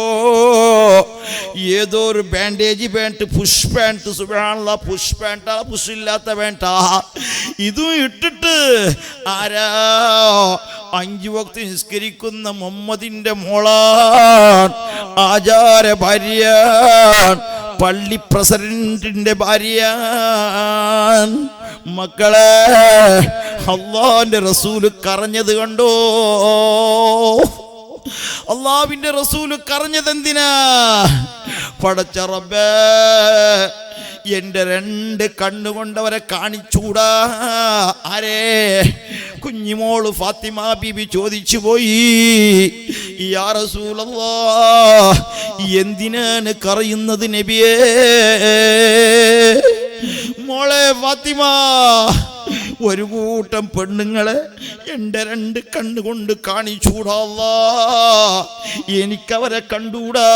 [SPEAKER 1] ഏതോ ഒരു ബാൻഡേജ് പാൻറ്റ്, പുഷ് പാൻറ്റ്, സുബ്ഹാനല്ലാഹ്, പുഷ് പാൻറ്റാ, പുഷ് ഇല്ലാത്ത പാൻറ്റാ, ഇതും ഇട്ടിട്ട് ആരാ 5 വക്ത് നിസ്കരിക്കുന്ന മുഹമ്മദിന്റെ മോളാൻ, ആചാര ഭാര്യ, പള്ളി പ്രസിഡന്റിന്റെ ഭാര്യ. മക്കളെ, അല്ലാഹുവിന്റെ റസൂല് കരഞ്ഞത് കണ്ടോ? അല്ലാഹുവിന്റെ റസൂല് കരഞ്ഞത് എന്തിനാ? പടച്ച റബ്ബേ, എൻ്റെ 2 കണ്ണുകൊണ്ടവരെ കാണിച്ചൂടാ. ആരേ? കുഞ്ഞിമോള് ഫാത്തിമ ബീബി ചോദിച്ചു പോയി, യാ റസൂലല്ലാഹ്, എന്തിനാണ് കരയുന്നത് നബിയേ? മോളെ ഫാത്തിമ, ഒരു കൂട്ടം പെണ്ണുങ്ങളെ എൻ്റെ 2 കണ്ണുകൊണ്ട് കാണിച്ചൂടാ. എനിക്കവരെ കണ്ടൂടാ.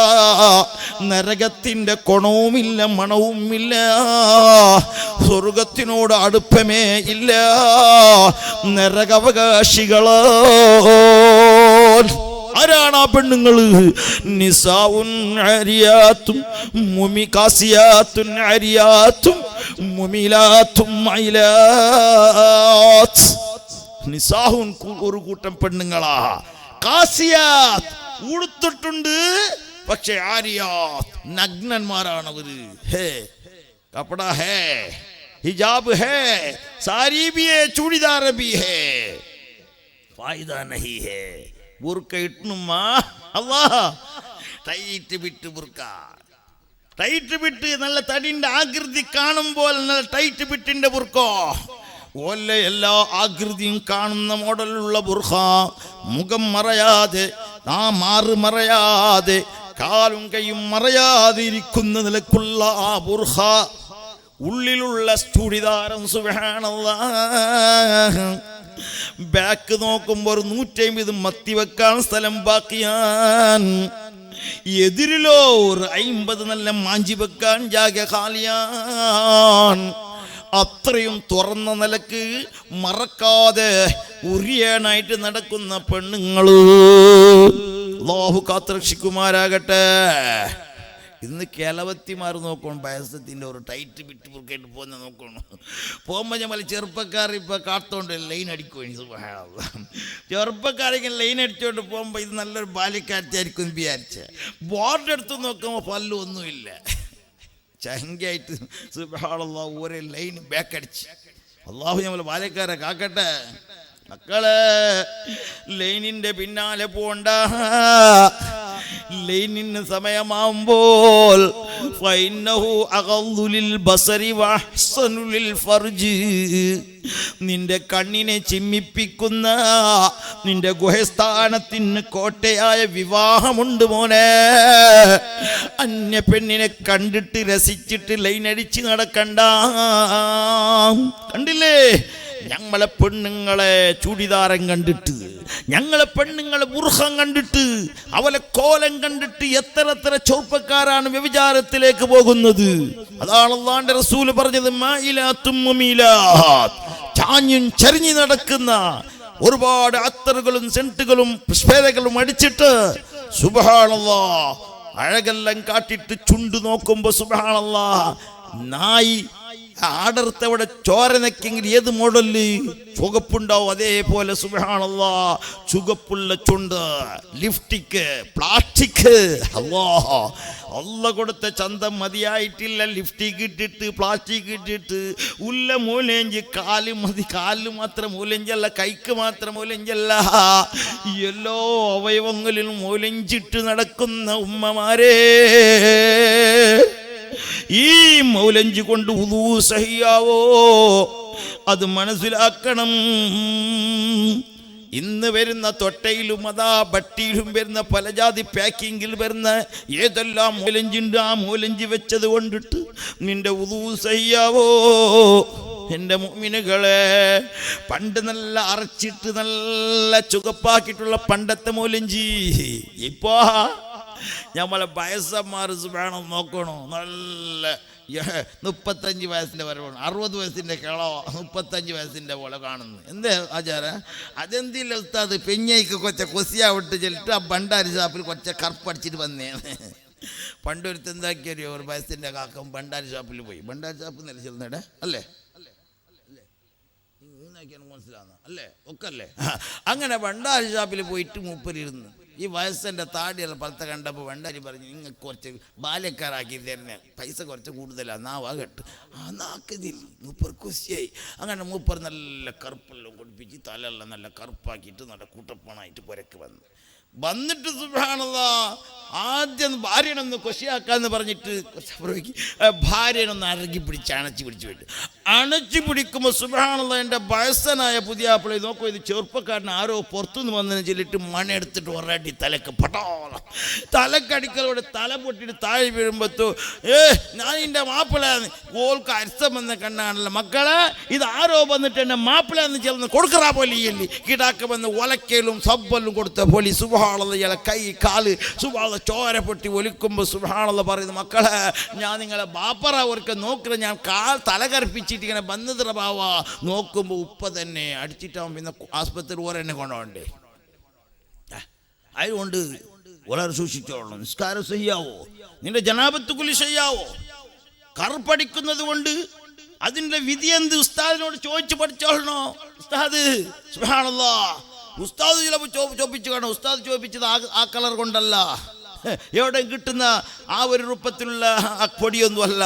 [SPEAKER 1] നരകത്തിൻ്റെ കൊണവുമില്ല, മണവുമില്ല, സ്വർഗത്തിനോട് അടുപ്പമേ ഇല്ല. നരകാവകാശികളോ ആരാണ് ആ പെണ്ണുങ്ങള്? നിസാഉൻ അരിയാത്തും മുമികാസിയാത്തുൻ അരിയാത്തും മുമിലാത്തും മൈലാത്ത്. നിസാഉൻ ഒരു കൂട്ടം പെണ്ണുങ്ങളാ. കാസിയാത്ത് ഉടുത്തിട്ടുണ്ട്, പക്ഷെ ആരിയാത്ത് നഗ്നന്മാരാണ് അവര്. ഹേ കപ്പടാ ഹേ, ഹിജാബ് ഹേ, സാരി भी है, चूड़ीदार भी है, फायदा नहीं है. ബുർക്ക ഇട്ടുമാ അല്ലാഹ്, ടൈറ്റ് വിട്ട് ബുർക്ക, ടൈറ്റ് വിട്ട് നല്ല തടിന്റെ ആകൃതി കാണുമ്പോൾ നല്ല ടൈറ്റ് വിട്ടിന്റെ ബുർക്കോ, ഓലെ എല്ലാ ആകൃതിയും കാണുന്ന മോഡലുള്ള ബുർഖ, മുഖം മറയാതെ, മാറ് മറയാതെ, കാലും കൈയും മറയാതെ ഇരിക്കുന്ന നിലക്കുള്ള ആ ബുർഖ, ഉള്ളിലുള്ള ചൂടിദാരം സുബ്ഹാനല്ലാഹ്. ബാക്ക് നോക്കുമ്പോൾ 150 മത്തി വെക്കാൻ സ്ഥലം ബാക്കിയാൻ, എതിരിലോ ഒരു 50 നല്ല മാഞ്ചി വെക്കാൻ ജാഗ ഖാലിയാൻ. അത്രയും തുറന്ന നിലക്ക് മറക്കാതെ ഉറിയാനായിട്ട് നടക്കുന്ന പെണ്ണുങ്ങള്, അല്ലാഹു കാത്തുരക്ഷിക്കുമാരാകട്ടെ. ഇന്ന് കേലവത്തിമാർ നോക്കണം, വയസ്സത്തിൻ്റെ ഒരു ടൈറ്റ് വിട്ട് പുറക്കേട്ട് പോകുന്ന നോക്കണം. പോകുമ്പോൾ നമ്മൾ ചെറുപ്പക്കാർ ഇപ്പോൾ കാത്തോണ്ട് ലൈൻ അടിക്കും. സുബ്ഹാനല്ലാഹ്, ചെറുപ്പക്കാരെങ്കിൽ ലൈൻ അടിച്ചുകൊണ്ട് പോകുമ്പോൾ ഇത് നല്ലൊരു ബാല്യക്കാരത്തായിരിക്കും വിചാരിച്ച് ബോർഡ് എടുത്ത് നോക്കുമ്പോൾ പല്ലും ഒന്നുമില്ല, ചങ്കിയായിട്ട് സുബ്ഹാനല്ലാഹ് ഒരേ ലൈൻ ബാക്ക് അടിച്ച്. അല്ലാഹു നമ്മൾ ബാല്യക്കാരെ കാക്കട്ടെ. മക്കളെ, ലൈനിൻ്റെ പിന്നാലെ പോണ്ട. ലൈനിന് സമയമാവുമ്പോൾ നിന്റെ കണ്ണിനെ ചിമ്മിപ്പിക്കുന്ന, നിന്റെ ഗുഹസ്ഥാനത്തിന് കോട്ടയായ വിവാഹമുണ്ട് മോനെ. അന്യ പെണ്ണിനെ കണ്ടിട്ട് രസിച്ചിട്ട് ലൈനടിച്ച് നടക്കണ്ട. കണ്ടില്ലേ, ഞങ്ങളെ പെണ്ണുങ്ങളെ ചൂടിദാരം കണ്ടിട്ട്, ഞങ്ങളെ പെണ്ണുങ്ങളെ ബുർഖം കണ്ടിട്ട്, അവലെ കോലം കണ്ടിട്ട് എത്ര ചെറുപ്പക്കാരാണ് വ്യഭിചാരത്തിലേക്ക് പോകുന്നത്. അതാണ് അല്ലാഹുവിന്റെ റസൂൽ പറഞ്ഞത്, മായിലാത്തും മുമീലാത്ത്, ചാഞ്ഞും ചരിഞ്ഞു നടക്കുന്ന ഒരുപാട് അത്തറുകളും സെന്റുകളും പുഷ്പേതകളും അടിച്ചിട്ട് സുബ്ഹാനല്ലാഹ് അഴകെല്ലാം കാട്ടിട്ട് ചുണ്ടു നോക്കുമ്പോ സുബ്ഹാനല്ലാഹ് നായി ആടർത്തവിടെ ചോര നക്കെങ്കിൽ ഏത് മോഡല് ചുവപ്പുണ്ടാവും, അതേപോലെ സുബ്ഹാനല്ലാഹ് ചുവപ്പുള്ള ചുണ്ട്, ലിപ്സ്റ്റിക്, പ്ലാസ്റ്റിക്. അല്ലാഹ് കൊടുത്ത ചന്തം മതിയായിട്ടില്ല, ലിപ്സ്റ്റിക് ഇട്ടിട്ട് പ്ലാസ്റ്റിക് ഇട്ടിട്ട് ഉള്ള മൂലഞ്ച്, കാല് മതി, കാലിൽ മാത്രം മൂലഞ്ചല്ല, കൈക്ക് മാത്രം മൂലഞ്ചല്ല, എല്ലാ അവയവങ്ങളിലും മൂലഞ്ചിട്ട് നടക്കുന്ന ഉമ്മമാരെ, ഈ മൗലഞ്ചി കൊണ്ട് ഉദൂ സഹിയാവോ? അത് മനസ്സിലാക്കണം. ഇന്ന് വരുന്ന തൊട്ടയിലും അതാ ബട്ടിയിലും വരുന്ന പല ജാതി പാക്കിങ്ങിൽ വരുന്ന ഏതെല്ലാം മൂലഞ്ചിണ്ട്, ആ മൂലഞ്ചി വെച്ചത് കൊണ്ടിട്ട് നിന്റെ ഉദൂ സഹിയാവോ? എൻ്റെ മുഅ്മിനുകളെ, പണ്ട് നല്ല അരച്ചിട്ട് നല്ല ചുവപ്പാക്കിയിട്ടുള്ള പണ്ടത്തെ മൂലഞ്ചി ഇപ്പോ നമ്മളെ വയസ്സന്മാർ വേണം നോക്കണോ, നല്ല 35 വയസ്സിൻ്റെ വരവാണ്, 60 വയസ്സിൻ്റെ കിളോ 35 വയസ്സിൻ്റെ പോലെ കാണുന്നു. എന്തേ ആചാര അതെന്തില്ല ഉസ്താദ്, പെഞ്ഞയ്ക്ക് കൊച്ച കൊസിയാവിട്ട് ചെല്ലിട്ട് ആ ഭണ്ടാരി ഷാപ്പിൽ കൊച്ച കറുപ്പടിച്ചിട്ട് വന്നേന്ന്. പണ്ടൊരുത്ത് എന്താക്കിയോ ഒരു വയസ്സിൻ്റെ കാക്കം ഭണ്ടാരി ഷാപ്പിൽ പോയി. ഭണ്ടാരി ഷാപ്പ് നില ചെല്ലുന്നേടെ അല്ലേ മനസ്സിലാവുന്ന അല്ലേ ഒക്കെ അല്ലേ. അങ്ങനെ ഭണ്ടാരി ഷാപ്പിൽ പോയിട്ട് മൂപ്പരിരുന്ന് ഈ വയസ്സിൻ്റെ താടിയുള്ള പലത്തെ കണ്ടപ്പോൾ ഭണ്ടാരി പറഞ്ഞു, നിങ്ങൾക്ക് കുറച്ച് ബാല്യക്കാരാക്കി തരുന്ന പൈസ കുറച്ച് കൂടുതലാണ്, നാവാ കെട്ട് ആ നാക്കതിൽ മൂപ്പർ കുശിയായി. അങ്ങനെ മൂപ്പർ നല്ല കറുപ്പെല്ലാം കൊടുപ്പിച്ച് തലെല്ലാം നല്ല കറുപ്പാക്കിയിട്ട് നല്ല കൂട്ടപ്പണായിട്ട് പുരക്ക് വന്നിട്ട് സുബ്ഹാനല്ലാഹ് ആദ്യം ഭാര്യനൊന്ന് കൊശിയാക്കാന്ന് പറഞ്ഞിട്ട് ഭാര്യനൊന്ന് അരക്കി പിടിച്ച് അണച്ചു പോയിട്ട് അണച്ചു പിടിക്കുമ്പോൾ സുബ്ഹാനല്ലാഹ് എൻ്റെ വയസ്സനായ പുതിയ ആപ്പിളെ നോക്കൂ, ഇത് ചെറുപ്പക്കാരൻ ആരോ പുറത്തുനിന്ന് വന്നതിന് ചൊല്ലിട്ട് മണെടുത്തിട്ട് ഒരടി തലക്ക് പട്ടോളം തലക്കടിക്കലോടെ തല പൊട്ടിട്ട് താഴെ വീഴുമ്പോഴത്തോ ഞാൻ എൻ്റെ മാപ്പിളാന്ന് ഓൾക്ക് അരിസം വന്ന കണ്ണാണല്ലോ മക്കളെ, ഇത് ആരോ വന്നിട്ട് എൻ്റെ മാപ്പിളാന്ന് ചെല്ലുന്ന കൊടുക്കറാ പോലെയല്ലേ കിടാക്ക വന്ന് ഒലക്കയിലും സബ്ബലും കൊടുത്ത പോലെ സുബ്ഹാനല്ലാഹ് ഇയാളെ കൈ കാല് സുബ്ഹാനല്ലാഹ് ചോര പൊട്ടി ഒലിക്കുമ്പോൾ സുബ്ഹാനല്ലാഹ് പറയുന്നു, മക്കളെ ഞാൻ നിങ്ങളെ ബാപ്പറ ഒരിക്കൽ നോക്കുക, ഞാൻ തല കറുപ്പിച്ചിട്ട് ഇങ്ങനെ ബന്ധുത്ര ബാവ നോക്കുമ്പോൾ ഉപ്പ തന്നെ അടിച്ചിട്ടാവും, പിന്നെ ആസ്പത്രി ഓരെന്നെ കൊണ്ടുപോകണ്ടേ. അതുകൊണ്ട് വളരെ സൂക്ഷിച്ചോളണം. നിസ്കാരം ചെയ്യാവോ, നിന്റെ ജനാബത്ത് കുലി ചെയ്യാവോ, കറുപ്പടിക്കുന്നത് കൊണ്ട് അതിൻ്റെ വിധി എന്ത് ഉസ്താദിനോട് ചോദിച്ചു പഠിച്ചോളണോ. ഉസ്താദ് സുബ്ഹാനല്ലാഹ് ഉസ്താദ് ചിലപ്പോൾ ചോദിച്ചു കാണും, ഉസ്താദ് ചോദിച്ചത് ആ കളർ കൊണ്ടല്ല, എവിടെ കിട്ടുന്ന ആ ഒരു രൂപത്തിലുള്ള ആ പൊടിയൊന്നുമല്ല,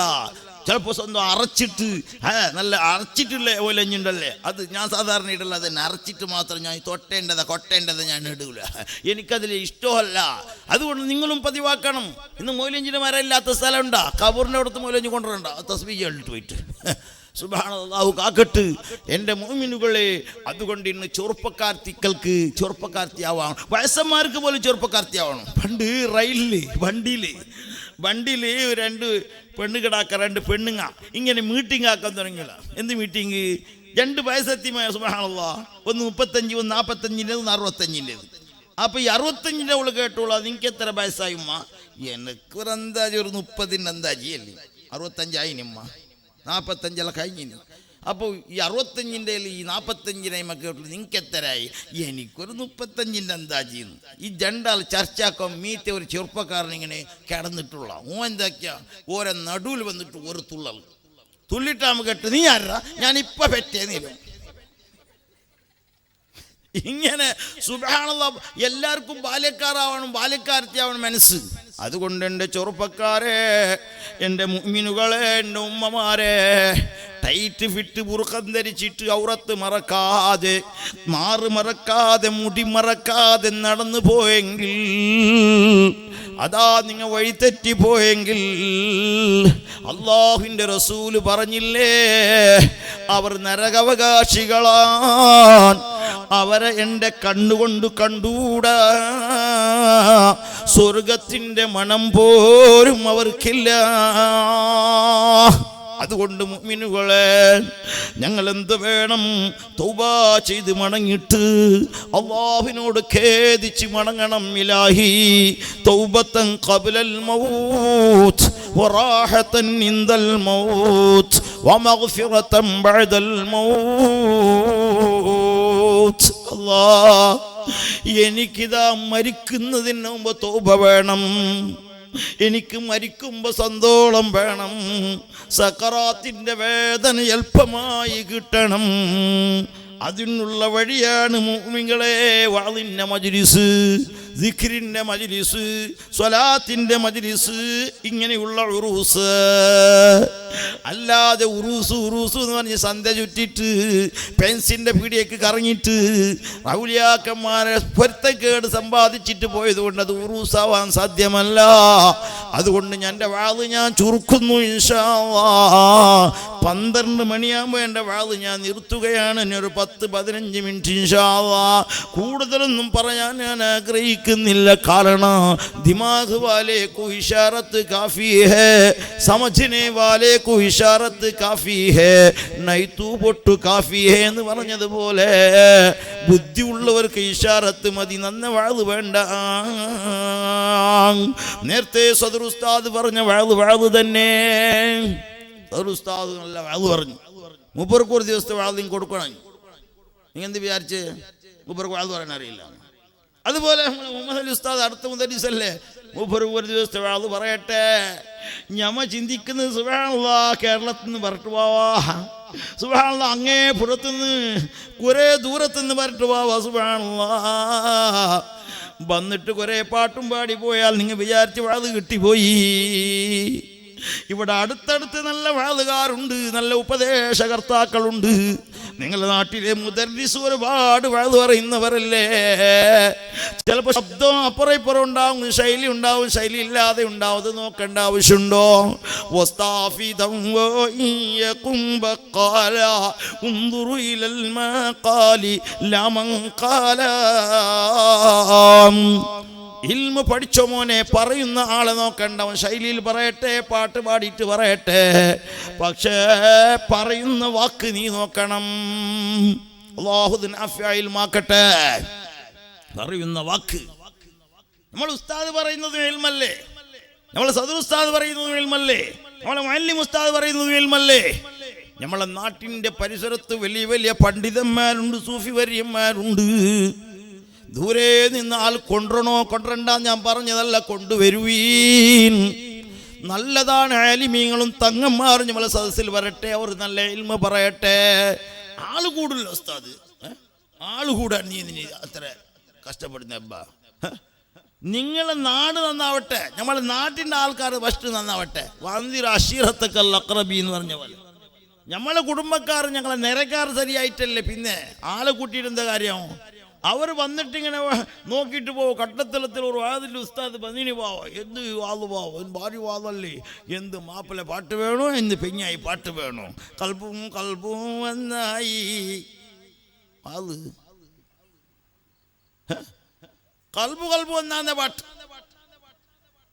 [SPEAKER 1] ചിലപ്പോൾ സ്വന്തം അരച്ചിട്ട് നല്ല അരച്ചിട്ടുള്ള ഓലഞ്ഞുണ്ടല്ലേ അത് ഞാൻ സാധാരണ ഇടല്ല, അതിനെ അരച്ചിട്ട് മാത്രം ഞാൻ കൊട്ടേണ്ടത് ഞാൻ ഇടൂല, എനിക്കതിൽ ഇഷ്ടമല്ല. അതുകൊണ്ട് നിങ്ങളും പതിവാക്കണം. ഇന്ന് മൊയിലഞ്ചിന് മരമില്ലാത്ത സ്ഥലമുണ്ടാ, കബറിൻ്റെ അടുത്ത് മൊയിലഞ്ച് കൊണ്ടുവരണ്ട, തസ്ബീഹ് ചൊല്ലിട്ട് പോയിട്ട് സുബ്ഹാനല്ലാഹു കാക്കട്ട് എൻ്റെ മുഅ്മിനുകളെ. അതുകൊണ്ട് ഇന്ന് ചെറുപ്പക്കാർത്തിയാവണം, വയസ്സന്മാർക്ക് പോലും ചെറുപ്പക്കാർത്തിയാവണം. പണ്ട് വണ്ടിയിൽ 2 പെണ്ണുകിടാക്ക 2 പെണ്ണുങ്ങ ഇങ്ങനെ മീറ്റിംഗ് ആക്കാൻ തുടങ്ങിയില്ല. എന്ത് മീറ്റിംഗ്? 2 വയസ്സെത്തി സുബ്ഹാനല്ലാഹ്, ഒന്ന് 35, ഒന്ന് 45, ഒന്ന് 65. അപ്പോൾ ഈ 65 അവൾ കേട്ടോളൂ, നിങ്ങൾക്ക് എത്ര വയസ്സായി ഉമ്മ? എനിക്കൊരു അന്താജി ഒരു 30 അന്താജി അല്ലേ, 65 ആയിനിമ്മ, 45 കഴിഞ്ഞിന്. അപ്പോൾ ഈ 65 ഈ 45 കേട്ടുള്ളൂ, നിങ്ങൾക്ക് എത്രയായി? എനിക്കൊരു 35 അന്താജിന്ന്. ഈ രണ്ടാൾ ചർച്ചയാക്കാൻ മീത്തെ ഒരു ചെറുപ്പക്കാരൻ ഇങ്ങനെ കിടന്നിട്ടുള്ള ഓ എന്താക്കിയാ ഓരോ നടുവിൽ വന്നിട്ട് ഒരു തുള്ളിട്ടാകുമ്പോൾ കേട്ട്, നീ ആരാ? ഞാനിപ്പോൾ പറ്റേന്നില്ല. ഇങ്ങനെ സുബ്ഹാനല്ലാഹ് എല്ലാവർക്കും ബാല്യക്കാരത്തിയാവണം മനസ്സ്. അതുകൊണ്ട് എൻ്റെ ചെറുപ്പക്കാരെ, എൻ്റെ മുഅ്മിനുകളെ, എൻ്റെ ഉമ്മമാരെ, ടൈറ്റ് ഫിറ്റ് ബുർഖം ധരിച്ചിട്ട് ഔറത്ത് മറക്കാതെ, മാറ് മറക്കാതെ, മുടി മറക്കാതെ നടന്നു പോയെങ്കിൽ, അതാ നിങ്ങൾ വഴിതെറ്റിപ്പോയെങ്കിൽ അല്ലാഹുവിൻ്റെ റസൂല് പറഞ്ഞില്ലേ, അവർ നരകാവകാശികളാണ്, അവരെ എൻ്റെ കണ്ണുകൊണ്ട് കണ്ടൂടാ, സ്വർഗത്തിൻ്റെ മണം പോലും അവർക്കില്ല. അതുകൊണ്ട് മുഅ്മിനുകളെ, ഞങ്ങൾ എന്ത് വേണം? തൗബ ചെയ്ത് മടങ്ങിയിട്ട് അല്ലാഹുവിനോട് ഖേദിച്ച് മടങ്ങണം. ഇലാഹി തൗബത്തൻ ഖബ്ലൽ മൗത്ത് വറാഹതൻ ഇൻദൽ മൗത്ത് വമഗ്ഫിറതൻ ബഅദൽ മൗത്ത്. അല്ലാഹ്, എനിക്കിതാ മരിക്കുന്നതിന് മുമ്പ് തൗബ വേണം, എനിക്ക് മരിക്കുമ്പോൾ സന്തോഷം വേണം, സക്കറാത്തിൻ്റെ വേദന അല്പമായി കിട്ടണം. അതിനുള്ള വഴിയാണ് മുഅ്മിനീങ്ങളെ വഅദിന്റെ മജ്ലിസ്, ദിക്റിന്റെ മജ്ലിസ്, സ്വലാത്തിന്റെ മജ്ലിസ്, ഇങ്ങനെയുള്ള ഉറൂസ്. അല്ലാതെ ഉറൂസ് എന്ന് പറഞ്ഞ് സന്ധ്യ ചുറ്റിട്ട് പെൻസിൻ്റെ പീടിയേക്ക് കറങ്ങിയിട്ട് ഔലിയാക്കന്മാരെ പൊരുത്തക്കേട് സമ്പാദിച്ചിട്ട് പോയതുകൊണ്ട് അത് ഉറൂസാവാൻ സാധ്യമല്ല. അതുകൊണ്ട് എൻ്റെ വാള് ഞാൻ ചുരുക്കുന്നു ഇൻഷാ അല്ലാഹ്. 12 മണിയാകുമ്പോൾ എൻ്റെ വാള് ഞാൻ നിർത്തുകയാണ്. ഇനി ഒരു 10-15 മിനിറ്റ് ഇൻഷാ അല്ലാഹ്. കൂടുതലൊന്നും പറയാൻ ഞാൻ ആഗ്രഹിക്കുന്നില്ല. കാരണം ദിമാഗ് വാലേ കോ ഇഷാറത്ത് കാഫി ഹേ, സമझने वाले को ഇഷാറത്ത് കാഫി ഹേ, നൈതു പൊട്ടു കാഫി ഹേ എന്ന് പറഞ്ഞതുപോലെ ബുദ്ധിയുള്ളവർക്ക് ഇഷാറത്ത് മതി, നന്ന വാള് വേണ്ട. നേരത്തെ സദർ ഉസ്താദ് പറഞ്ഞ വാള് തന്നെ. സദർ ഉസ്താദ് നല്ല വാള് പറഞ്ഞു. മൂപ്പർക്ക് ഒരു ദിവസത്തെ വാള് നിങ്ങൾ കൊടുക്കണം. നിങ്ങൾ എന്ത് വിചാരിച്ച് മൂപ്പർക്ക് വാള് പറയാൻ അറിയില്ല? അതുപോലെ മുഹമ്മദ് അലി ഉസ്താദ് അടുത്ത മുദരിസല്ലേ, മൂപ്പർക്ക് ഒരു ദിവസത്തെ വാള് പറയട്ടെ. ഞമ്മ ചിന്തിക്കുന്നത് സുബ്ഹാനല്ലാഹ് കേരളത്തിൽ നിന്ന് വരട്ടു പോവാ, സുബ്ഹാനല്ലാഹ് അങ്ങേ പുറത്തുനിന്ന് കുറേ ദൂരത്തുനിന്ന് വരട്ടു പോവാ, സുബ്ഹാനല്ലാഹ് വന്നിട്ട് കുറേ പാട്ടും പാടി പോയാൽ നിങ്ങൾ വിചാരിച്ച് വാള് കിട്ടിപ്പോയി. ഇവിടെ അടുത്തടുത്ത് നല്ല വാളുകാരുണ്ട്, നല്ല ഉപദേശകർത്താക്കളുണ്ട്. നിങ്ങളുടെ നാട്ടിലെ മുദർരിസ് ഒരുപാട് വാള് പറയുന്നവരല്ലേ. ചിലപ്പോൾ ശബ്ദം അപ്പുറം ഇപ്പുറം ഉണ്ടാവും, ശൈലി ഉണ്ടാവും, ശൈലി ഇല്ലാതെ ഉണ്ടാവും. അത് നോക്കേണ്ട ആവശ്യമുണ്ടോ? ഇൽമ പഠിച്ചോ മോനെ, പറയുന്ന ആളെ നോക്കണ്ടവൻ ശൈലിയിൽ പറയട്ടെ, പാട്ട് പാടിയിട്ട് പറയട്ടെ, പക്ഷേ പറയുന്ന വാക്ക് നീ നോക്കണം. അല്ലാഹു ആഫിയയിൽമാക്കട്ടെ. പറയുന്ന വാക്ക് നമ്മൾ ഉസ്താദ് പറയുന്നത് ഇൽമല്ലേ, നമ്മൾ സദർ ഉസ്താദ് പറയുന്നത് ഇൽമല്ലേ, നമ്മളെ മുഅല്ലിം ഉസ്താദ് പറയുന്നത് ഇൽമല്ലേ. നമ്മളെ നാട്ടിൻ്റെ പരിസരത്ത് വലിയ വലിയ പണ്ഡിതന്മാരുണ്ട്, സൂഫി വര്യന്മാരുണ്ട്. ദൂരെ നിന്ന് ആൾ കൊണ്ടുവരണോ കൊണ്ടുവരണ്ട ഞാൻ പറഞ്ഞതല്ല, കൊണ്ടുവരുവീൻ. നല്ലതാണ്. ആലിമീങ്ങളും തങ്ങന്മാരും നമ്മളെ സദസ്സിൽ വരട്ടെ, അവർ നല്ല ഇൽമ പറയട്ടെ. ആള് കൂടില്ല ഉസ്താദ്, ആള് കൂടാൻ നീ അത്ര കഷ്ടപ്പെടുന്ന അബ്ബ. നിങ്ങളെ നാട് നന്നാവട്ടെ, നമ്മളെ നാട്ടിൻ്റെ ആൾക്കാർ ഫസ്റ്റ് നന്നാവട്ടെ. വന്ദിർ അഷീറത്തക്കൽ അഖ്റബി എന്ന് പറഞ്ഞ പോലെ നമ്മളെ കുടുംബക്കാർ ഞങ്ങളെ നിരക്കാർ ശരിയായിട്ടല്ലേ പിന്നെ ആളെ കൂട്ടിയിട്ട് എന്താ കാര്യം? അവർ വന്നിട്ടിങ്ങനെ നോക്കിയിട്ട് പോവും. കട്ടത്തലത്തിൽ ഒരു വാതിൽ ഉസ്താദ് പതിനി പോവോ, എന്ത് വാള് പോവോ, ഭാര്യ വാളല്ലേ, എന്ത് മാപ്പിള പാട്ട് വേണോ, എന്ത് പെഞ്ഞായി പാട്ട് വേണോ, കൽബും കൽബും എന്നായി വാള്, കൽബു കൽബു എന്നാന്ന പാട്ട്.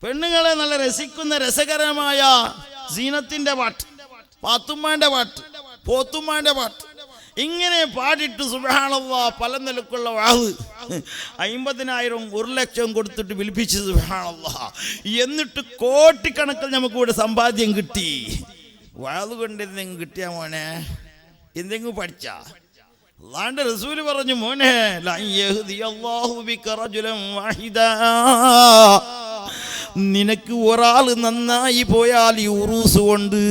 [SPEAKER 1] പെണ്ണുങ്ങളെ നല്ല രസിക്കുന്ന രസകരമായ സീനത്തിൻ്റെ പാട്ട്, പാത്തുമ്മാൻ്റെ പാട്ട്, പോത്തുമ്മാൻ്റെ പാട്ട്, ഇങ്ങനെ പാടിയിട്ട് സുബ്ഹാനല്ലാഹ് പല നിലക്കുള്ള വാള് 50,000 1,00,000 കൊടുത്തിട്ട് വിളിപ്പിച്ച് സുബ്ഹാനല്ലാഹ്. എന്നിട്ട് കോടിക്കണക്കിൽ നമുക്ക് ഇവിടെ സമ്പാദ്യം കിട്ടി. വാള് കൊണ്ട് എന്തെങ്കിലും കിട്ടിയാ മോനെ, എന്തെങ്കിലും പഠിച്ചാ? അല്ലാഹുവിന്റെ റസൂല് പറഞ്ഞു, മോനെ ലൻ യഹ്ദിയല്ലാഹു ബിക റജുലൻ വാഹിദാ, നിനക്ക് ഒരാൾ നന്നായി പോയാൽ ഈ ഉറൂസ് കൊണ്ട്,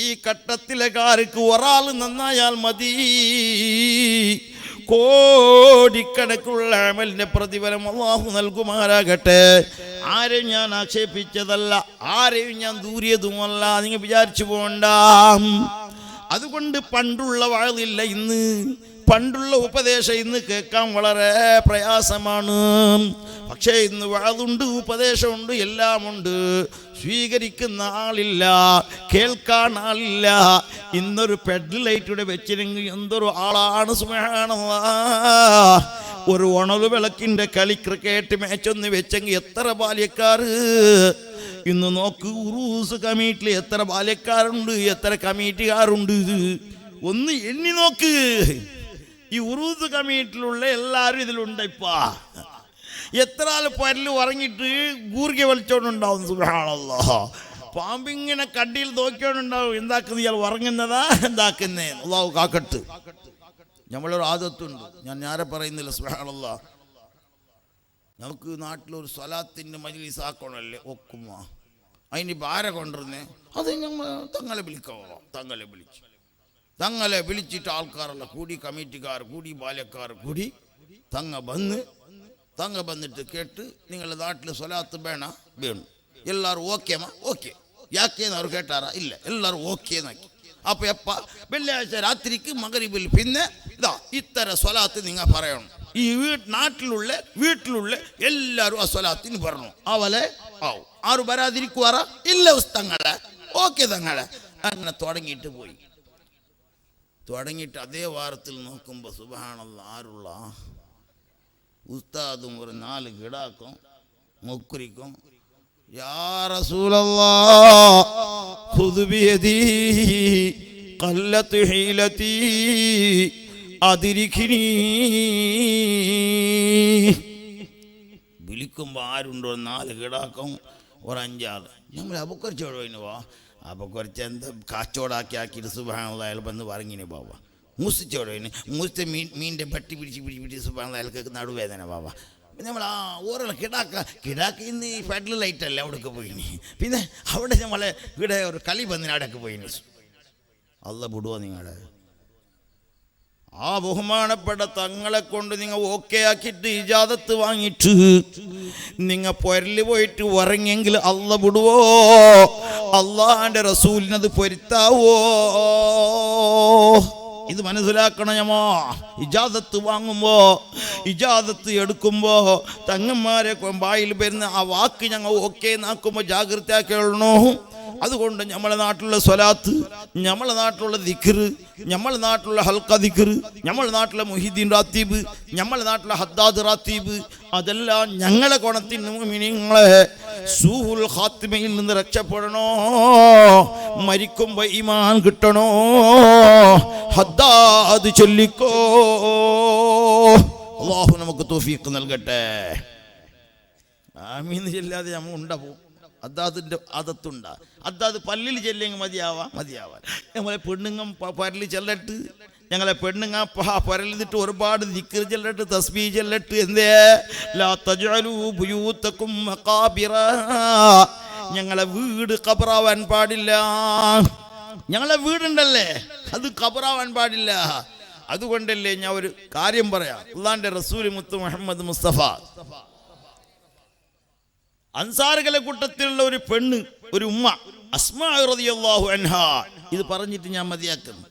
[SPEAKER 1] ഈ കട്ടത്തിലെക്കാർക്ക് ഒരാൾ നന്നായാൽ മതി, കോടിക്കണക്കുള്ള അമലിന്റെ പ്രതിഫലം അല്ലാഹു നൽകുമാറാകട്ടെ. ആരെയും ഞാൻ ആക്ഷേപിച്ചതല്ല, ആരെയും ഞാൻ ദൂരിയതുമല്ല, നിങ്ങൾ വിചാരിച്ചു പോകണ്ട. അതുകൊണ്ട് പണ്ടുള്ള വാളില്ല ഇന്ന്, പണ്ടുള്ള ഉപദേശം ഇന്ന് കേൾക്കാൻ വളരെ പ്രയാസമാണ്. പക്ഷേ ഇന്ന് വാളുണ്ട്, ഉപദേശമുണ്ട്, എല്ലാമുണ്ട്. സ്വീകരിക്കുന്ന ആളില്ല, കേൾക്കാൻ ആളില്ല. ഇന്നൊരു പെഡ് ലൈറ്റ് വെച്ചിരുന്നെങ്കിൽ എന്തൊരു ആളാണ് സുബ്ഹാനല്ലാഹ്. ഒരു ഉണലു വിളക്കിൻ്റെ കളി ക്രിക്കറ്റ് മാച്ചൊന്ന് വെച്ചെങ്കിൽ എത്ര ബാല്യക്കാർ. ഇന്ന് നോക്ക്, ഉറൂസ് കമ്മിറ്റിയിൽ എത്ര ബാല്യക്കാരുണ്ട്, എത്ര കമ്മിറ്റിക്കാരുണ്ട്, ഒന്ന് എണ്ണി നോക്ക്. ഈ ഉറൂസ് കമ്മിറ്റിയിലുള്ള എല്ലാവരും ഇതിലുണ്ട്. ഇപ്പാ എത്ര ആൾ പരല് ഉറങ്ങിയിട്ട് ഗൂർഗ വലിച്ചോണ്ടുണ്ടാവും. സുബ്ഹാനല്ലാഹ്. പാമ്പിങ്ങനെ കണ്ടിയിൽ നോക്കിയോണ്ടുണ്ടാവും. എന്താക്കുന്നത് ഇയാൾ ഉറങ്ങുന്നതാ, എന്താക്കുന്നേ? അല്ലാഹു കാക്കട്ട്. നമ്മളൊരു ആദത്തുണ്ട്, ഞാൻ ആരെ പറയുന്നില്ല. സുബ്ഹാനല്ലാഹ്. നമുക്ക് നാട്ടിലൊരു സ്വലാത്തിൻ്റെ മജ്‌ലിസ് ആക്കണമല്ലേ, ഒക്കുമ. അതിനിപ്പോൾ ആരെ കൊണ്ടുവരുന്നേ? അത് ഞങ്ങൾ തങ്ങളെ വിളിക്കാവോ, തങ്ങളെ വിളിച്ചിട്ട് ആൾക്കാരെല്ലാം കൂടി, കമ്മിറ്റിക്കാർ കൂടി, ബാല്യക്കാർ കൂടി, തങ്ങ വന്നിട്ട് കേട്ട് നിങ്ങളുടെ നാട്ടിൽ സ്വലാത്ത് വേണം. എല്ലാവരും ഓക്കേമാ? ഓക്കെ. യാക്കേന്ന് അവർ കേട്ടാറാ? ഇല്ല, എല്ലാവരും ഓക്കേന്നാക്കി. അപ്പോൾ എപ്പോൾ? വെള്ളിയാഴ്ച രാത്രിക്ക് മഗ്‌രിബിൽ പിന്നെ ഇതാ ഇത്തരം സ്വലാത്ത് നിങ്ങൾ പറയണം. ഈ നാട്ടിലുള്ള വീട്ടിലുള്ള എല്ലാവരും ആ സ്വലാത്തിന് പറഞ്ഞു അവലെ ആവും ആരും വരാതിരിക്കുവാറ ഇല്ല ഉസ്തങ്ങളെ ഓക്കെ തങ്ങളെ അങ്ങനെ തുടങ്ങിയിട്ട് പോയി. തുടങ്ങിയിട്ട് അതേ വാരത്തിൽ നോക്കുമ്പോൾ സുബ്ഹാനല്ലാഹ് ആരുള്ള ഉസ്താദും ഒരു 4 കിടാക്കും മുക്കുരിക്കും യാ റസൂലല്ലാഹ് ഖുദ് ബിയദി ഖല്ലത് ഹീലതി അദ്രിഖ്നി. വിളിക്കുമ്പോൾ ആരുണ്ടോ 4 കിടാക്കും ഒരു 5 ആൾ. നമ്മൾ അബുക്കർ ചോടുവിന് പോവാ അപ്പോൾ കുറച്ച് എന്താ കാച്ചോടാക്കിയിട്ട് സുബ്ഹാനല്ലാഹ് അയാൾ വന്ന് പറഞ്ഞിന് ബാബ മൂസിച്ചോടുവിന് മൂസത്തെ മീനിൻ്റെ പട്ടി പിടിച്ച് സുബ്ഹാനല്ലാഹ് അയാൾക്ക് നടുവേദന ബാബ. നമ്മൾ ഓരോ കിടാക്ക ഇന്ന് ഈ ഫെഡറൽ ലൈറ്റല്ലേ അവിടേക്ക് പോയിനി. പിന്നെ അവിടെ നമ്മളെ ഇവിടെ ഒരു കളി വന്നിന് അവിടെയൊക്കെ പോയിന്. അല്ല വിടുവോ നിങ്ങളെ ആ ബഹുമാനപ്പെട്ട തങ്ങളെ കൊണ്ട് നിങ്ങൾ ഓക്കെ ആക്കിയിട്ട് ഇജാദത്ത് വാങ്ങിയിട്ട് നിങ്ങൾ പൊരല് പോയിട്ട് ഉറങ്ങിയെങ്കിൽ അല്ല വിടുവോ? അള്ളാന്റെ റസൂലിനത് പൊരുത്താവോ? ഇത് മനസ്സിലാക്കണം. ഞമ്മ ഇജാദത്ത് വാങ്ങുമ്പോ ഇജാദത്ത് എടുക്കുമ്പോ തങ്ങന്മാരെ വായിൽ വരുന്ന ആ വാക്ക് ഞങ്ങൾ ഓക്കെ നാക്കുമ്പോ ജാഗ്രത കേൾക്കണോ. അതുകൊണ്ട് നമ്മളെ നാട്ടിലുള്ള സ്വലാത്ത്, നമ്മളെ നാട്ടിലുള്ള ദിക്ർ, നമ്മളെ നാട്ടിലുള്ള ഹൽക്ക ദിക്ർ, നമ്മളെ നാട്ടിലെ മുഹീദ്ദീൻ റാത്തീബ്, നമ്മളെ നാട്ടിലെ ഹദ്ദാദ് റാത്തീബ്, അതെല്ലാം ഞങ്ങളെ ഗുണത്തിന് മുഅ്മിനീങ്ങളെ സൂഹുൽ ഖാത്തിമയിൽ നിന്ന് രക്ഷപ്പെടണോ, മരിക്കുമ്പോൾ ഈമാൻ കിട്ടണോ, ഹദ്ദാദ് ചൊല്ലിക്കോ. അല്ലാഹു നമുക്ക് തൗഫീഖ് നൽകട്ടെ. ആമീൻ ചെല്ലാതെ നമ്മൾ ഉണ്ടാവും. അദ്ദാദിൻ്റെ അതത്തുണ്ട. അദ്ദാദ് പള്ളിയിൽ ചെല്ലെങ്കിൽ മതിയാവാൻ നമ്മളെ പെണ്ണുങ്ങം പരലിൽ ചെല്ലട്ട്, ഞങ്ങളെ പെണ്ണുങ്ങ പരലിന്നിട്ട് ഒരുപാട് ദിക്ർ ചെല്ലട്ട്, തസ്ബീഹ് ചെല്ലട്ട്. എന്തേ ലാ തജ്അലൂ ബുയൂതകും മഖാബിറ. ഞങ്ങളെ വീട് ഖബറാവാൻ പാടില്ല. ഞങ്ങളെ വീടുണ്ടല്ലേ അത് ഖബറാവാൻ പാടില്ല. അതുകൊണ്ടല്ലേ ഞാൻ ഒരു കാര്യം പറയാം. അല്ലാഹുവിൻ്റെ റസൂൽ മുത്ത് മുഹമ്മദ് മുസ്തഫ അൻസാറുകളെ കൂട്ടത്തിലുള്ള ഒരു പെണ്ണ്, ഒരു ഉമ്മ അസ്മാ റളിയല്ലാഹു അൻഹാ, ഇത് പറഞ്ഞിട്ട് ഞാൻ മതിയാക്കുന്നു.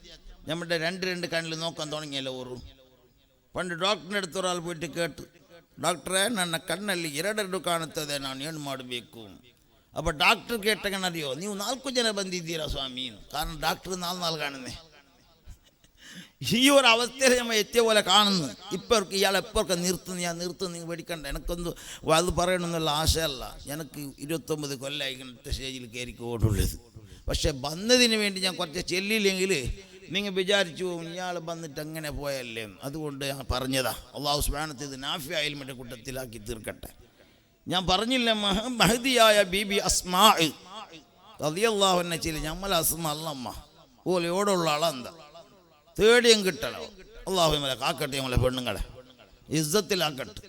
[SPEAKER 1] നമ്മുടെ രണ്ട് കണ്ണിൽ നോക്കാൻ തുടങ്ങിയല്ലോ ഓറും. പണ്ട് ಡಾಕ್ಟರ್ അടുത്ത് ഒരാൾ പോയിട്ട് കേട്ടു, ಡಾಕ್ಟ್ರೇ ನನ್ನ ಕಣ್ಣಲ್ಲಿ 2 ಕಾಣುತ್ತದೆ, ನಾನು ಏನು ಮಾಡಬೇಕು? അപ്പോൾ ಡಾಕ್ಟರ್ കേട്ടങ്ങനറിയോ, ನೀವು 4 ಜನ ಬಂದಿದ್ದೀರಾ ಸ್ವಾಮಿ? കാരണം ഡാക്ടർ 4 കാണുന്നേ. ഈ ഒരു അവസ്ഥയിൽ നമ്മൾ എത്തിയ പോലെ കാണുന്നു. ഇപ്പോഴൊക്കെ ഇയാൾ എപ്പോഴൊക്കെ ഞാൻ നിർത്തുന്നു, നിങ്ങൾ പേടിക്കണ്ട. എനിക്കൊന്നും അത് പറയണമെന്നുള്ള ആശയമല്ല. എനിക്ക് 29 കൊല്ലമായി ഇങ്ങനത്തെ സ്റ്റേജിൽ കയറിക്കോട്ടുള്ളത്. പക്ഷെ വന്നതിന് വേണ്ടി ഞാൻ കുറച്ച് ചെല്ലിയില്ലെങ്കിൽ നിങ്ങൾ വിചാരിച്ചു പോകും ഇയാൾ വന്നിട്ട് അങ്ങനെ പോയല്ലേ. അതുകൊണ്ട് ഞാൻ പറഞ്ഞതാ. അല്ലാഹു സുബ്ഹാനഹു വ തആല നാഫിയ ഇൽമിന്റെ കൂട്ടത്തിലാക്കി തീർക്കട്ടെ. ഞാൻ പറഞ്ഞില്ല മഹദിയായ ബീബി അസ്മാ റളിയല്ലാഹു അൻഹ ചില നമ്മൾ അസ്മാ അല്ലമ്മ ഓലോടുള്ള ആളെന്താ തേടിയും കിട്ടണോ. അല്ലാഹു നമ്മളെ കാക്കട്ടെ, നമ്മളെ പെണ്ണുങ്ങളെ ഇസ്സത്തിലാക്കട്ടെ.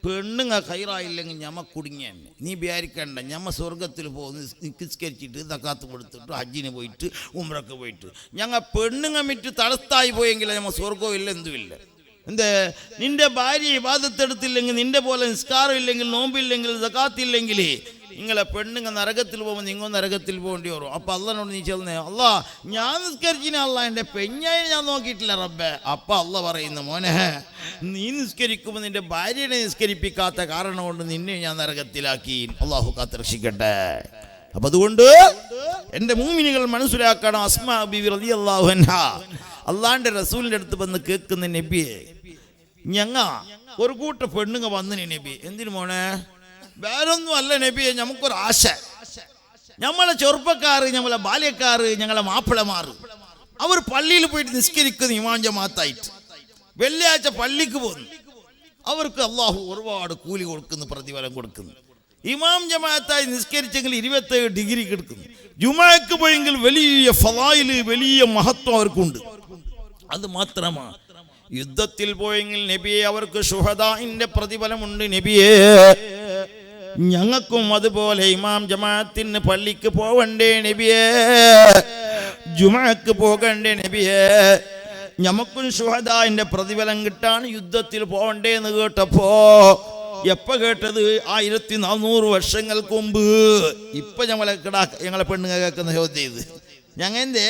[SPEAKER 1] പെണ്ണുങ്ങ ഖൈറായില്ലെങ്കിൽ ഞമ്മ കുടുങ്ങിയ തന്നെ. നീ വിചാരിക്കണ്ട ഞമ്മ സ്വർഗത്തിൽ പോകുന്നു നിസ്കരിച്ചിട്ട് സക്കാത്ത് കൊടുത്തിട്ട് ഹജ്ജിന് പോയിട്ട് ഉംറക്ക് പോയിട്ട് ഞങ്ങൾ പെണ്ണുങ്ങ മിറ്റ് തടസ്സായി പോയെങ്കിൽ ഞമ്മ സ്വർഗവും ഇല്ല, എന്തുമില്ല. എന്തേ നിന്റെ ഭാര്യ ഇബാദത്തെടുത്തില്ലെങ്കിൽ, നിന്റെ പോലെ നിസ്കാരം ഇല്ലെങ്കിൽ, നോമ്പില്ലെങ്കിൽ, സക്കാത്തില്ലെങ്കിൽ നിങ്ങളെ പെണ്ണുങ്ങ നരകത്തിൽ പോകുമ്പോൾ നിങ്ങൾ നരകത്തിൽ പോകേണ്ടി വരും. അപ്പം അള്ളനോട് നീ ചെന്നേ, അല്ലാ ഞാൻ നിസ്കരിച്ചിനെ, അല്ല എൻ്റെ പെഞ്ഞായി ഞാൻ നോക്കിയിട്ടില്ല റബ്ബേ. അപ്പം അല്ല പറയുന്നു, മോനെ നീ നിസ്കരിക്കുമ്പോൾ നിന്റെ ഭാര്യനെ നിസ്കരിപ്പിക്കാത്ത കാരണം കൊണ്ട് നിന്നെ ഞാൻ നരകത്തിലാക്കി. അള്ളാഹു കാത്തുരക്ഷിക്കട്ടെ. അപ്പം അതുകൊണ്ട് എൻ്റെ മുഅ്മിനീങ്ങൾ മനസ്സിലാക്കണം. അസ്മാ ബീവി റളിയല്ലാഹു അൻഹാ അള്ളാഹിൻ്റെ റസൂലിൻ്റെ അടുത്ത് വന്ന് കേൾക്കുന്ന നബിയെ, ഞങ്ങ ഒരു കൂട്ട പെണ്ണുങ്ങ വന്നിന് നബി. എന്തിനു മോനെ? വേറൊന്നും അല്ല നബിയെ, നമുക്കൊരു ആശ. നമ്മളെ ചെറുപ്പക്കാർ, നമ്മളെ ബാല്യക്കാർ, ഞങ്ങളെ മാപ്പിളമാർ അവർ പള്ളിയിൽ പോയിട്ട് നിസ്കരിക്കുന്നു ഇമാം ജമാഅത്തായിട്ട്. വെള്ളിയാഴ്ച പള്ളിക്ക് പോകുന്നു. അവർക്ക് അള്ളാഹു ഒരുപാട് കൂലി കൊടുക്കുന്നു, പ്രതിഫലം കൊടുക്കുന്നു. ഇമാം ജമാഅത്തായി നിസ്കരിച്ചെങ്കിൽ 27 ഡിഗ്രി കിടക്കുന്നു. ജുമാക്ക് പോയെങ്കിൽ വലിയ ഫളായില്, വലിയ മഹത്വം അവർക്കുണ്ട്. അത് മാത്രമാണ്. യുദ്ധത്തിൽ പോയെങ്കിൽ നബിയെ അവർക്ക് ശുഹദാഇന്റെ പ്രതിഫലമുണ്ട്. നബിയെ ഞങ്ങൾക്കും അതുപോലെ ഇമാം ജമാഅത്തിന് പള്ളിക്ക് പോകണ്ടേ നബിയെ, ജുമഅക്ക് പോകണ്ടേ നബിയെ, ഞമ്മക്കും ശുഹദാഇന്റെ പ്രതിഫലം കിട്ടാൻ യുദ്ധത്തിൽ പോകണ്ടേ എന്ന് കേട്ടപ്പോ, എപ്പോൾ കേട്ടത്? 1400 വർഷങ്ങൾക്ക് മുമ്പ്. ഇപ്പം ഞങ്ങളെ പെണ്ണുങ്ങ കേൾക്കുന്ന ചോദ്യം ഇത്. ഞങ്ങൾ എന്തേ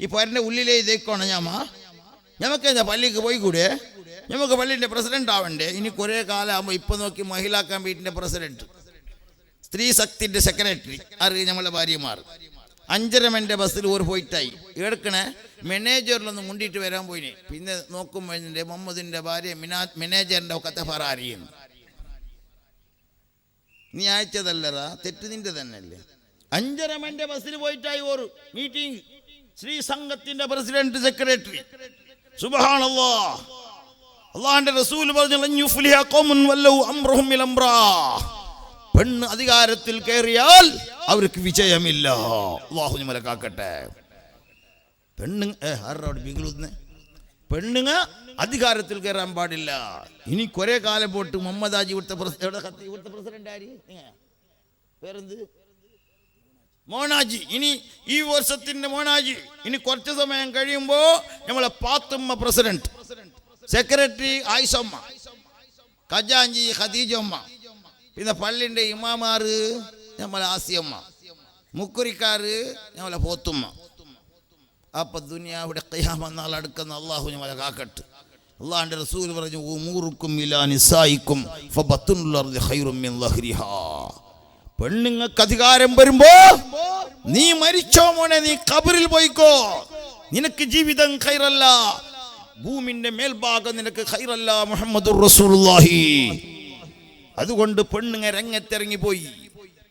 [SPEAKER 1] ഈ പൊരൻ്റെ ഉള്ളിലേ ഇതേക്കോണം ഞമ്മക്ക് എന്താ പള്ളിക്ക് പോയി കൂടെ? നമുക്ക് പള്ളിൻ്റെ പ്രസിഡന്റ് ആവണ്ടേ? ഇനി കുറേ കാലമാകുമ്പോൾ ഇപ്പം നോക്കി മഹിളാ കമ്മിറ്റിൻ്റെ പ്രസിഡന്റ്, സ്ത്രീ ശക്തിൻ്റെ സെക്രട്ടറി, അറിയാം നമ്മളെ ഭാര്യമാർ. 5:30 എൻ്റെ ബസ്സിൽ ഒരു പോയിട്ടായി എടുക്കണേ. മാനേജറിലൊന്ന് മുണ്ടിയിട്ട് വരാൻ പോയിനെ. പിന്നെ നോക്കുമ്പോൾ എൻ്റെ മുഹമ്മദിൻ്റെ ഭാര്യ മാനേജറിൻ്റെ ഒക്കെ ഫറാരിയെന്ന്. നീ അയച്ചതല്ലറാ, തെറ്റ് നിന്റെ തന്നെ അല്ലേ. 5:30 എൻ്റെ ബസ്സിൽ പോയിട്ടായി ഒരു മീറ്റിംഗ്, ശ്രീ സംഘത്തിൻ്റെ പ്രസിഡന്റ് സെക്രട്ടറി. സുബ്ഹാനല്ലാഹ്, അള്ളാഹുവിന്റെ റസൂൽ പറഞ്ഞു, പെണ്ണ് അധികാരത്തിൽ കയറിയാൽ അവർക്ക് വിജയമില്ല. അള്ളാഹു നമ്മളെ കാക്കട്ടെ. പെണ്ണുങ്ങ അധികാരത്തിൽ കയറാൻ പാടില്ല. ഇനി കുറെ കാലം പോട്ട് മുഹമ്മദ് ഹാജി ഇവിടുത്തെ പ്രസിഡന്റ് ആര് പേരെന്ത്, മോനാജി. ഇനി ഈ വർഷത്തിന്റെ മോനാജി ഇനി കുറച്ച് സമയം കഴിയുമ്പോൾ നമ്മളെ പാത്തുമ്മ പ്രസിഡന്റ്, സെക്രട്ടറി ആയിഷമ്മ, ഖജാഞ്ചി ഖദീജമ്മ, പിന്നെ പള്ളിൻ്റെ ഇമാമാറ് നമ്മളെ ആസിയമ്മ, മുക്കുരിക്കാര് നമ്മളെ പോത്തുമ്മ. അപ്പം ദുനിയാവിടെ ഖിയാമത്ത് നാൾ അടുക്കുന്ന അള്ളാഹു നമ്മളെ കാക്കട്ടെ. അള്ളാഹുവിൻ്റെ റസൂൽ പറഞ്ഞു, ഉമൂറുക്കും ഇലാ നിസായിക്കും ഫബത്തുൽ അർദി ഖൈറും മിൻ ലഹ്രിഹാ. പെണ്ണുങ്ങൾക്ക് അധികാരം വരുമ്പോ നീ മരിച്ചോ മോനെ, നീ ഖബറിൽ പോയിക്കോ, നിനക്ക് ജീവിതം ഖൈറല്ല, ഭൂമിന്റെ മേൽഭാഗം നിനക്ക് ഖൈറല്ല. മുഹമ്മദുർ റസൂലുള്ളാഹി. അതുകൊണ്ട് പെണ്ണുങ്ങ രംഗത്തിറങ്ങിപ്പോയി.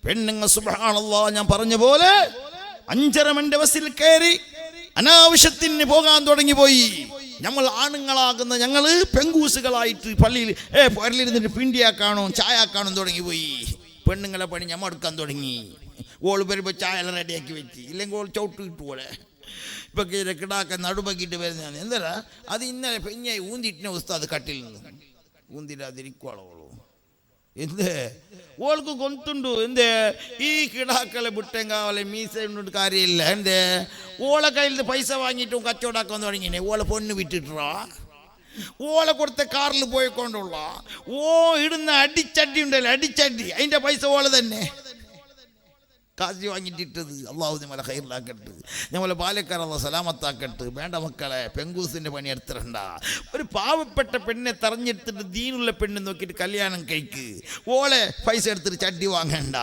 [SPEAKER 1] പെണ്ണുങ്ങ സുബ്ഹാനല്ലാഹ്, ഞാൻ പറഞ്ഞ പോലെ 5:30 ബസ്സിൽ കയറി അനാവശ്യത്തിന് പോകാൻ തുടങ്ങിപ്പോയി. നമ്മൾ ആണുങ്ങളാകുന്ന ഞങ്ങള് പെങ്കൂസുകളായിട്ട് പള്ളിയിരുന്നിട്ട് പിണ്ടിയാക്കാണോ ചായാക്കാണോ തുടങ്ങിപ്പോയി. പെണ്ണുങ്ങളെ പണി ഞമ്മ എടുക്കാൻ തുടങ്ങി. ഓള് വരുമ്പോൾ ചായ റെഡിയാക്കി വെച്ച്, ഇല്ലെങ്കിൽ ഓൾ ചവിട്ട് കിട്ടുപോലെ ഇപ്പൊ കിടാക്കാൻ നടുപക്കിട്ട് വരുന്നതാണ്. എന്താ അത് ഇന്നലെ പെഞ്ഞായി ഊന്തിട്ടിനെ ഉസ്താദ് കട്ടിൽ നിന്ന് ഊന്തിരാതിരിക്കുവാളോളൂ. എന്ത് ഓൾക്ക് കൊണ്ടുണ്ടു എന്തേ ഈ കിടാക്കളെ വിട്ടെങ്കാവലെ മീസ കാര്യമില്ല. എന്തേ ഓളെ കയ്യിൽ നിന്ന് പൈസ വാങ്ങിയിട്ടും കച്ചവടാക്കാൻ തുടങ്ങിനെ. ഓളെ പൊണ്ണ് വിട്ടിട്ടാ, ഓളെ കൊടുത്ത കാറിൽ പോയിക്കൊണ്ടുള്ള ഇടുന്ന അടിച്ചടി ഉണ്ടല്ലോ, അടിച്ചടി, അതിന്റെ പൈസ ഓളെ തന്നെ കാശി വാങ്ങിയിട്ടിട്ടത്. അള്ളാഹു നമ്മളെ ഖൈറിലാക്കട്ടെ, നമ്മളെ പാലക്കാരുള്ള സലാമത്താക്കട്ടെ. വേണ്ട മക്കളെ, പെങ്കൂസിന്റെ പണി എടുത്തിടണ്ട. ഒരു പാവപ്പെട്ട പെണ്ണിനെ തെരഞ്ഞെടുത്തിട്ട് ദീനുള്ള പെണ്ണ് നോക്കിയിട്ട് കല്യാണം കഴിക്ക്. ഓളെ പൈസ എടുത്തിട്ട് ചട്ടി വാങ്ങണ്ട,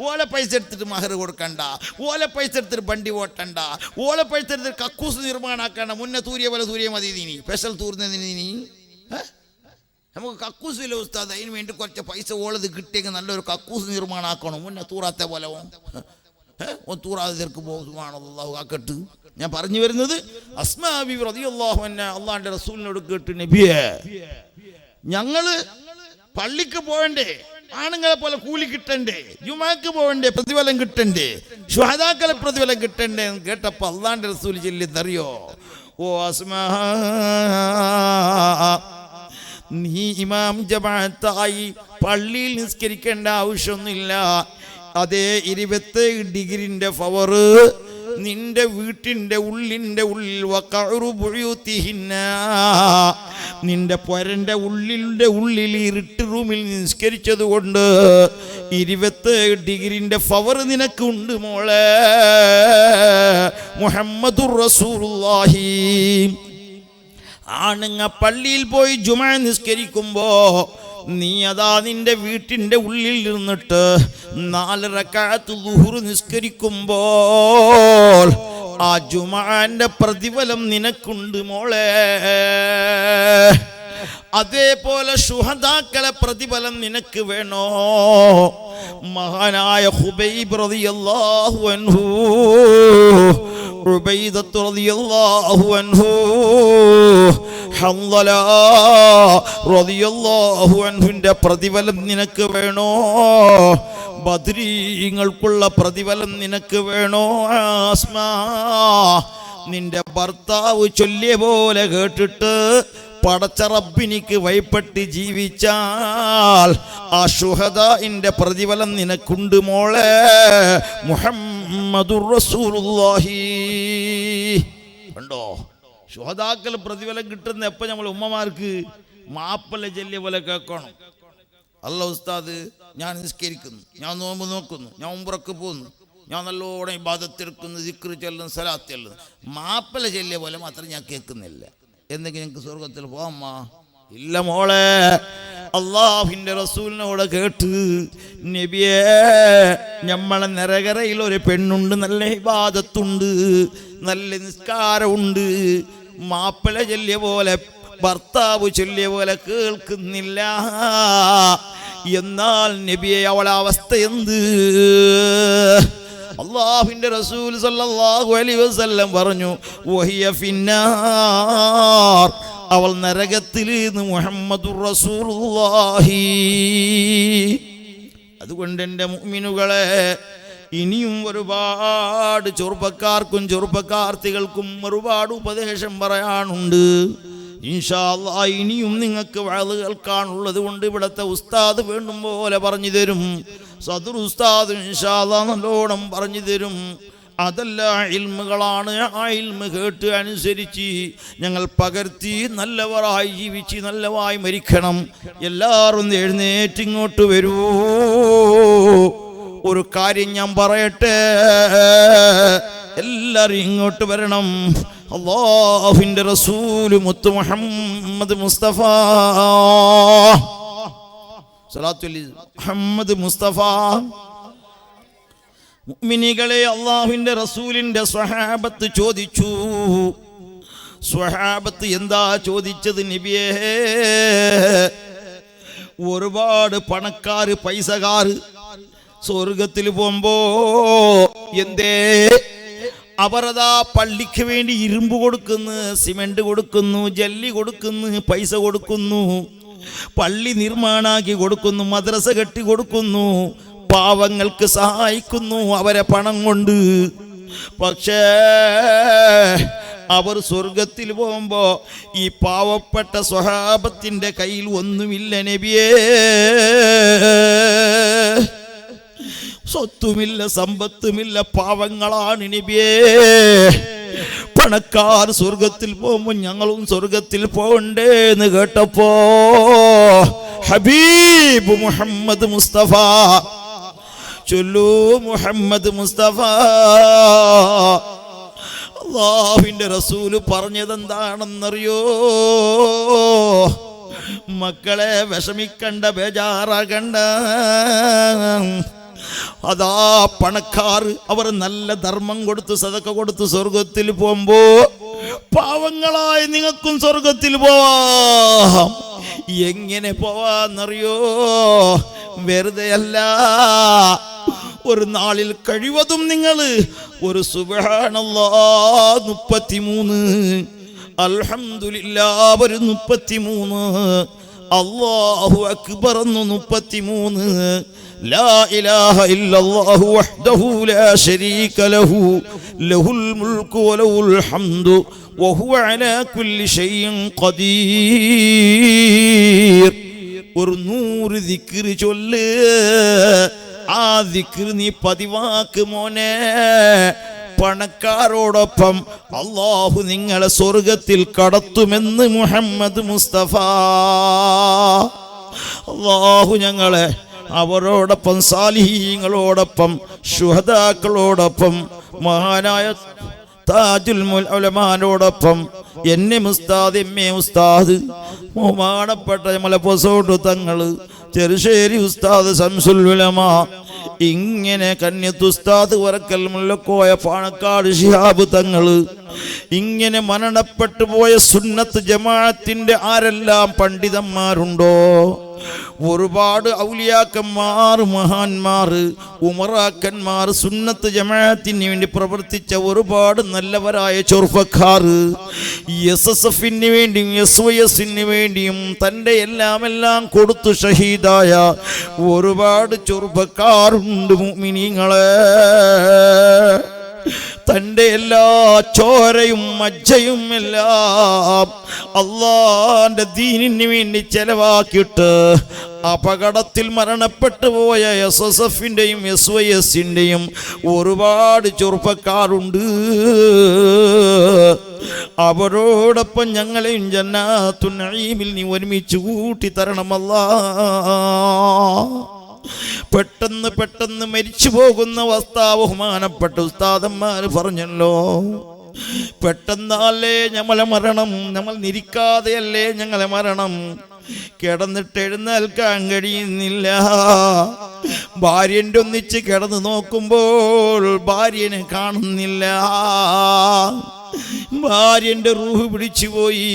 [SPEAKER 1] ഓളെ പൈസ എടുത്തിട്ട് മഹർ കൊടുക്കണ്ട, ഓളെ പൈസ എടുത്തിട്ട് വണ്ടി ഓട്ടണ്ട, ഓളെ പൈസ എടുത്തിട്ട് കക്കൂസ് നിർമ്മാണാക്കണ്ട. മുന്നേ തൂരിയ പോലെ തൂരിയ മതി. നീ സ്പെഷ്യൽ തൂർന്നതിന് നീ നമുക്ക് കക്കൂസില്ല ഉസ്താദ്, അതിന് വേണ്ടി കുറച്ച് പൈസ ഓളത് കിട്ടിയെങ്കിൽ നല്ലൊരു കക്കൂസ് നിർമ്മാണമാക്കണം. മുന്നേ തൂറാത്ത പോലെ തൂറാതെ തീർക്ക് പോകുമാണല്ലാഹു കാക്കട്ട്. ഞാൻ പറഞ്ഞു വരുന്നത്, അസ്മാ ബിബി റളിയല്ലാഹു അൻഹ അള്ളാഹുവിന്റെ റസൂലിനോട് കേട്ട്, നബിയേ ഞങ്ങള് പള്ളിക്ക് പോകണ്ടേ, ആണുങ്ങളെ പോലെ കൂലി കിട്ടണ്ടേ, ജുമാക്ക് പോകണ്ടേ, പ്രതിഫലം കിട്ടണ്ടേ, ശുഹദാക്കളെ പ്രതിഫലം കിട്ടണ്ടേ എന്ന് കേട്ടപ്പോ അള്ളാഹുവിന്റെ റസൂൽ ചൊല്ലിയെന്നറിയോ, ഓ അസ്മാ, നീ ഇമാം ജമാഅത്തായി പള്ളിയിൽ നിസ്കരിക്കേണ്ട ആവശ്യമൊന്നുമില്ല. അതേ 27 ഡിഗ്രിന്റെ പവർ നിന്റെ വീട്ടിന്റെ ഉള്ളിന്റെ ഉള്ളിൽ നിന്റെ പൊരന്റെ ഉള്ളിൽ ഇരുട്ട് റൂമിൽ നിസ്കരിച്ചത് കൊണ്ട് 27 ഡിഗ്രിന്റെ പവർ നിനക്കുണ്ട് മോളെ. മുഹമ്മദുർ റസൂലുള്ളാഹി. ആണുങ്ങ പള്ളിയിൽ പോയി ജുമാ നിസ്കരിക്കുമ്പോ നീ അതാ നിന്റെ വീട്ടിന്റെ ഉള്ളിൽ ഇരുന്നിട്ട് 4 റക്അത്ത് ളുഹർ നിസ്കരിക്കുമ്പോൾ ആ ജുമാന്റെ പ്രതിഫലം നിനക്കുണ്ട് മോളെ. അതേപോലെ ശുഹദാക്കളെ പ്രതിഫലം നിനക്ക് വേണോ? മഹാനായ ഖുബൈബ് റളിയല്ലാഹു അൻഹു, ഉബൈദത്ത് റളിയല്ലാഹു അൻഹു, ഹൻദല റളിയല്ലാഹു അൻഹുവിന്റെ പ്രതിഫലം നിനക്ക് വേണോ? ബദ്രീങ്ങൾക്കുള്ള പ്രതിഫലം നിനക്ക് വേണോ? ആസ്മാ, നിന്റെ ഭർത്താവ് ചൊല്ലിയ പോലെ കേട്ടിട്ട് പടച്ച റബ്ബിനിക്ക് വഴിപ്പെട്ട് ജീവിച്ചാൽ ആ ശുഹദാഇന്റെ പ്രതിഫലം നിനക്കുണ്ട് മോളെ. മുഹമ്മദുർ റസൂലുള്ളാഹി. കണ്ടോ, ശുഹദാക്കൾ പ്രതിഫലം കിട്ടുന്ന എപ്പോൾ നമ്മൾ ഉമ്മമാർക്ക് മാപ്പല ചൊല്ലിയ പോലെ കേൾക്കണം. അല്ല ഉസ്താദ്, ഞാൻ നിസ്കരിക്കുന്നു, ഞാൻ നോമ്പ് നോക്കുന്നു, ഞാൻ ഉംറക്ക് പോകുന്നു, ഞാൻ നല്ലോണം ഇബാദത്തെടുക്കുന്നു, ദിക്ർ ചൊല്ലുന്നു, സലാത്ത് ചൊല്ലുന്നു, മാപ്പല ചൊല്ലിയ പോലെ മാത്രം ഞാൻ കേൾക്കുന്നില്ല. എന്തെങ്കിലും ഞങ്ങൾക്ക് സ്വർഗത്തിൽ പോകാമ്മ ഇല്ല മോളെ, അള്ളാഹുവിൻ്റെ റസൂലിനോട് കേട്ട്, നബിയേ നമ്മളെ നരകരയിൽ ഒരു പെണ്ണുണ്ട്, നല്ല ഇബാദത്തുണ്ട്, നല്ല നിസ്കാരമുണ്ട്, മാപ്പിള ചൊല്ലിയ പോലെ ഭർത്താവ് ചൊല്ലിയ പോലെ കേൾക്കുന്നില്ല. എന്നാൽ നബിയെ അവളെ അവസ്ഥ എന്ത്? അല്ലാഹുവിൻ്റെ റസൂൽ സല്ലല്ലാഹു അലൈഹി വസല്ലം പറഞ്ഞു, വഹിയ ഫിന്നാർ, അവൾ നരകത്തിൽ നിന്ന് മുഹമ്മദുർ റസൂലുള്ളാഹി. അതുകൊണ്ട് എൻ്റെ മുഅ്മിനുകളെ, ഇനിയും ഒരുപാട് ചെറുപ്പക്കാർക്കും ചെറുപ്പക്കാർത്തികൾക്കും ഒരുപാട് ഉപദേശം പറയാനുണ്ട്. ഇൻഷാ അല്ലാഹ് ഇനിയും നിങ്ങൾക്ക് വഅദ് കേൾക്കാനുള്ളത് കൊണ്ട് ഇവിടുത്തെ ഉസ്താദ് വേണ്ടും പോലെ പറഞ്ഞു തരും. സദർ ഉസ്താദ് ഇൻഷാ അല്ലാഹ് നല്ലോണം പറഞ്ഞു തരും. അതെല്ലാം ഇൽമുകളാണ്. ആ ഇൽമ് കേട്ട് അനുസരിച്ച് ഞങ്ങൾ പകർത്തി നല്ലവരായി ജീവിച്ച് നല്ലവായി മരിക്കണം. എല്ലാവരും എഴുന്നേറ്റ് ഇങ്ങോട്ട് വരൂ. ഒരു കാര്യം ഞാൻ പറയട്ടെ, എല്ലാവരും ഇങ്ങോട്ട് വരണം. അല്ലാഹുവിൻ്റെ റസൂൽ മുത്ത് മുഹമ്മദ് മുസ്തഫ മുഹമ്മദ് മുസ്തഫ. മുഅ്മിനീകളെ, അല്ലാഹുവിൻ്റെ റസൂലിൻ്റെ സ്വഹാബത്ത് ചോദിച്ചു. സ്വഹാബത്ത് എന്താ ചോദിച്ചത്? നബിയേ, ഒരുപാട് പണക്കാര് പൈസക്കാര് സ്വർഗത്തിൽ പോകുമ്പോ എന്തേ അവരതാ പള്ളിക്ക് വേണ്ടി ഇരുമ്പ് കൊടുക്കുന്നു, സിമെന്റ് കൊടുക്കുന്നു, ജല്ലി കൊടുക്കുന്നു, പൈസ കൊടുക്കുന്നു, പള്ളി നിർമ്മാണാക്കി കൊടുക്കുന്നു, മദ്രസ കെട്ടി കൊടുക്കുന്നു, പാവങ്ങൾക്ക് സഹായിക്കുന്നു അവരെ പണം കൊണ്ട്. പക്ഷേ അവർ സ്വർഗത്തിൽ പോകുമ്പോ ഈ പാവപ്പെട്ട സ്വഹാബത്തിന്റെ കയ്യിൽ ഒന്നുമില്ല നബിയേ. സ്വത്തുമില്ല, സമ്പത്തുമില്ല, പാവങ്ങളാണ് നബിയേ. പണക്കാർ സ്വർഗത്തിൽ പോകുമ്പോൾ ഞങ്ങളും സ്വർഗത്തിൽ പോകണ്ടേ എന്ന് കേട്ടപ്പോ ഹബീബ് മുഹമ്മദ് മുസ്തഫ ചൊല്ലൂ, മുഹമ്മദ് മുസ്തഫ. അല്ലാഹുവിൻ്റെ റസൂല് പറഞ്ഞതെന്താണെന്നറിയോ? മക്കളെ വിഷമിക്കണ്ട, ബേജാറാകണ്ട. അതാ പണക്കാർ അവർ നല്ല ധർമ്മം കൊടുത്തു, സദഖ കൊടുത്തു സ്വർഗത്തിൽ പോകുമ്പോ പാവങ്ങളായി നിങ്ങൾക്കും സ്വർഗത്തിൽ പോവാം. എങ്ങനെ പോവാന്നറിയോ? വെറുതെയല്ല. ഒരു നാളിൽ കഴിവതും നിങ്ങൾ ഒരു സുബ്ഹാനല്ലാഹ് 33, അൽഹംദുലില്ലാഹ് ഒരു 33, അല്ലാഹു അക്ബർ 33, لا إله إلا الله وحده لا شريك له له الملك وله الحمد وهو على كل شيء قدير. ഒരു 100 ദിക്ർ ചൊല്ല്. ആ ദിക്ർ നീ പതിവാക്ക് മോനെ. പണക്കാരോടൊപ്പം അല്ലാഹു നിങ്ങളെ സ്വർഗത്തിൽ കടത്തുമെന്ന് മുഹമ്മദ് മുസ്തഫ. അല്ലാഹു ഞങ്ങളെ അവരോടൊപ്പം, സാലിഹീങ്ങളോടൊപ്പം, ശുഹദാക്കളോടൊപ്പം, മഹാനായ താജുൽ ഉലമാനോടൊപ്പം, എന്നെ ഉസ്താദ്, എമ്മെ ഉസ്താദ്, ബഹുമാനപ്പെട്ട മലപ്പൊസോട്ട് തങ്ങള്, ചെറുശ്ശേരി ഉസ്താദ് ശംസുൽ ഉലമ, ഇങ്ങനെ കന്യത്ത് ഉസ്താദ് വരക്കൽ മുല്ലക്കോയ പാണക്കാട് ശിഹാബ് തങ്ങള്, ഇങ്ങനെ മരണപ്പെട്ടു പോയ സുന്നത്ത് ജമാഅത്തിന്റെ ആരെല്ലാം പണ്ഡിതന്മാരുണ്ടോ? ഒരുപാട് ഔലിയാക്കന്മാർ, മഹാന്മാർ, ഉമറാക്കന്മാർ, സുന്നത്ത് ജമാഅത്തിന് വേണ്ടി പ്രവർത്തിച്ച ഒരുപാട് നല്ലവരായ ചെറുപ്പക്കാർ, SSFന് വേണ്ടിയും SYSന് വേണ്ടിയും തൻ്റെ എല്ലാം കൊടുത്തു ഷഹീദായ ഒരുപാട് ചെറുപ്പക്കാരുണ്ട് മുഅ്മിനീങ്ങളെ. തൻ്റെ എല്ലാ ചോരയും മജ്ജയും എല്ലാം അല്ലാഹുവിൻ്റെ ദീനിന് വേണ്ടി ചെലവാക്കിയിട്ട് അപകടത്തിൽ മരണപ്പെട്ടു പോയ SSFന്റെയും SYSന്റെയും ഒരുപാട് ചെറുപ്പക്കാരുണ്ട്. അവരോടൊപ്പം ഞങ്ങളെയും ജന്നാത്തുൻ നഈമിൽ നീ ഒരുമിച്ച് കൂട്ടി തരണമല്ലാഹ്. പെട്ടെന്ന് മരിച്ചു പോകുന്ന അവസ്ഥ ബഹുമാനപ്പെട്ട ഉസ്താദന്മാർ പറഞ്ഞല്ലോ. പെട്ടെന്നല്ലേ ഞമ്മളെ മരണം, നമ്മൾ നിരിക്കാതെയല്ലേ ഞങ്ങളെ മരണം. കിടന്നിട്ട് എഴുന്നേൽക്കാൻ കഴിയുന്നില്ല. ഭാര്യൻ്റെ ഒന്നിച്ച് കിടന്ന് നോക്കുമ്പോൾ ഭാര്യനെ കാണുന്നില്ല. ഭാര്യൻ്റെ റൂഹ് പിടിച്ചുപോയി,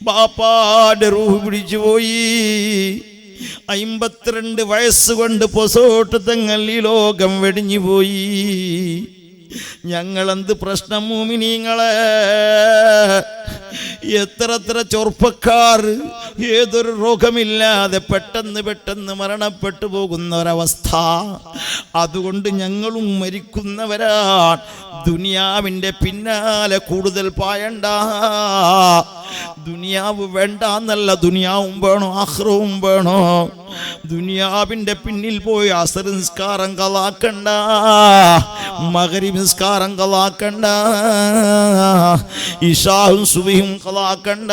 [SPEAKER 1] ബാപ്പാന്റെ റൂഹ് പിടിച്ചുപോയി. 52 വയസ്സുകൊണ്ട് പൊസോട്ട് തങ്ങൾ ഈ ലോകം വെടിഞ്ഞു പോയി. ഞങ്ങളെന്ത് പ്രശ്നം മോമിനീങ്ങളെ, എത്ര ചെറുപ്പക്കാർ ഏതൊരു രോഗമില്ലാതെ പെട്ടെന്ന് മരണപ്പെട്ടു പോകുന്ന ഒരവസ്ഥ. അതുകൊണ്ട് ഞങ്ങളും മരിക്കുന്നവരാണ്. ദുനിയാവിൻ്റെ പിന്നാലെ കൂടുതൽ പായണ്ട. ദുനിയാവ് വേണ്ട എന്നല്ല, ദുനിയാവും വേണോ ആഖിറവും വേണോ. ദുനിയാവിൻ്റെ പിന്നിൽ പോയി അസർ നിസ്കാരം കളാക്കണ്ട, മഗ്രിബ് നിസ്കാരം കളാക്കണ്ട, ഇശാഉം സുബഹിയും കളാക്കണ്ട.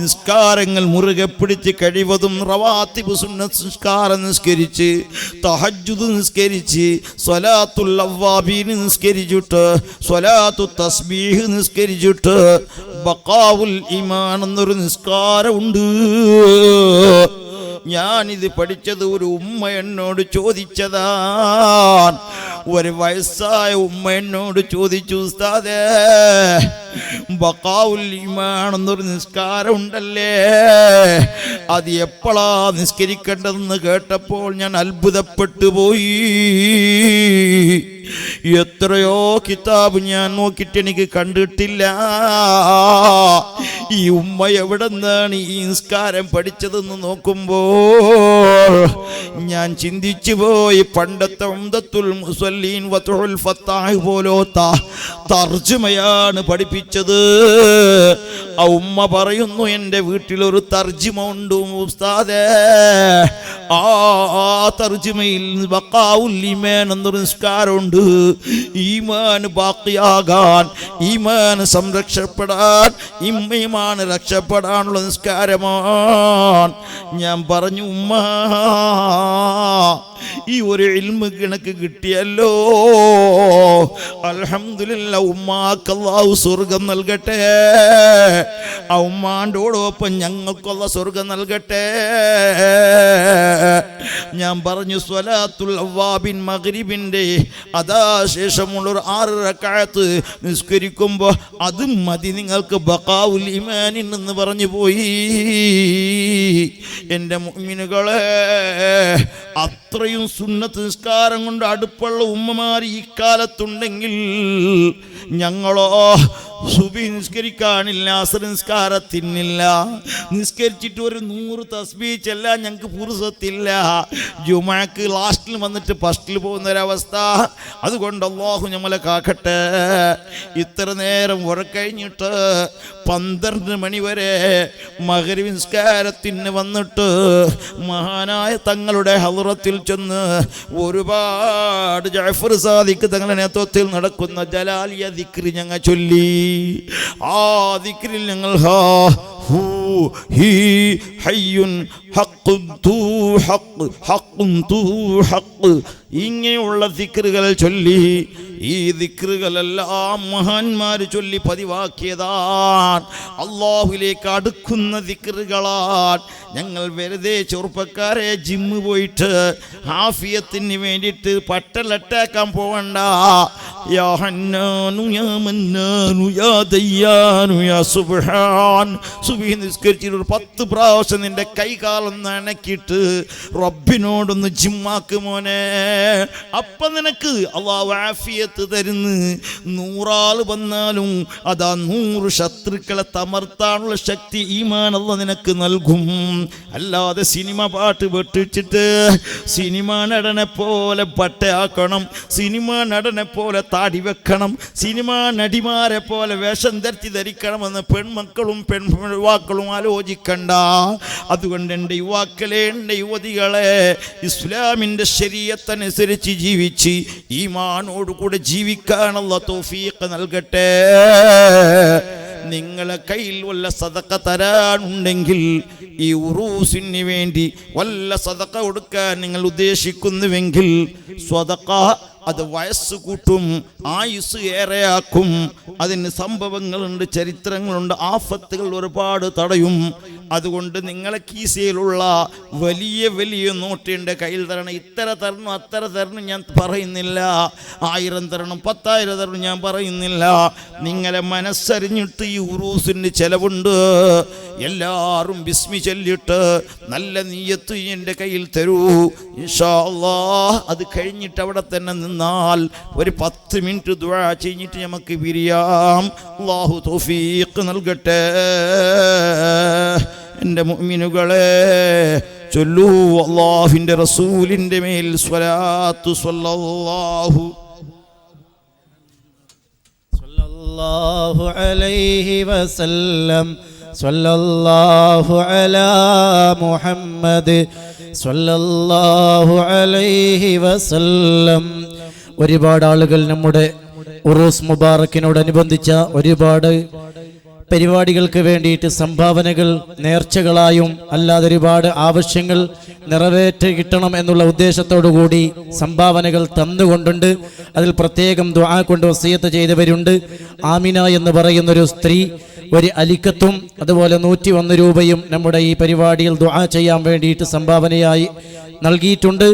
[SPEAKER 1] നിസ്കാരങ്ങൾ മുറുകെ പിടിച്ച് കഴിവതും റവാത്തിബ് സുന്നത്ത് നിസ്കാരം നിസ്കരിച്ച്, തഹജ്ജുദ് നിസ്കരിച്ച്, സ്വലാത്തുൽ അവ്വാബീൻ നിസ്കരിച്ചിട്ട്, സ്വലാത്തു തസ്ബീഹ് നിസ്കരിച്ചിട്ട് ബഖാവുൽ ഈമാൻ എന്നൊരു നിസ്കാരമുണ്ട്. ഞാനിത് പഠിച്ചത് ഒരു ഉമ്മ എന്നോട് ചോദിച്ചതാണ്. ഒരു വയസ്സായ ഉമ്മ എന്നോട് ചോദിച്ചു, ഉസ്താദേ ബഖാവുൽ ഈമാൻ എന്നൊരു നിസ്കാരം ഉണ്ടല്ലേ, അത് എപ്പോഴാ നിസ്കരിക്കേണ്ടതെന്ന് കേട്ടപ്പോൾ ഞാൻ അത്ഭുതപ്പെട്ടു പോയി. എത്രയോ കിതാബ് ഞാൻ നോക്കിയിട്ട് എനിക്ക് കണ്ടിട്ടില്ല. ഈ ഉമ്മ എവിടെ നിന്നാണ് ഈ നിസ്കാരം പഠിച്ചതെന്ന് നോക്കുമ്പോൾ ഞാൻ ചിന്തിച്ചു പോയി. പണ്ടത്തെ ഉംദത്തുൽ മുസല്ലീൻ വതുൽ ഫത്താഹ് പോലോത്ത തർജ്ജമയാണ് പഠിപ്പിച്ചത്. ആ ഉമ്മ പറയുന്നു, എൻ്റെ വീട്ടിലൊരു തർജ്ജമ ഉണ്ട് ഉസ്താദേ, ആ തർജ്ജമയിൽ ബഖാഉൽ ഈമാൻ എന്നൊരു നിസ്കാരമുണ്ട്. ഈമാൻ ബാക്കിയാകാൻ, ഈമാൻ സംരക്ഷപ്പെടാൻ, ഈമാൻ രക്ഷപ്പെടാനുള്ള നിസ്കാരമാണ്. ഞാൻ പറഞ്ഞു, ഉമ്മ ഈ ഒരു ഇൽമ് കണക്ക് കിട്ടിയല്ലോ, അൽഹംദുലില്ലാ, ഉമ്മാക്ക് അല്ലാഹു സ്വർഗം നൽകട്ടെ. ആ ഉമ്മാൻ്റോടൊപ്പം ഞങ്ങൾക്കുള്ള സ്വർഗം നൽകട്ടെ. ഞാൻ പറഞ്ഞു, സ്വലാത്തുൽ അവ്വാബിൻ മഗ്രിബിൻ്റെ അതാ ശേഷമുള്ളൊരു 6 റക്അത്ത് നിസ്കരിക്കുമ്പോൾ അത് മതി നിങ്ങൾക്ക് ബഖാഉൽ ഈമാനിൻ എന്ന് പറഞ്ഞു പോയി. എൻ്റെ മുഅ്മിനുകളെ, അത്രയും സുന്നത്ത് നിസ്കാരം കൊണ്ട് അടുപ്പുള്ള ഉമ്മമാർ ഈ കാലത്തുണ്ടെങ്കിൽ ഞങ്ങളോ സുബി നിസ്കരിക്കാനില്ല, അസ്ർ നിസ്കാരത്തിനില്ല. നിസ്കരിച്ചിട്ട് ഒരു 100 തസ്ബീഹ് ചെല്ലാൻ ഞങ്ങൾക്ക് ഫുർസത്തില്ല. ജുമുഅക്ക് ലാസ്റ്റിൽ വന്നിട്ട് ഫസ്റ്റിൽ പോകുന്നൊരവസ്ഥ. അതുകൊണ്ട് അല്ലാഹു നമ്മളെ കാക്കട്ടെ. ഇത്ര നേരം ഉറക്കഴിഞ്ഞിട്ട് 12 മണി വരെ മഗ്രിബ് നിസ്കാരത്തിന് വന്നിട്ട് മഹാനായ തങ്ങളുടെ ഹളറത്തിൽ ചെന്ന് ഒരുപാട് ജഅഫർ സാദിഖ് തങ്ങളുടെ നേതൃത്വത്തിൽ നടക്കുന്ന ജലാലിയ ദിക്ർ ഞങ്ങൾ ചൊല്ലി. ആ ദിക്റിൽ ഞങ്ങൾ ഹൂ ഹി ഹയ്യുൻ ഹഖ്ഖുൻ തു ഹഖ് ഹഖ്ഖുൻ തു ഹഖ് ഇങ്ങനെയുള്ള ദിക്റുകൾ ചൊല്ലി. ഈ ദിക്റുകളെല്ലാം മഹാന്മാർ ചൊല്ലി പതിവാക്കിയതാണ്. അല്ലാഹുവിലേക്ക് അടുക്കുന്ന ദിക്റുകളാണ്. ഞങ്ങൾ വെറുതെ ചെറുപ്പക്കാരെ ജിമ്മ് പോയിട്ട് ആഫിയത്തിന് വേണ്ടിയിട്ട് പട്ടലട്ടാക്കാൻ പോകണ്ട. യാ ഹന്നാനു യാ മന്നാനു യാ ദയ്യാനു യാ സുബ്ഹാൻ. സുബ്ഹി നിസ്കരിച്ചിട്ട് ഒരു 10 പ്രാവശ്യം നിന്റെ കൈകാലം നനക്കിയിട്ട് റബ്ബിനോടൊന്ന് ജിമ്മാക്ക് മോനെ. അപ്പം നിനക്ക് അല്ലാഹു ആഫിയത്ത് തരുന്നു. 100 ആൾ വന്നാലും അതാ 100 ശത്രുക്കളെ തമർത്താനുള്ള ശക്തി ഈമാൻ അല്ലാഹു നിനക്ക് നൽകും. അല്ലാതെ സിനിമ പാട്ട് വെട്ടിച്ചിട്ട് സിനിമ നടനെ പോലെ പട്ടയാക്കണം, സിനിമ നടനെ പോലെ താടി വെക്കണം, സിനിമ നടിമാരെ പോലെ വേഷം ധരിക്കണമെന്ന് പെൺമക്കളും യുവാക്കളും ആലോചിക്കണ്ട. അതുകൊണ്ട് എൻ്റെ യുവാക്കളെ, എൻ്റെ യുവതികളെ, ഇസ്ലാമിൻ്റെ ശരീഅത്തനുസരിച്ച് ജീവിച്ച് ഈമാനോടുകൂടെ ജീവിക്കാനുള്ള തൗഫീഖ് നൽകട്ടെ. നിങ്ങളെ കയ്യിൽ വല്ല സദഖ തരാനുണ്ടെങ്കിൽ, ഈ ഉറൂസിന് വേണ്ടി വല്ല സദഖ കൊടുക്കാൻ നിങ്ങൾ ഉദ്ദേശിക്കുന്നുവെങ്കിൽ, സദഖ അത് വയസ്സ് കൂട്ടും, ആയുസ് ഏറെയാക്കും. അതിന് സംഭവങ്ങളുണ്ട്, ചരിത്രങ്ങളുണ്ട്, ആഫത്തുകൾ ഒരുപാട് തടയും. അതുകൊണ്ട് നിങ്ങളെ കീസയിലുള്ള വലിയ വലിയ നോട്ട് എൻ്റെ കയ്യിൽ തരണം. ഇത്ര തരണം അത്ര തരണം ഞാൻ പറയുന്നില്ല, 1000 തരണം 10,000 തരണം ഞാൻ പറയുന്നില്ല. നിങ്ങളെ മനസ്സറിഞ്ഞിട്ട് ഈ ഉറൂസിന് ചെലവുണ്ട്. എല്ലാവരും ബിസ്മി ചൊല്ലിട്ട് നല്ല നീയത്ത് എൻ്റെ കയ്യിൽ തരൂ. ഇൻഷാ അല്ലാഹ് അത് കഴിഞ്ഞിട്ട് അവിടെ തന്നെ നിന്നാൽ ഒരു 10 മിനിറ്റ് ദുആ ചെയ്തിട്ട് നമുക്ക് പിരിയാം. അല്ലാഹു തൗഫീഖ് നൽകട്ടെ. എൻ്റെ മുഅ്മിനുകളെ, ചൊല്ലൂ അല്ലാഹുവിൻ്റെ റസൂലിൻ്റെ മേൽ സ്വലാത്തു സ്വല്ലല്ലാഹു
[SPEAKER 2] അലൈഹി വസല്ലം. സ്വല്ലല്ലാഹു അലാ മുഹമ്മദ് സ്വല്ലല്ലാഹു അലൈഹി വസല്ലം. ഒരുപാട് ആളുകൾ നമ്മുടെ ഉറൂസ് മുബാറക്കിനോടനുബന്ധിച്ച ഒരുപാട് പരിപാടികൾക്ക് വേണ്ടിയിട്ട് സംഭാവനകൾ നേർച്ചകളായും അല്ലാതെ ഒരുപാട് ആവശ്യങ്ങൾ നിറവേറ്റി കിട്ടണം എന്നുള്ള ഉദ്ദേശത്തോടു കൂടി സംഭാവനകൾ തന്നുകൊണ്ടുണ്ട്. അതിൽ പ്രത്യേകം ദുആ കൊണ്ട് വസിയത്ത് ചെയ്തവരുണ്ട്. ആമിന എന്ന് പറയുന്നൊരു സ്ത്രീ ഒരു അലിക്കത്തും അതുപോലെ 101 രൂപയും നമ്മുടെ ഈ പരിപാടിയിൽ ദുആ ചെയ്യാൻ വേണ്ടിയിട്ട് സംഭാവനയായി നൽകിയിട്ടുണ്ട്.